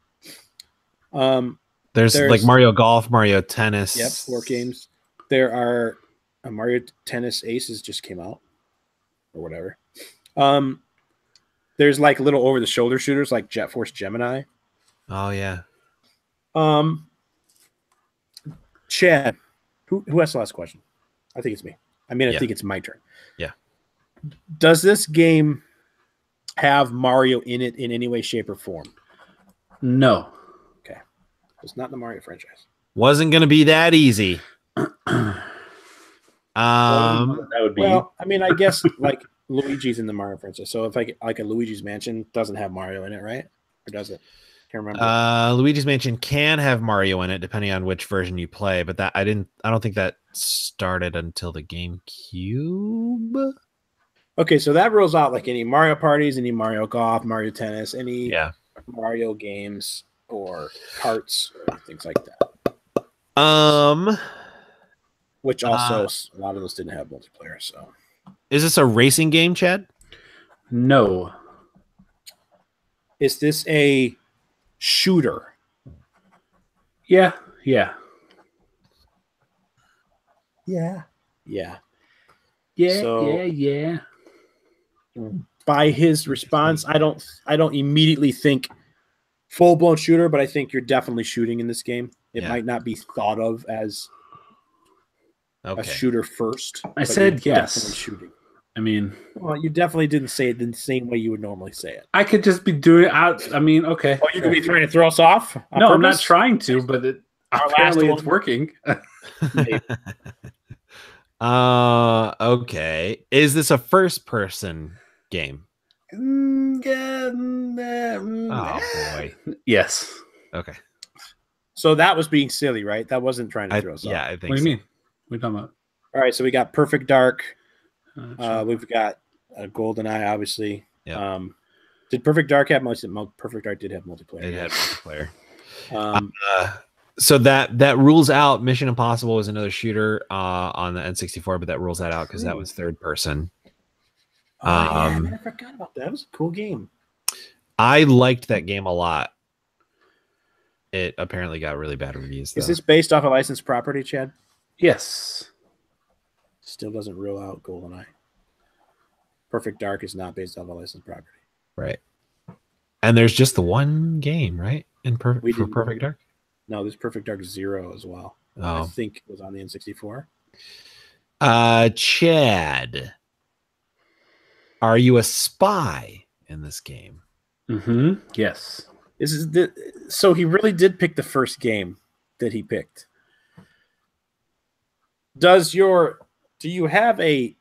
there's like Mario Golf, Mario Tennis. Yep, 4 games. There are Mario Tennis Aces just came out or whatever. There's like little over-the-shoulder shooters like Jet Force Gemini. Oh yeah. Chad, who asked the last question? I think it's me. I think it's my turn. Yeah. Does this game have Mario in it in any way, shape, or form? No. Okay. It's not the Mario franchise. Wasn't going to be that easy. That would be. Well, I mean, I guess like Luigi's in the Mario franchise. So if like a Luigi's Mansion doesn't have Mario in it, right? Or does it? Can't remember. Luigi's Mansion can have Mario in it depending on which version you play, but I don't think that started until the GameCube. Okay, so that rules out like any Mario parties, any Mario Golf, Mario Tennis, any Mario games or karts, or things like that. Which also a lot of those didn't have multiplayer. So, is this a racing game, Chad? No. Is this a shooter? Yeah. By his response, I don't immediately think full-blown shooter, but I think you're definitely shooting in this game. It might not be thought of as a shooter first. I said yes. Definitely shooting. I mean, well, you definitely didn't say it the same way you would normally say it. I could just be doing. I mean, okay. Oh, you could be trying to throw us off? No, I'm not trying to, but apparently it's working. Okay. Is this a first-person game? Oh boy. Yes. Okay. So that was being silly, right? That wasn't trying to throw us off. Yeah, I think. What do you mean? What are you talking about? All right, so we got Perfect Dark. We've got GoldenEye, obviously. Yeah. Did Perfect Dark have Perfect Dark did have multiplayer. It had multiplayer. So that rules out Mission Impossible was another shooter on the N64, but that rules that out because that was third person. I forgot about that. It was a cool game. I liked that game a lot. It apparently got really bad reviews, though. Is this based off a licensed property, Chad? Yes. Still doesn't rule out GoldenEye. Perfect Dark is not based off a licensed property. Right. And there's just the one game, right? For Perfect Dark? No, there's Perfect Dark 0 as well. Oh. I think it was on the N64. Chad, are you a spy in this game? Yes. So he really did pick the first game that he picked. Do you have a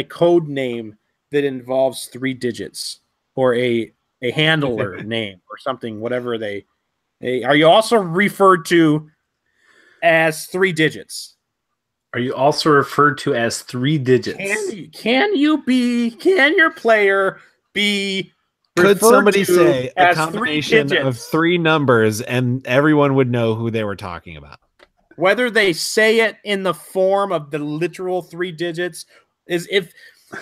code name that involves 3 digits or a handler name or something, whatever are you also referred to as 3 digits? Are you also referred to as 3 digits? Can your player be Could somebody to say a as combination of 3 numbers and everyone would know who they were talking about? Whether they say it in the form of the literal 3 digits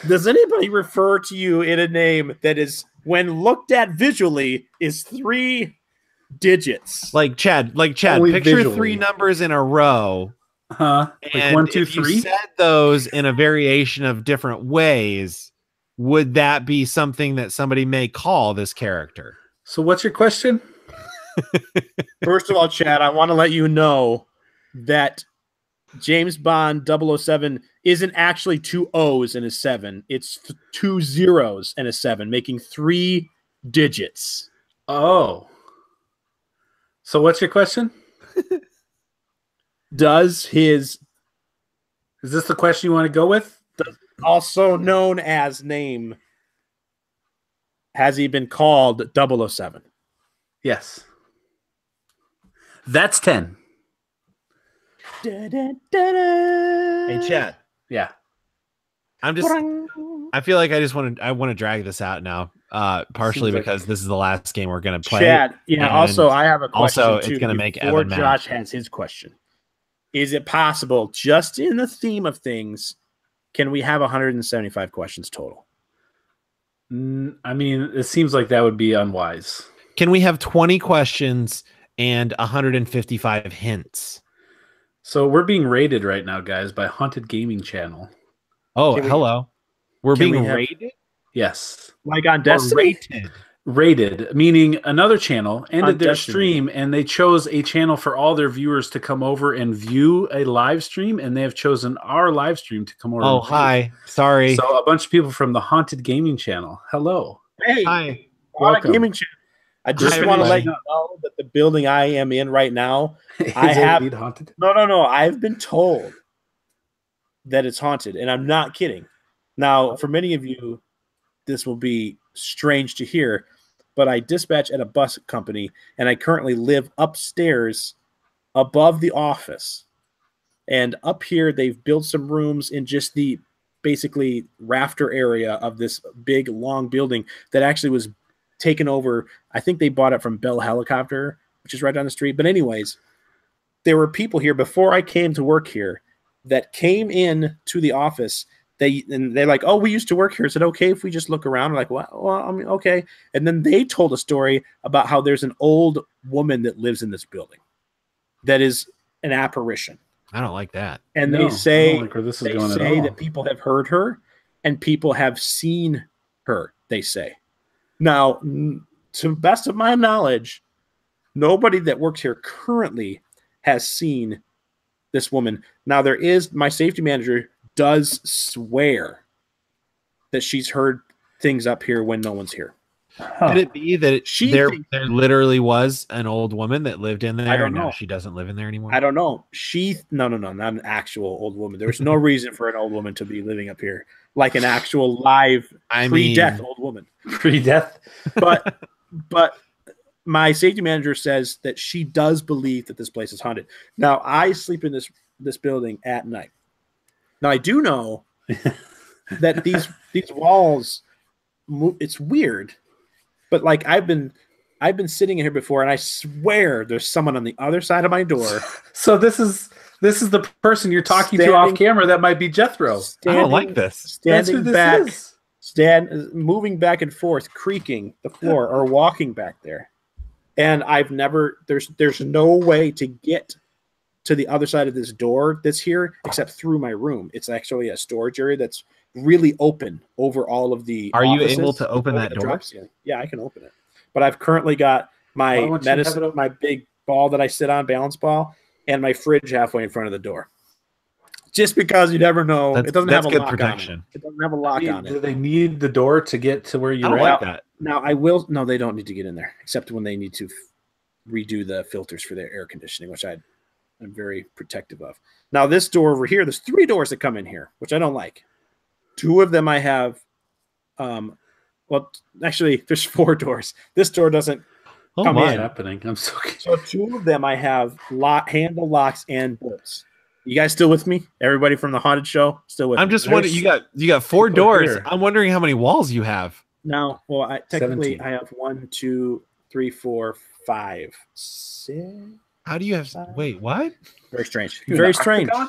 does anybody refer to you in a name that is, when looked at visually, is 3 digits? Like Chad, Only picture visually. 3 numbers in a row. Like And 1, 2, if 3. you said those in a variation of different ways, would that be something that somebody may call this character? So what's your question? First of all, Chad, I want to let you know that James Bond 007 isn't actually 2 O's and a 7. It's 2 zeros and a 7, making 3 digits. Oh. So what's your question? Is this the question you want to go with? Also known as name, has he been called 007? Yes. That's 10. Hey, Chad. Yeah. I feel like I want to drag this out now. Partially because this is the last game we're going to play. Chad, also I have a question also too. It's going to make before Evan Josh mad. has his question. Is it possible, just in the theme of things, can we have 175 questions total? I mean, it seems like that would be unwise. Can we have 20 questions and 155 hints? So we're being rated right now, guys, by Haunted Gaming Channel. Oh, hello. We're being rated? Yes. Like on Destiny? Rated, meaning another channel ended their Destiny. stream and they chose a channel for all their viewers to come over and view a live stream, and they have chosen our live stream to come over. Oh, hi. Sorry. So a bunch of people from the Haunted Gaming Channel. Hello. Hey, Hi. Haunted Gaming Channel. I just Hi, want to let everybody. you know that the building I am in right now, Is I it have indeed haunted? no. I've been told that it's haunted, and I'm not kidding. Now, for many of you, this will be strange to hear, but I dispatch at a bus company, and I currently live upstairs above the office. And up here, they've built some rooms in just the basically rafter area of this big, long building that actually was taken over. I think they bought it from Bell Helicopter, which is right down the street. But anyways, there were people here before I came to work here that came in to the office. They're like, oh, we used to work here. Is it okay if we just look around? I'm like, well, I mean, okay. And then they told a story about how there's an old woman that lives in this building that is an apparition. I don't like that. And No, they say, I don't like where this is going at all. that people have heard her and people have seen her, they say. Now, to the best of my knowledge, nobody that works here currently has seen this woman. Now, there is, my safety manager does swear that she's heard things up here when no one's here. Could it be that there thinks- literally was an old woman that lived in there? I don't and now know. she doesn't live in there anymore? I don't know. No, not an actual old woman. There's no reason for an old woman to be living up here, like an actual live pre-death old woman. Pre-death. But my safety manager says that she does believe that this place is haunted. Now, I sleep in this building at night. Now, I do know that these walls move. It's weird, but like I've been sitting in here before, and I swear there's someone on the other side of my door. So this is the person you're talking to off camera. That might be Jethro. I don't like this. Standing back, moving back and forth, creaking the floor or walking back there. And I've never. There's no way to get to the other side of this door that's here except through my room. It's actually a storage area that's really open over all of the Are you offices, able to open that the door? drop ceiling. Yeah, I can open it. But I've currently got my medicine, my big ball that I sit on, balance ball, and my fridge halfway in front of the door. Just because you never know. It doesn't have a lock protection. on it. It doesn't have a lock on it. Do they need the door to get to where you're I don't at? like that. Now, I will. No, they don't need to get in there, except when they need to redo the filters for their air conditioning, which I'm very protective of. Now, this door over here, there's 3 doors that come in here, which I don't like. 2 of them I have. Well, actually, there's 4 doors. This door doesn't come What's in. happening? I'm so. So 2 of them I have handle locks and bolts. You guys still with me? Everybody from the haunted show still with me? I'm just wondering. You got 4 people doors. here. I'm wondering how many walls you have. No, well, technically 17. I have 1, 2, 3, 4, 5, 6. How do you have? Wait, what? Very strange. You Very an strange. octagon?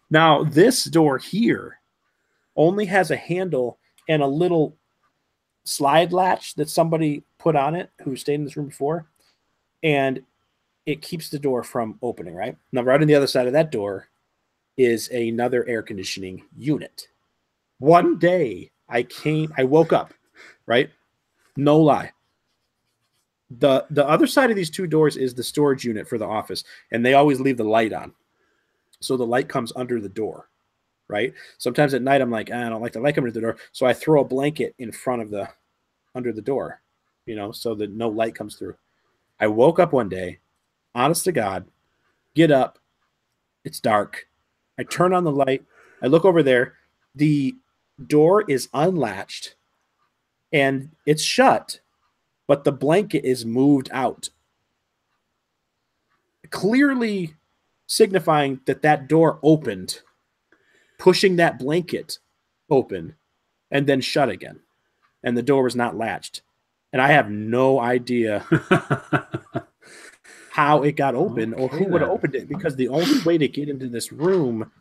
Now, this door here only has a handle and a little slide latch that somebody put on it who stayed in this room before, and it keeps the door from opening, right? Now, right on the other side of that door is another air conditioning unit. One day, I woke up, right? No lie. The other side of these two doors is the storage unit for the office, and they always leave the light on. So the light comes under the door, right? Sometimes at night I'm like, I don't like the light coming to the door, so I throw a blanket in front of under the door, so that no light comes through. I woke up one day, honest to God, get up, it's dark. I turn on the light, I look over there, the door is unlatched and it's shut, but the blanket is moved out, clearly signifying that door opened, pushing that blanket open, and then shut again. And the door was not latched. And I have no idea how it got open or who would have opened it, because the only way to get into this room,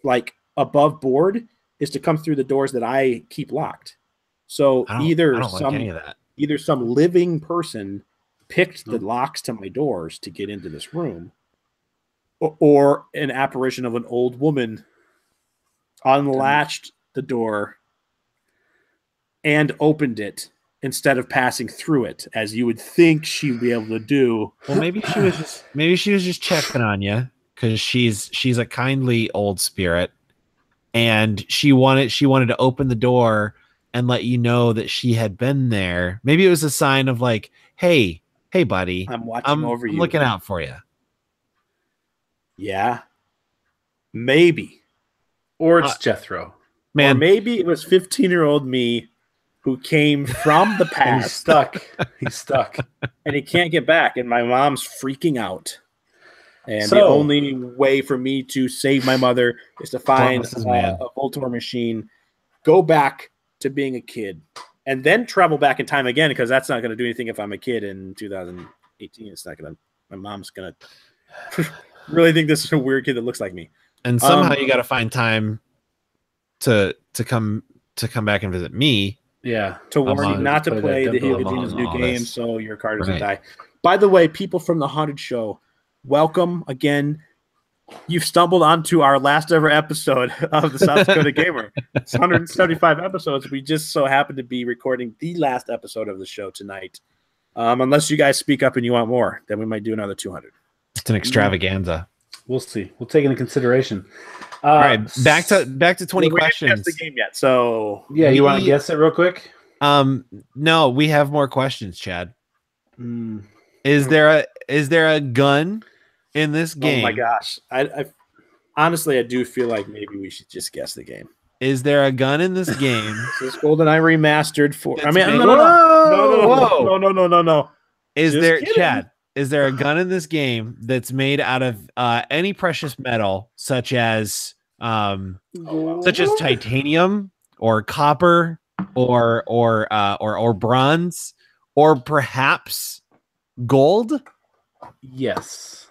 like above board, is to come through the doors that I keep locked. So either some living person picked the locks to my doors to get into this room, or an apparition of an old woman unlatched the door and opened it instead of passing through it, as you would think she would be able to do. Well, maybe she was just checking on you, because she's a kindly old spirit, and she wanted to open the door and let you know that she had been there. Maybe it was a sign of like, hey buddy, I'm watching over you. I'm looking out for you. Yeah, maybe. Or it's Jethro. Man, or maybe it was 15-year-old me who came from the past. He's stuck. And he can't get back. And my mom's freaking out. And the only way for me to save my mother is to find a Voltor machine, go back to being a kid, and then travel back in time again, because that's not going to do anything if I'm a kid in 2018. It's not going to. My mom's going to really think this is a weird kid that looks like me. And somehow you got to find time to come back and visit me. Yeah, to warn you not to play the Helios new game, so your card doesn't die. By the way, people from the Haunted Show, welcome again. You've stumbled onto our last ever episode of the South Dakota Gamer. It's 175 episodes. We just so happen to be recording the last episode of the show tonight. Unless you guys speak up and you want more, then we might do another 200. It's an extravaganza. We'll see. We'll take it into consideration. All right, back to 20 questions. We haven't guessed the game yet, so yeah, you want to guess it real quick? No, we have more questions, Chad. Is there a gun in this game? Oh my gosh, I honestly I do feel like maybe we should just guess the game. Is there a gun in this game? This is GoldenEye remastered for. I mean, no. Is there, Chad? Is there a gun in this game that's made out of any precious metal, such as titanium or copper or bronze, or perhaps gold? Yes.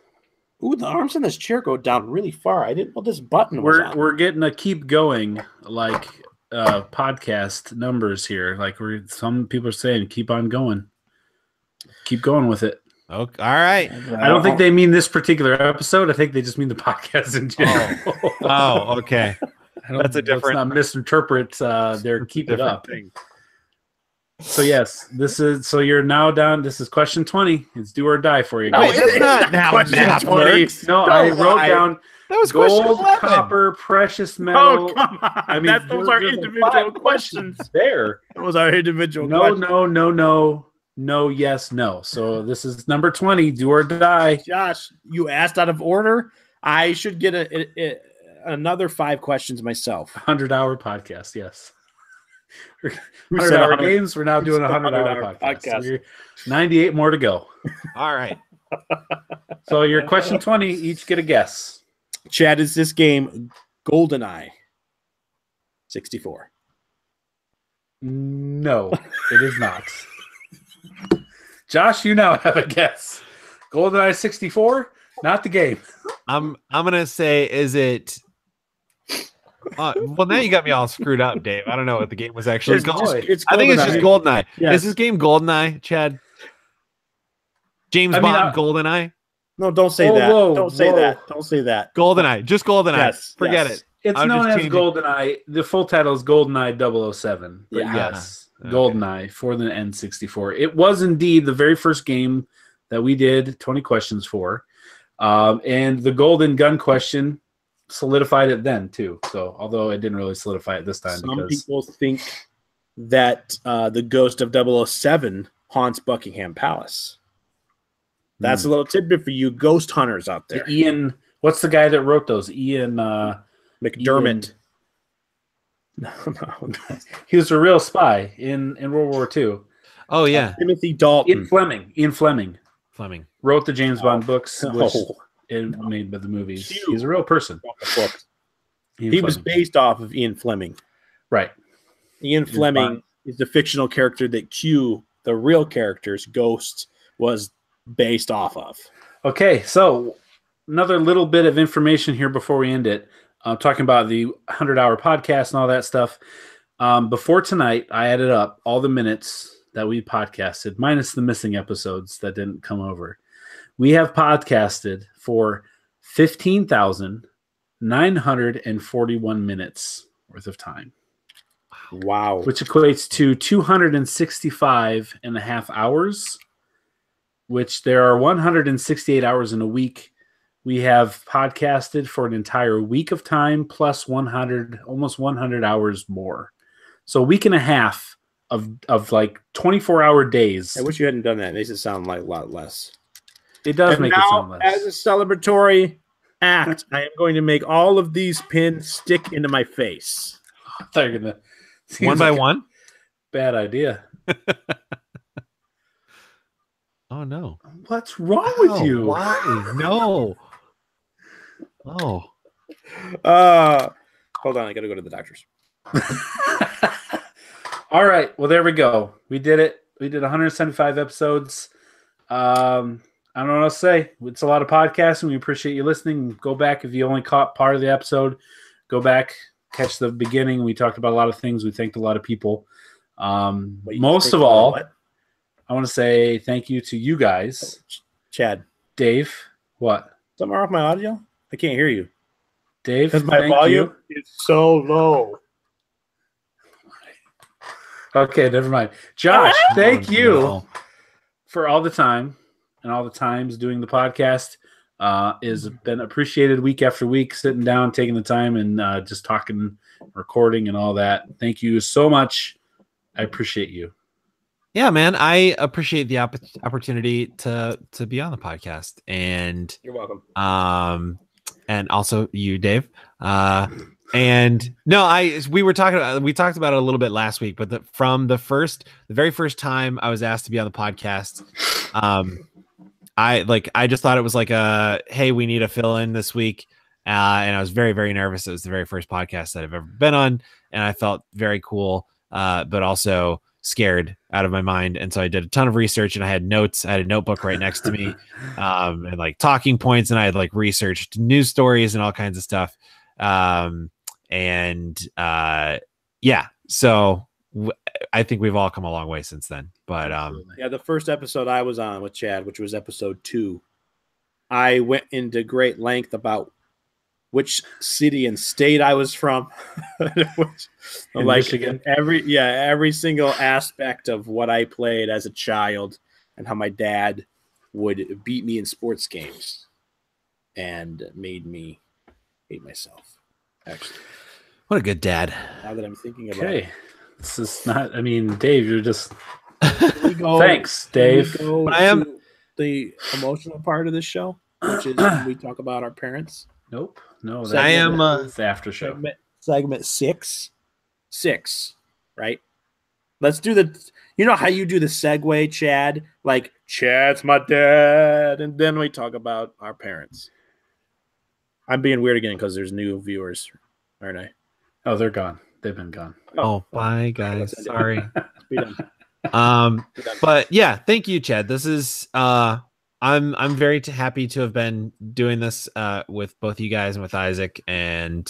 Ooh, the arms in this chair go down really far. I didn't know this button was on. We're getting a keep going like podcast numbers here. Like some people are saying, keep on going. Keep going with it. Okay, all right. I don't think they mean this particular episode. I think they just mean the podcast in general. Oh, okay. That's a different. Let's not misinterpret their keep it up thing. So yes, so you're now down. This is question 20. It's do or die for you guys. No, it's not now. Question 20. No, I wrote down. That was gold, copper, precious metal. Oh, come on. I mean, those are individual questions. There. Those are individual questions. No, yes, no. So this is number 20. Do or die. Josh, you asked out of order. I should get another 5 questions myself. 100-hour podcast, yes. 100-hour games. We're now doing a 100-hour podcast. So 98 more to go. All right. So your question 20, each get a guess. Chad, is this game GoldenEye 64? No, it is not. Josh, you now have a guess. GoldenEye 64, not the game. I'm gonna say, is it? Well, now you got me all screwed up, Dave. I don't know what the game was actually called. I think it's just GoldenEye. Yes. Is this game GoldenEye, Chad? James Bond GoldenEye? No, don't say that. Don't say that. Don't say that. GoldenEye, just GoldenEye. Forget it. It's known as GoldenEye. The full title is GoldenEye 007. But yes. GoldenEye for the N64. It was indeed the very first game that we did 20 questions for. And the golden gun question solidified it then, too. So, although it didn't really solidify it this time. Some people think that the ghost of 007 haunts Buckingham Palace. That's a little tidbit for you ghost hunters out there. Ian, what's the guy that wrote those? Ian McDermott. No. He was a real spy in World War II. Oh, yeah. Timothy Dalton. Ian Fleming wrote the James Bond books, which made by the movies. He's a real person. He was based off of Ian Fleming. Right. Ian Fleming is the fictional character that Q, the real character's ghost, was based off of. Okay, so another little bit of information here before we end it. Talking about the 100-hour podcast and all that stuff. Before tonight, I added up all the minutes that we podcasted, minus the missing episodes that didn't come over. We have podcasted for 15,941 minutes worth of time. Wow. Which equates to 265 and a half hours, which there are 168 hours in a week. We have podcasted for an entire week of time plus 100, almost 100 hours more. So a week and a half of like 24-hour days. I wish you hadn't done that. It makes it sound like a lot less. It does make it sound less. As a celebratory act, I am going to make all of these pins stick into my face. I thought you were gonna one by one? Bad idea. Oh, no. What's wrong with you? Why? No. Oh. Hold on. I got to go to the doctor's. All right. Well, there we go. We did it. We did 175 episodes. I don't know what else to say. It's a lot of podcasting. We appreciate you listening. Go back if you only caught part of the episode. Go back, catch the beginning. We talked about a lot of things. We thanked a lot of people. Most of all, I want to say thank you to you guys. Chad. Dave. What? Something wrong with my audio? I can't hear you. Dave, because my volume is so low. Okay, never mind. Josh, thank you for all the time and all the times doing the podcast. Has been appreciated week after week, sitting down, taking the time, and just talking, recording, and all that. Thank you so much. I appreciate you. Yeah, man, I appreciate the opportunity to be on the podcast, and you're welcome. And also you, Dave. And no, we talked about it a little bit last week, but from the very first time I was asked to be on the podcast, I just thought it was like hey, we need a fill in this week. And I was very, very nervous. It was the very first podcast that I've ever been on, and I felt very cool, but also scared out of my mind. And so I did a ton of research, and I had notes. I had a notebook right next to me, and like talking points, and I had like researched news stories and all kinds of stuff. Yeah, so I think we've all come a long way since then. But the first episode I was on with Chad, which was episode 2, I went into great length about which city and state I was from. Like Michigan. Every single aspect of what I played as a child and how my dad would beat me in sports games and made me hate myself. Actually, what a good dad. Now that I'm thinking about it. This is not, I mean, Dave, you're just thanks, Dave. But I am the emotional part of this show, which is when we talk about our parents. Nope. No, so I am the after show. Segment 6, right? Let's do you know how you do the segue, Chad? Like, Chad's my dad, and then we talk about our parents. I'm being weird again because there's new viewers, aren't I? Oh, they're gone. They've been gone. Oh, bye, guys. Sorry. But yeah, thank you, Chad. This is I'm very happy to have been doing this with both you guys and with Isaac, and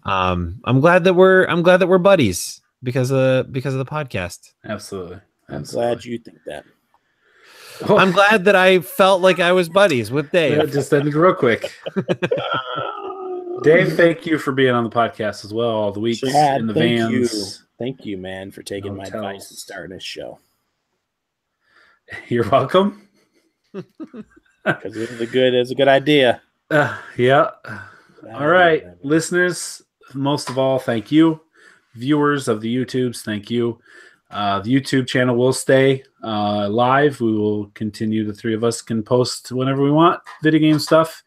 I'm glad that we're buddies because of the podcast. Absolutely. I'm glad you think that. Oh. I'm glad that I felt like I was buddies with Dave. That just ended real quick. Dave, thank you for being on the podcast as well all the weeks in the vans. Thank you, man, for taking my Hotels. advice and starting this show. You're welcome. Because it was a good idea. Yeah. All right, listeners, most of all, thank you. Viewers of the YouTubes, thank you. The YouTube channel will stay live. We will continue. The three of us can post whenever we want video game stuff,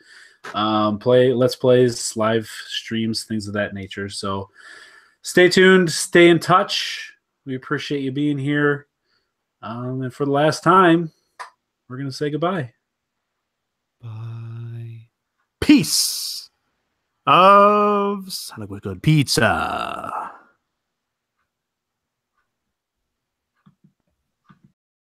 let's plays, live streams, things of that nature. So stay tuned, stay in touch. We appreciate you being here. And for the last time, we're going to say goodbye. Bye. Peace of Sonic Good Pizza.